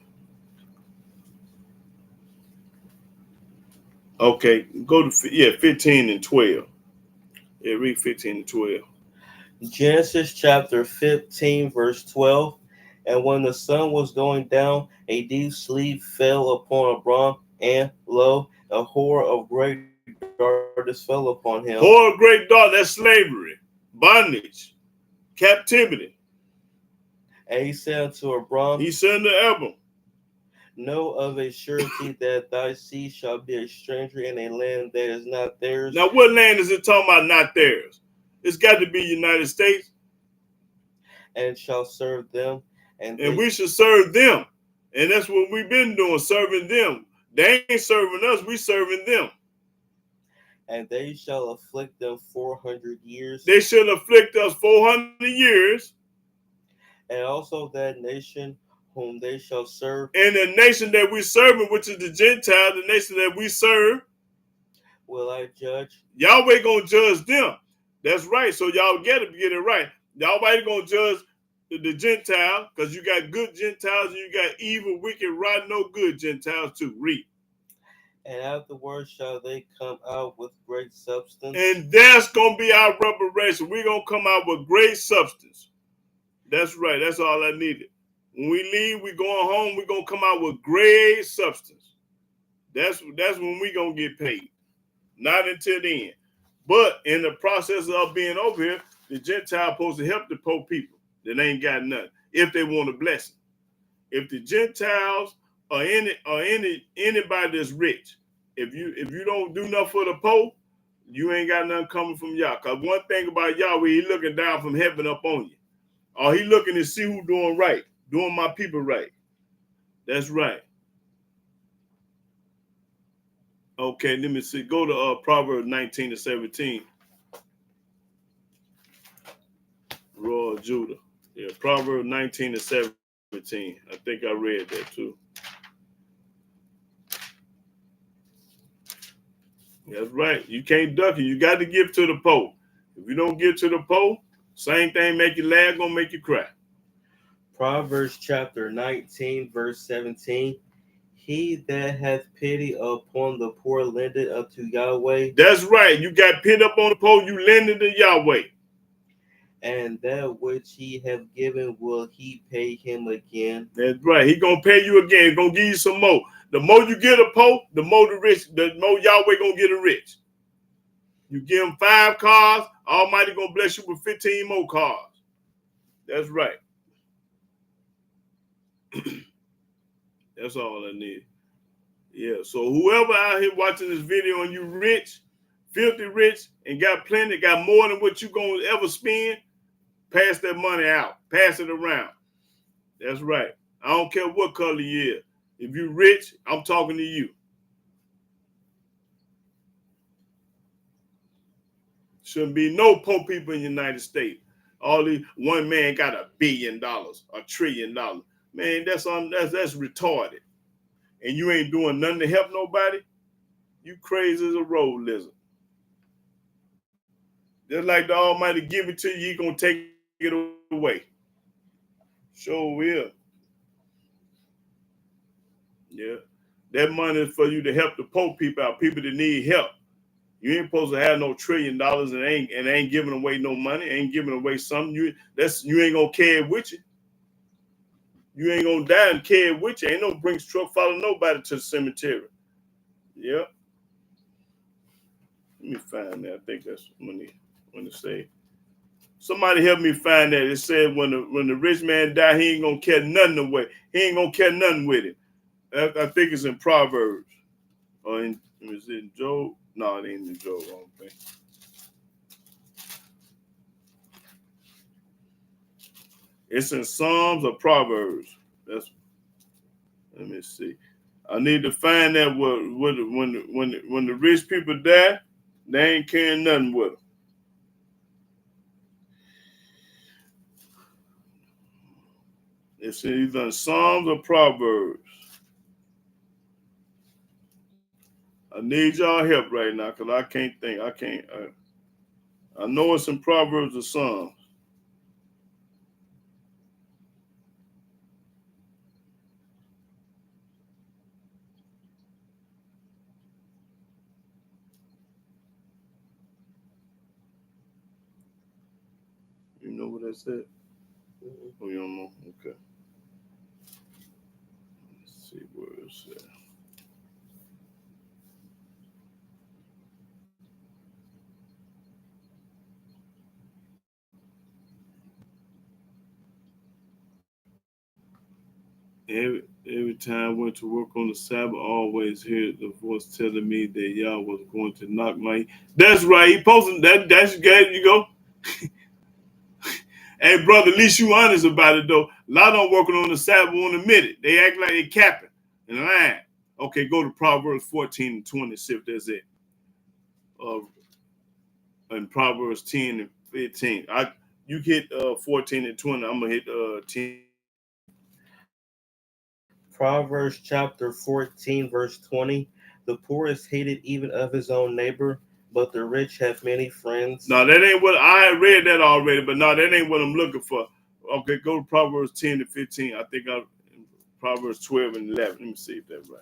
Okay, go to 15 and 12. Yeah, read 15 and 12. Genesis chapter 15, verse 12. And when the sun was going down, a deep sleep fell upon Abram, and lo, a horror of great darkness fell upon him. Horror of great dark, that's slavery, bondage, captivity. And he said unto Abram, He said to Abram, know of a surety that thy seed shall be a stranger in a land that is not theirs. now what land is it talking about not theirs? It's got to be United States. And shall serve them. And we should serve them. And that's what we've been doing, serving them. They ain't serving us, we serving them. And they shall afflict them 400 years. They should afflict us 400 years. And also that nation whom they shall serve. And the nation that we serve, which is the Gentile, the nation that we serve, will I judge. Yahweh gonna judge them. That's right. So y'all get it right. Yahweh gonna judge the Gentile, because you got good Gentiles and you got evil, wicked, rotten, no good Gentiles too. Read. And afterwards shall they come out with great substance. And that's gonna be our reparation. We're gonna come out with great substance. That's right. That's all I needed. When we leave, we going home, we're gonna come out with great substance. That's when we gonna get paid. Not until then. But in the process of being over here, the Gentile supposed to help the poor people that ain't got nothing, if they want a blessing. If the Gentiles or anybody that's rich, if you don't do nothing for the poor, you ain't got nothing coming from Yah. Because one thing about Yahweh, he looking down from heaven up on you. Or he looking to see who doing right, doing my people right. That's right. Okay, let me see. Go to Proverbs 19 to 17. Royal Judah. Yeah, Proverbs 19 to 17. I think I read that too. That's right. You can't duck it. You got to give to the poor. If you don't give to the poor, same thing make you laugh, gonna make you cry. Proverbs chapter 19, verse 17. He that hath pity upon the poor lendeth unto Yahweh. That's right. You got pity up on the poor, you lending to Yahweh. And that which he have given will he pay him again. That's right. He gonna pay you again. He gonna give you some more. The more you get a poor, the more the more Yahweh gonna get a rich. You give him 5 cars, Almighty gonna bless you with 15 more cars. That's right. That's all I need. Yeah. So whoever out here watching this video and you rich, filthy rich, and got plenty, got more than what you gonna ever spend, pass that money out. Pass it around. That's right. I don't care what color you is. If you rich, I'm talking to you. Shouldn't be no poor people in the United States. All these one man got $1 billion, $1 trillion. Man, that's retarded. And you ain't doing nothing to help nobody. You crazy as a road lizard. Just like the Almighty give it to you, he gonna take it away. Sure will. Yeah. That money is for you to help the poor people out, people that need help. You ain't supposed to have no $1 trillion and ain't giving away no money, ain't giving away something. You ain't gonna carry it with you. You ain't gonna die and carry it with you. Ain't no Brinks truck follow nobody to the cemetery. Yep. Let me find that. I think that's when they say Somebody help me find that. It said when the rich man died, he ain't gonna carry nothing away. He ain't gonna carry nothing with him. I think it's in Proverbs. Or is it in Job? No, it ain't in Job. I don't think. It's in Psalms or Proverbs. Let me see. I need to find that when the rich people die, they ain't carrying nothing with them. It's either in Psalms or Proverbs. I need y'all help right now because I can't think. I know it's in Proverbs or Psalms. You know what I said? Oh, you don't know? Okay. Let's see where it's at. Every time I went to work on the Sabbath, I always hear the voice telling me that y'all was going to knock my. That's right. He posted that. That's good. You go. Hey, brother, at least you honest about it though. A lot of them working on the Sabbath won't admit it. They act like they capping and lying. Okay, go to Proverbs 14 and 20. See if that's it. And Proverbs 10 and 15. You hit 14 and 20. I'm gonna hit 10. Proverbs chapter 14, verse 20. The poor is hated even of his own neighbor, but the rich have many friends. No, that ain't what I read that already, but no, that ain't what I'm looking for. Okay, go to Proverbs 10 to 15. I think Proverbs 12 and 11. Let me see if that's right.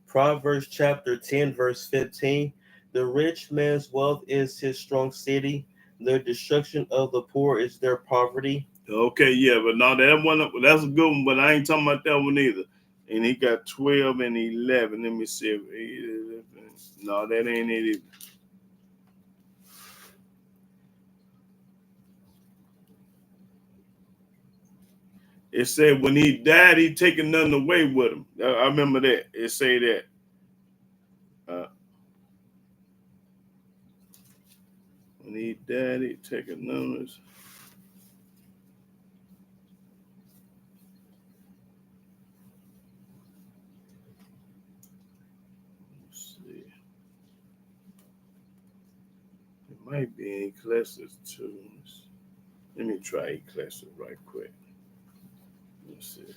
Proverbs chapter 10, verse 15. The rich man's wealth is his strong city. The destruction of the poor is their poverty. Okay, yeah, but no, that's a good one, but I ain't talking about that one either. And he got 12 and 11. Let me see if no, that ain't it either. It said when he died, he taking nothing away with him. I remember that. It say that. When he died, he taking none. Let's see. It might be in Ecclesiastes too. Let me try Ecclesiastes right quick. Let's see.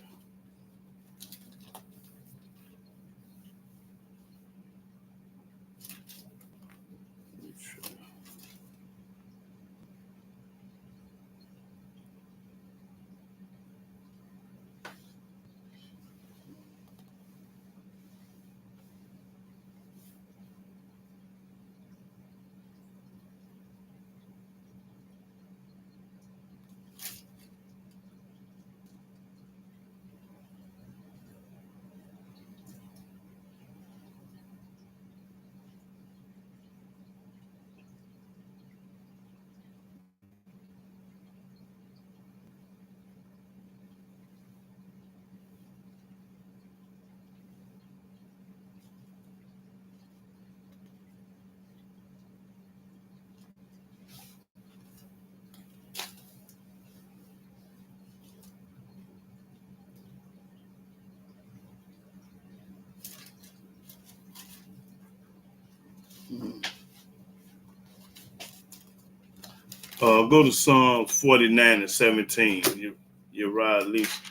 Go to Psalm 49 and 17. You're right, at least.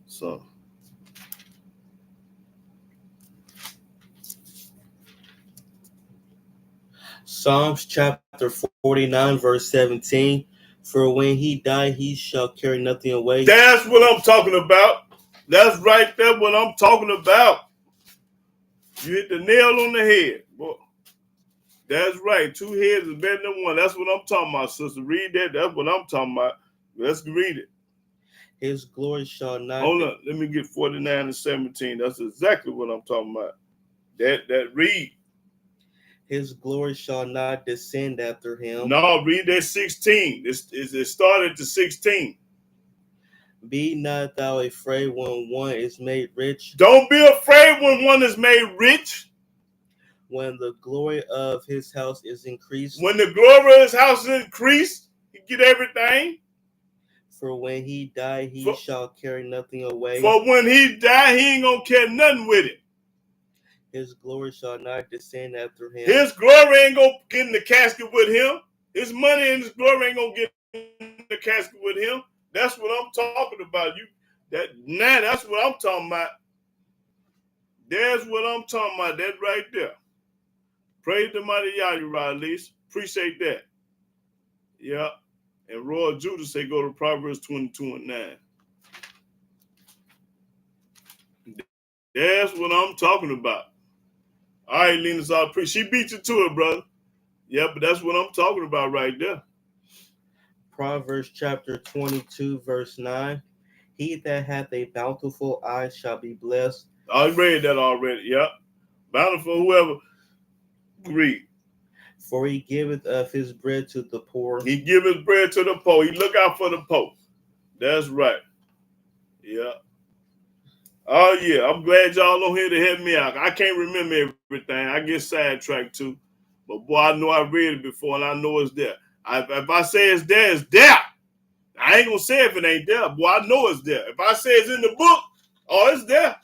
So. Psalms chapter 49, verse 17. For when he died, he shall carry nothing away. That's what I'm talking about. That's right there what I'm talking about. You hit the nail on the head. Boy. That's right. Two heads is better than one. That's what I'm talking about, sister. Read that. That's what I'm talking about. Let's read it. His glory shall not. Hold on. Let me get 49 and 17. That's exactly what I'm talking about. That read. His glory shall not descend after him. No, read that 16. It started to 16. Be not thou afraid when one is made rich, Don't be afraid when one is made rich. when the glory of his house is increased. When the glory of his house is increased, he get everything. For when he die, he For- shall carry nothing away. For when he die, he ain't gonna carry nothing with it. His glory shall not descend after him. His glory ain't gonna get in the casket with him. His money and his glory ain't gonna get in the casket with him. That's what I'm talking about. That's what I'm talking about. That's what I'm talking about. That right there. Praise the mighty YAHWEH, at least. Appreciate that. Yeah. And Roy Judah say go to Proverbs 22 and 9. That's what I'm talking about. All right, Lena, she beat you to it, brother. Yeah, but that's what I'm talking about right there. Proverbs chapter 22, verse 9. He that hath a bountiful eye shall be blessed. I read that already. Yep. Bountiful, whoever. Read. For he giveth of his bread to the poor. He give his bread to the poor. He look out for the poor. That's right. Yeah. Oh, yeah. I'm glad y'all on here to help me out. I can't remember everything. I get sidetracked too. But boy, I know I read it before and I know it's there. If I say it's there, it's there. I ain't going to say if it ain't there. Boy, I know it's there. If I say it's in the book, oh, it's there.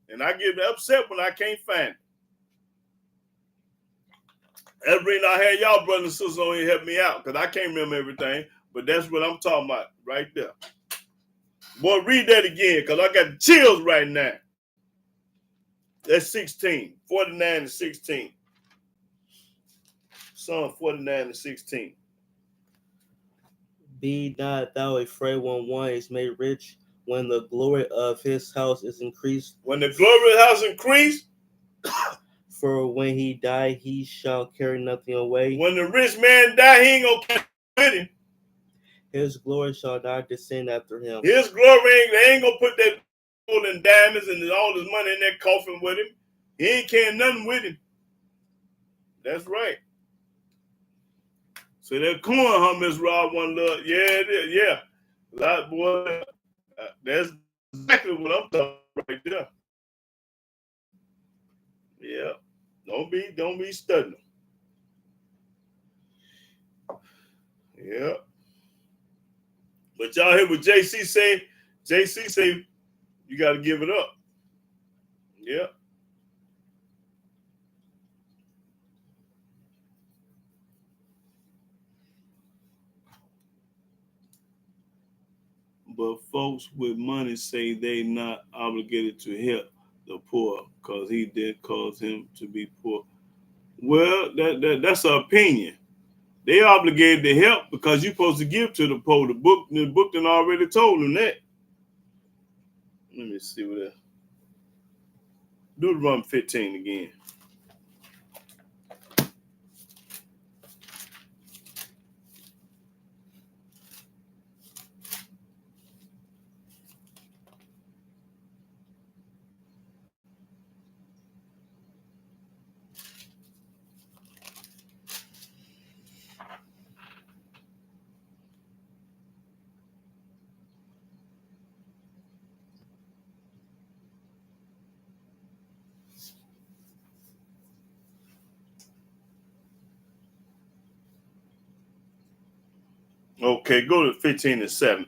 And I get upset when I can't find it. That's the reason I had y'all brothers and sisters on here help me out, because I can't remember everything. But that's what I'm talking about right there. Boy, read that again, because I got the chills right now. That's 16. 49 and 16. Psalm 49 and 16. Be not thou afraid when one is made rich, when the glory of his house is increased. When the glory of the house increased, for when he die, he shall carry nothing away. When the rich man die, he ain't gonna carry with him. His glory shall not descend after him. His glory they ain't gonna put that gold and diamonds and all his money in that coffin with him. He ain't carrying nothing with him. That's right. So that corn, huh, Miss Rob, one love. Yeah, it is. Yeah. Lot boy. That's exactly what I'm talking about right there. Yeah. Don't be studying. Yeah. But y'all hear what JC say? JC say you got to give it up. Yeah. But folks with money say they not obligated to help the poor because he did cause him to be poor. Well, that's an opinion. They obligated to help because you're supposed to give to the poor. The book done already told them that. Let me see what that. Deuteronomy 15 again. Okay, go to 15 and 7.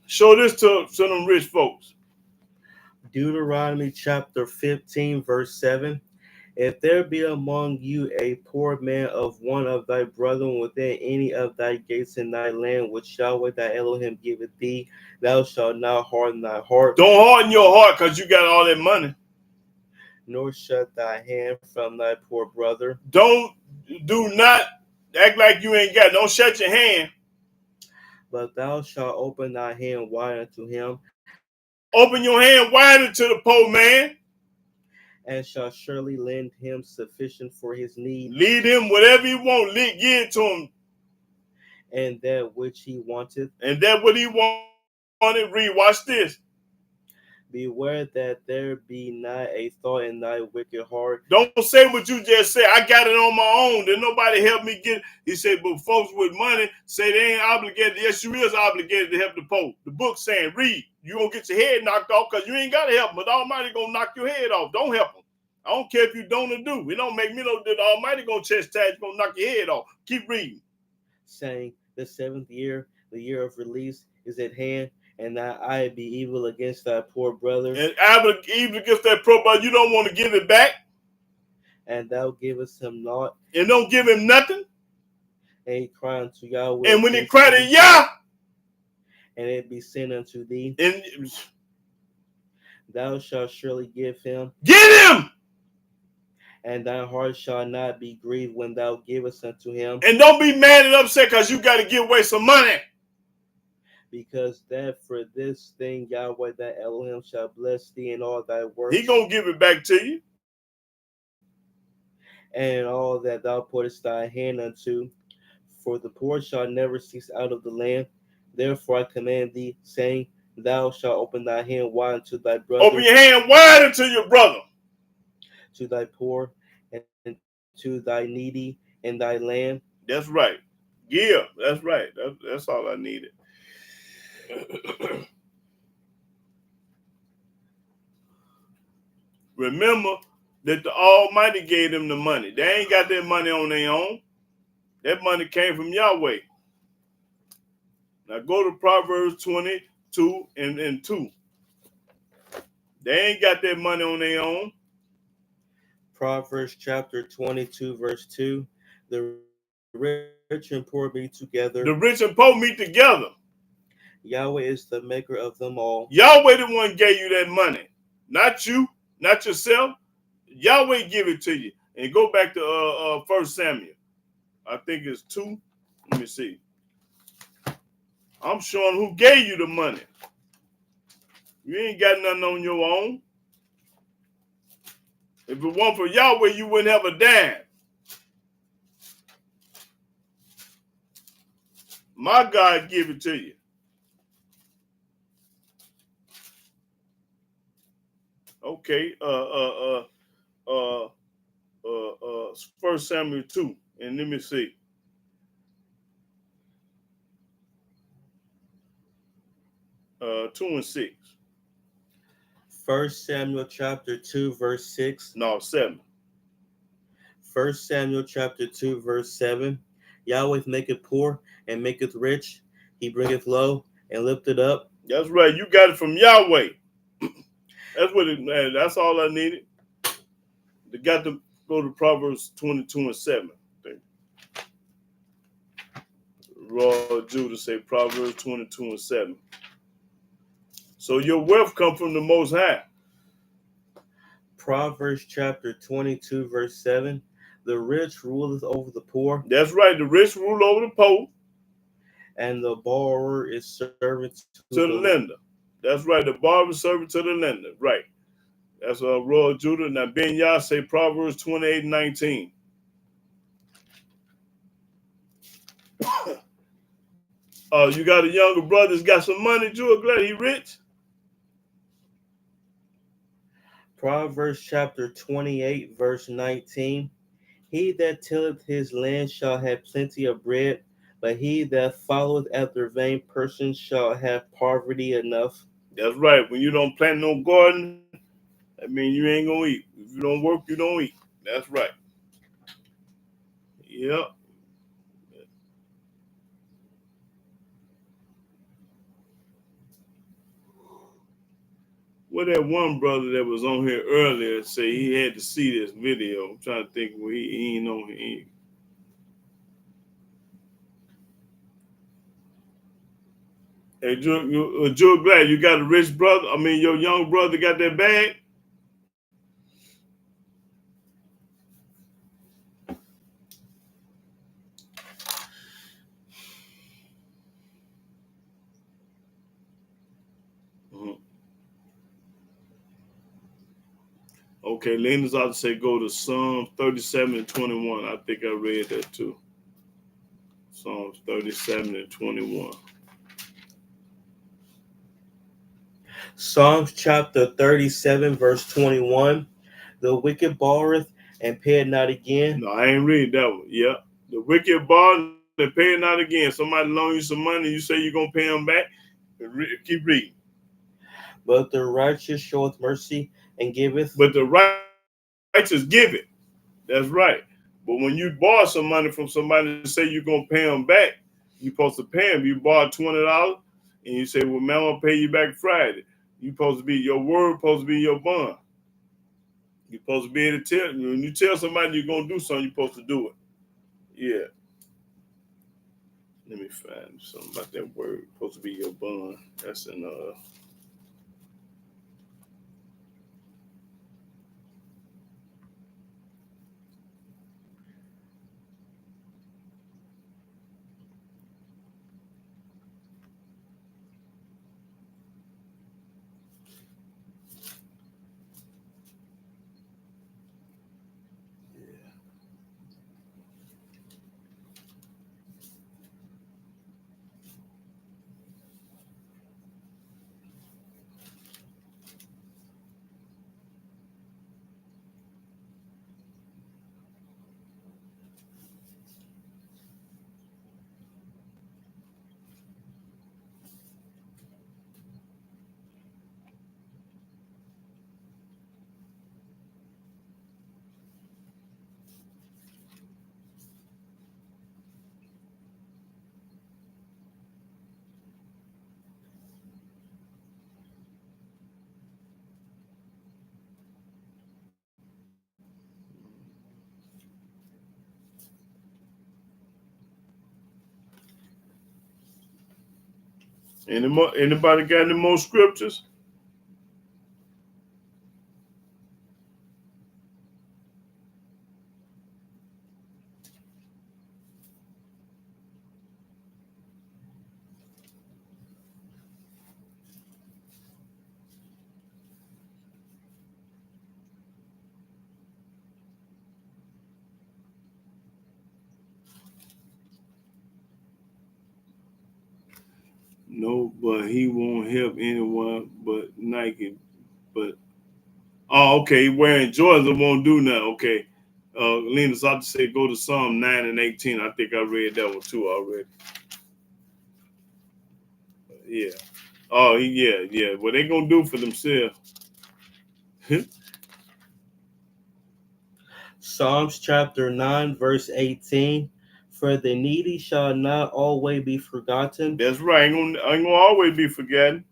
Show this to them rich folks. Deuteronomy chapter 15, verse 7. If there be among you a poor man of one of thy brethren within any of thy gates in thy land, which Yahweh thy Elohim giveth thee, thou shalt not harden thy heart. Don't harden your heart because you got all that money. Nor shut thy hand from thy poor brother. Do not act like you ain't got. Don't shut your hand. But thou shalt open thy hand wide unto him. Open your hand wider to the poor man. And shall surely lend him sufficient for his need. Lead him whatever you want. Give it to him. And that which he wanteth. And that what he wanted. Read. Watch this. Beware that there be not a thought in thy wicked heart. Don't say what you just said. I got it on my own. There's nobody help me get it. He said, but folks with money say they ain't obligated. Yes, you is obligated to help the poor. The book saying, read. You gonna get your head knocked off because you ain't got to help them. But the Almighty gonna knock your head off. Don't help them. I don't care if you don't or do. It don't make me know that the Almighty gonna chastise you, gonna knock your head off. Keep reading. Saying, the 7th year, the year of release, is at hand, and thy eye be evil against thy poor brother. And even against that poor brother, you don't want to give it back. And thou givest him naught. And don't give him nothing. And he cry unto Yahweh. And when he cry to Yah, and it be sin unto thee, and thou shalt surely give him. Get him! And thy heart shall not be grieved when thou givest unto him. And don't be mad and upset because you got to give away some money. Because that for this thing Yahweh thy Elohim shall bless thee in all thy works. He gonna give it back to you. And all that thou puttest thy hand unto. For the poor shall never cease out of the land. Therefore I command thee, saying, thou shalt open thy hand wide unto thy brother. Open your hand wide unto your brother. To thy poor and to thy needy in thy land. That's right. Yeah, that's right. That's all I needed. Remember that the Almighty gave them the money. They ain't got that money on their own. That money came from Yahweh. Now go to Proverbs 22 and 2. They ain't got that money on their own. Proverbs chapter 22, verse 2. The rich and poor meet together. The rich and poor meet together. Yahweh is the maker of them all. Yahweh the one gave you that money. Not you, not yourself. Yahweh give it to you. And go back to 1 Samuel. I think it's 2. Let me see. I'm showing who gave you the money. You ain't got nothing on your own. If it weren't for Yahweh, you wouldn't have a dime. My God give it to you. Okay. 1 Samuel 2. And let me see. Uh, 2 and 6. 1 Samuel chapter 2, verse 6. No, 7. 1 Samuel chapter 2, verse 7. Yahweh maketh poor and maketh rich. He bringeth low and lifteth up. That's right. You got it from Yahweh. That's what it, man. That's all I needed. They got to go to Proverbs 22 and 7. Raw Judah say Proverbs 22 and 7. So your wealth come from the Most High. Proverbs chapter 22, verse 7. The rich ruleth over the poor. That's right. The rich rule over the poor. And the borrower is servant to the lender. That's right. The borrower is servant to the lender. Right. That's Raw Judah. Now Ben Yah say Proverbs 28 and 19. You got a younger brother that's got some money, Judah. Glad he rich. Proverbs chapter 28, verse 19. He that tilleth his land shall have plenty of bread, but he that followeth after vain persons shall have poverty enough. That's right. When you don't plant no garden, I mean you ain't gonna eat. If you don't work, you don't eat. That's right. Yep. Well, that one brother that was on here earlier say he had to see this video. I'm trying to think where he ain't on here. Hey, Joe Glad, you got a rich brother? I mean, your young brother got that bag? Okay, Lena's ought to say go to Psalms 37 and 21. I think I read that too. Psalms 37 and 21. Psalms chapter 37, verse 21. The wicked borroweth and pay it not again. No, I ain't read that one. Yeah. The wicked borrow and pay it not again. Somebody loan you some money, you say you're going to pay them back. Keep reading. But the righteous showeth mercy and giveth. But the righteous give it. That's right. But when you borrow some money from somebody and say you're going to pay them back, you're supposed to pay them. You borrowed $20 and you say, well, man, I'm going to pay you back Friday. You supposed to be, your word supposed to be your bond. You're supposed to be able to tell, when you tell somebody you're going to do something, you're supposed to do it. Yeah. Let me find something about that word. Supposed to be your bond. That's in anybody got any more scriptures? No, but he won't help anyone but Nike. But okay, wearing Jordans won't do nothing. Okay. Lena's ought to say go to Psalm 9 and 18. I think I read that one too already. Yeah. Oh yeah. What they gonna do for themselves? Psalms chapter 9, verse 18. For the needy shall not always be forgotten. That's right. Ain't gonna always be forgotten.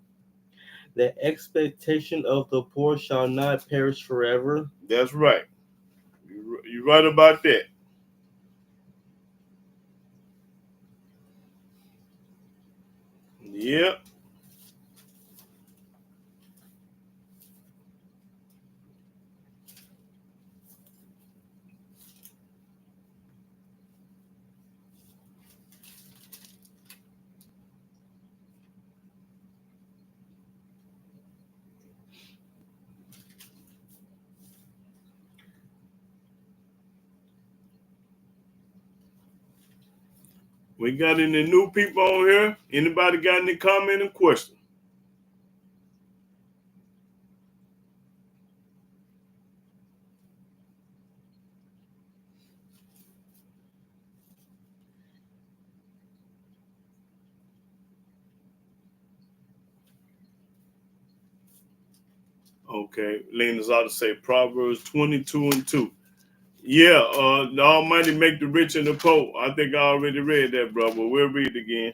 The expectation of the poor shall not perish forever. That's right. You're right about that. Yep. We got any new people on here? Anybody got any comment or question? Okay, Lena's ought to say Proverbs 22 and 2. Yeah, the Almighty make the rich and the poor. I think I already read that, brother. We'll read it again.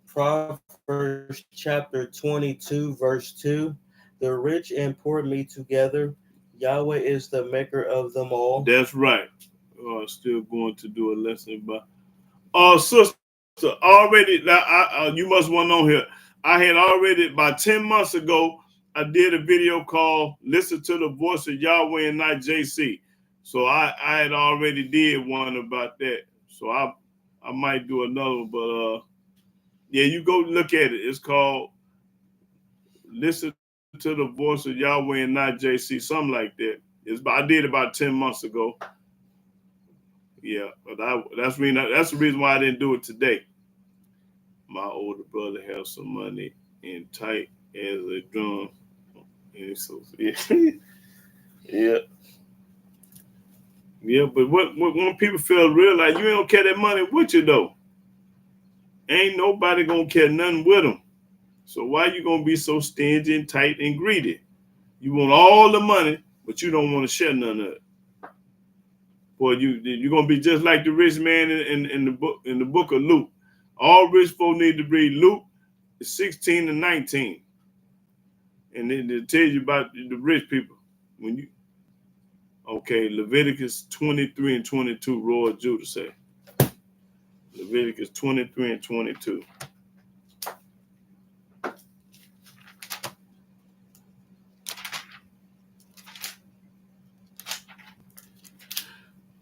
Proverbs chapter 22, verse 2. The rich and poor meet together. Yahweh is the maker of them all. That's right. Still going to do a lesson about. Sister, already, you must want on here. I had already, about 10 months ago, I did a video called Listen to the Voice of Yahweh and Not JC. So I had already did one about that. So I might do another one, but yeah, you go look at it. It's called Listen to the Voice of Yahweh and Not JC, something like that. I did about 10 months ago. Yeah, but that's the reason why I didn't do it today. My older brother has some money in tight as a drum. And so, yeah. Yeah. Yeah, but what when people feel real like you don't carry that money with you though, ain't nobody gonna carry nothing with them. So why you gonna be so stingy and tight and greedy? You want all the money, but you don't want to share none of it. Boy, you're gonna be just like the rich man in the book of Luke. All rich folk need to read Luke 16 and 19, and it tells you about the rich people. When you Leviticus 23 and 22, Roy Judah say. Leviticus 23 and 22.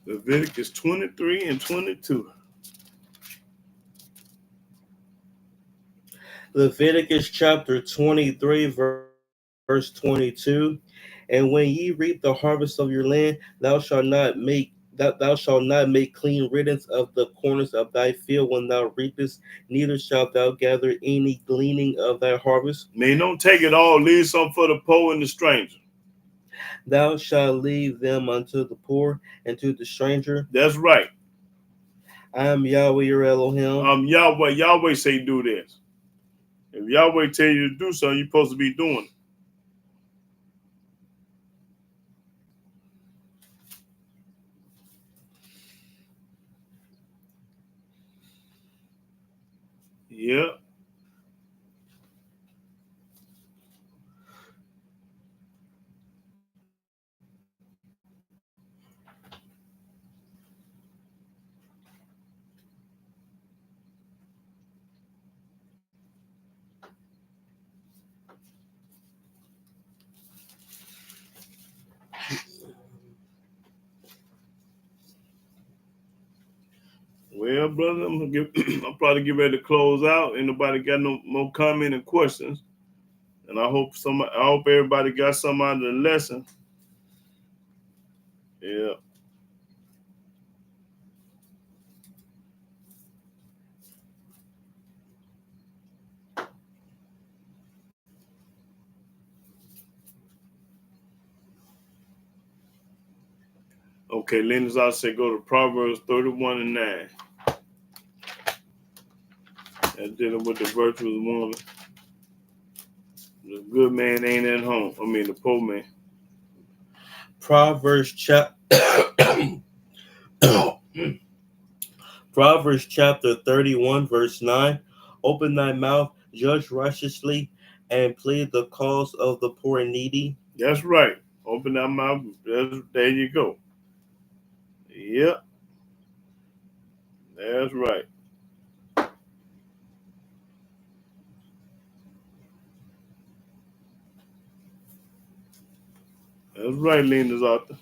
Leviticus 23 and 22. Leviticus chapter 23, verse 22. And when ye reap the harvest of your land, thou shalt not make clean riddance of the corners of thy field when thou reapest, neither shalt thou gather any gleaning of thy harvest. Man, don't take it all, leave some for the poor and the stranger. Thou shalt leave them unto the poor and to the stranger. That's right. I am Yahweh your Elohim. Yahweh say do this. If Yahweh tell you to do something, you're supposed to be doing it. Yeah. Well, brother, I'm probably get ready to close out. Ain't nobody got no more comment and questions. And I hope everybody got some out of the lesson. Yeah. Okay, Linda's I say go to Proverbs 31 and 9. And dealing with the virtuous woman. The good man ain't at home. I mean the poor man. Proverbs chapter 31, verse 9. Open thy mouth, judge righteously, and plead the cause of the poor and needy. That's right. Open that mouth. There you go. Yep. That's right. That's right, Linda's author.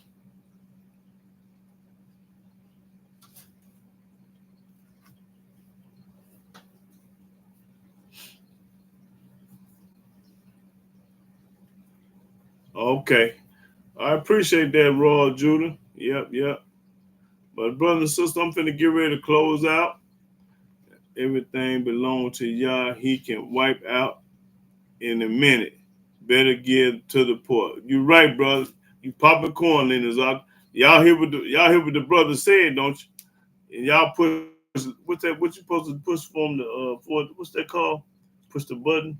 Okay. I appreciate that, Royal Judah. Yep. But brother and sister, I'm finna get ready to close out. Everything belongs to Yah. He can wipe out in a minute. Better give to the poor. You right, brother. You popping corn, Linda's author. Y'all hear what the brother said, don't you? And y'all push what's that? What you supposed to push from the for what's that called? Push the button.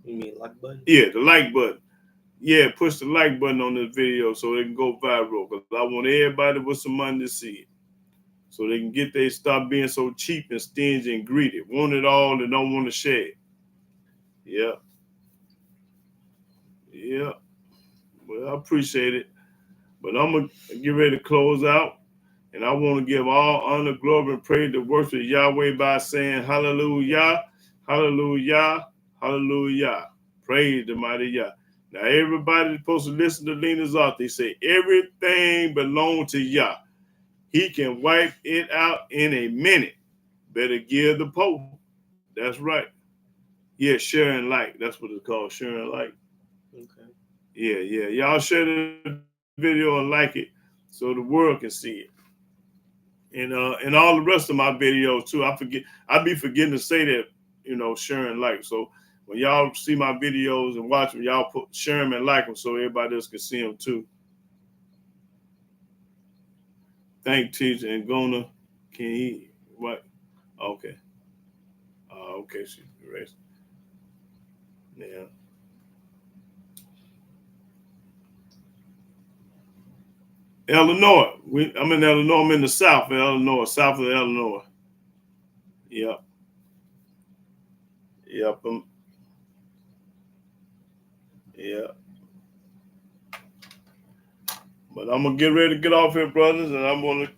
You mean like button? Yeah, the like button. Yeah, push the like button on this video so it can go viral. Because I want everybody with some money to see it. So they can stop being so cheap and stingy and greedy. Want it all and don't want to share it. Yeah. Yeah. Well, I appreciate it. But I'm going to get ready to close out. And I want to give all honor, glory, and praise to worship Yahweh by saying hallelujah, hallelujah, hallelujah. Praise the mighty Yah. Now, everybody's supposed to listen to Lena's author. They say everything belongs to Yah. He can wipe it out in a minute. Better give the pope. That's right. Yeah, share and like. That's what it's called, share and like. Okay. Yeah. Y'all share the video and like it so the world can see it. And all the rest of my videos too. I be forgetting to say that, share and like. So when y'all see my videos and watch them, y'all share them and like them so everybody else can see them too. Thank teacher and Gona. Can he what? Okay. Okay, she's rest. Yeah. Illinois. I'm in Illinois. I'm in the south of Illinois, south of Illinois. Yep. Yep. Yeah. But I'm gonna get ready to get off here, brothers, and I'm gonna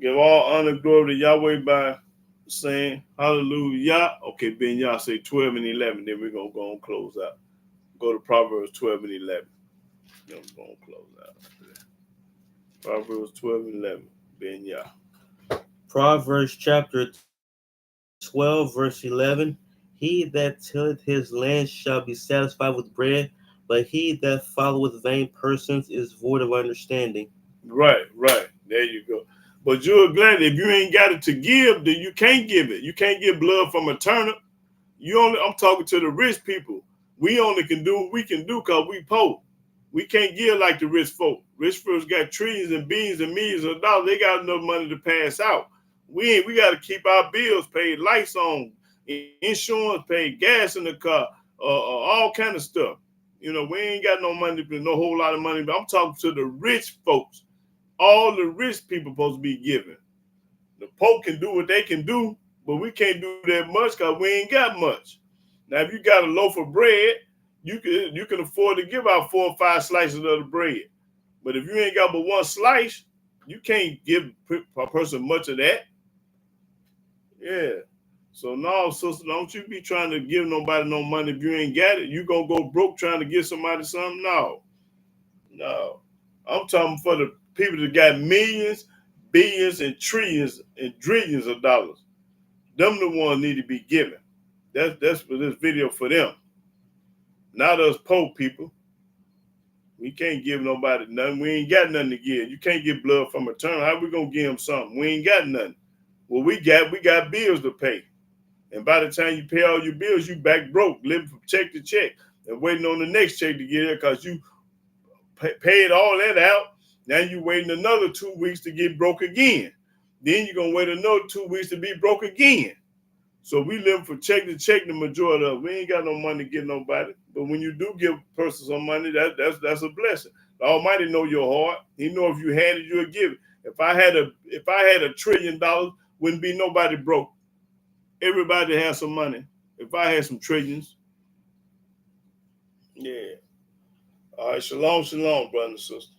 give all honor and glory to Yahweh by saying hallelujah. Okay, Ben Yah say 12 and 11, then we're gonna go and close out. Go to Proverbs 12 and 11. Then we're gonna close out. Proverbs 12 and 11. Ben Yah. Proverbs chapter 12, verse 11. He that tilleth his land shall be satisfied with bread, but he that followeth vain persons is void of understanding. Right. There you go. But you're glad if you ain't got it to give, then you can't give it. You can't get blood from a turnip. I'm talking to the rich people. We only can do what we can do because we poor. We can't give like the rich folk. Rich folks got trillions and billions and millions of dollars. They got enough money to pass out. We got to keep our bills paid, lights on, insurance paid, gas in the car, all kind of stuff. We ain't got no money, no whole lot of money. But I'm talking to the rich folks. All the rich people supposed to be giving. The Pope can do what they can do, but we can't do that much because we ain't got much. Now, if you got a loaf of bread, you can afford to give out 4 or 5 slices of the bread. But if you ain't got but one slice, you can't give a person much of that. Yeah. So no, sister, don't you be trying to give nobody no money if you ain't got it. You gonna go broke trying to give somebody something? No. I'm talking for the people that got millions, billions, and trillions of dollars. Them the ones need to be given. That's for this video for them. Not us poor people. We can't give nobody nothing. We ain't got nothing to give. You can't get blood from a turnip. How we gonna give them something? We ain't got nothing. Well, we got bills to pay. And by the time you pay all your bills, you back broke, living from check to check, and waiting on the next check to get there because you paid all that out. Now you waiting another 2 weeks to get broke again. Then you're gonna wait another 2 weeks to be broke again. So we live from check to check the majority of it. We ain't got no money to give nobody. But when you do give a person some money, that's a blessing. The Almighty know your heart. He know if you had it, you would give it. If I had $1 trillion, wouldn't be nobody broke. Everybody has some money. If I had some trillions. Yeah. All right, shalom, shalom, brother and sister.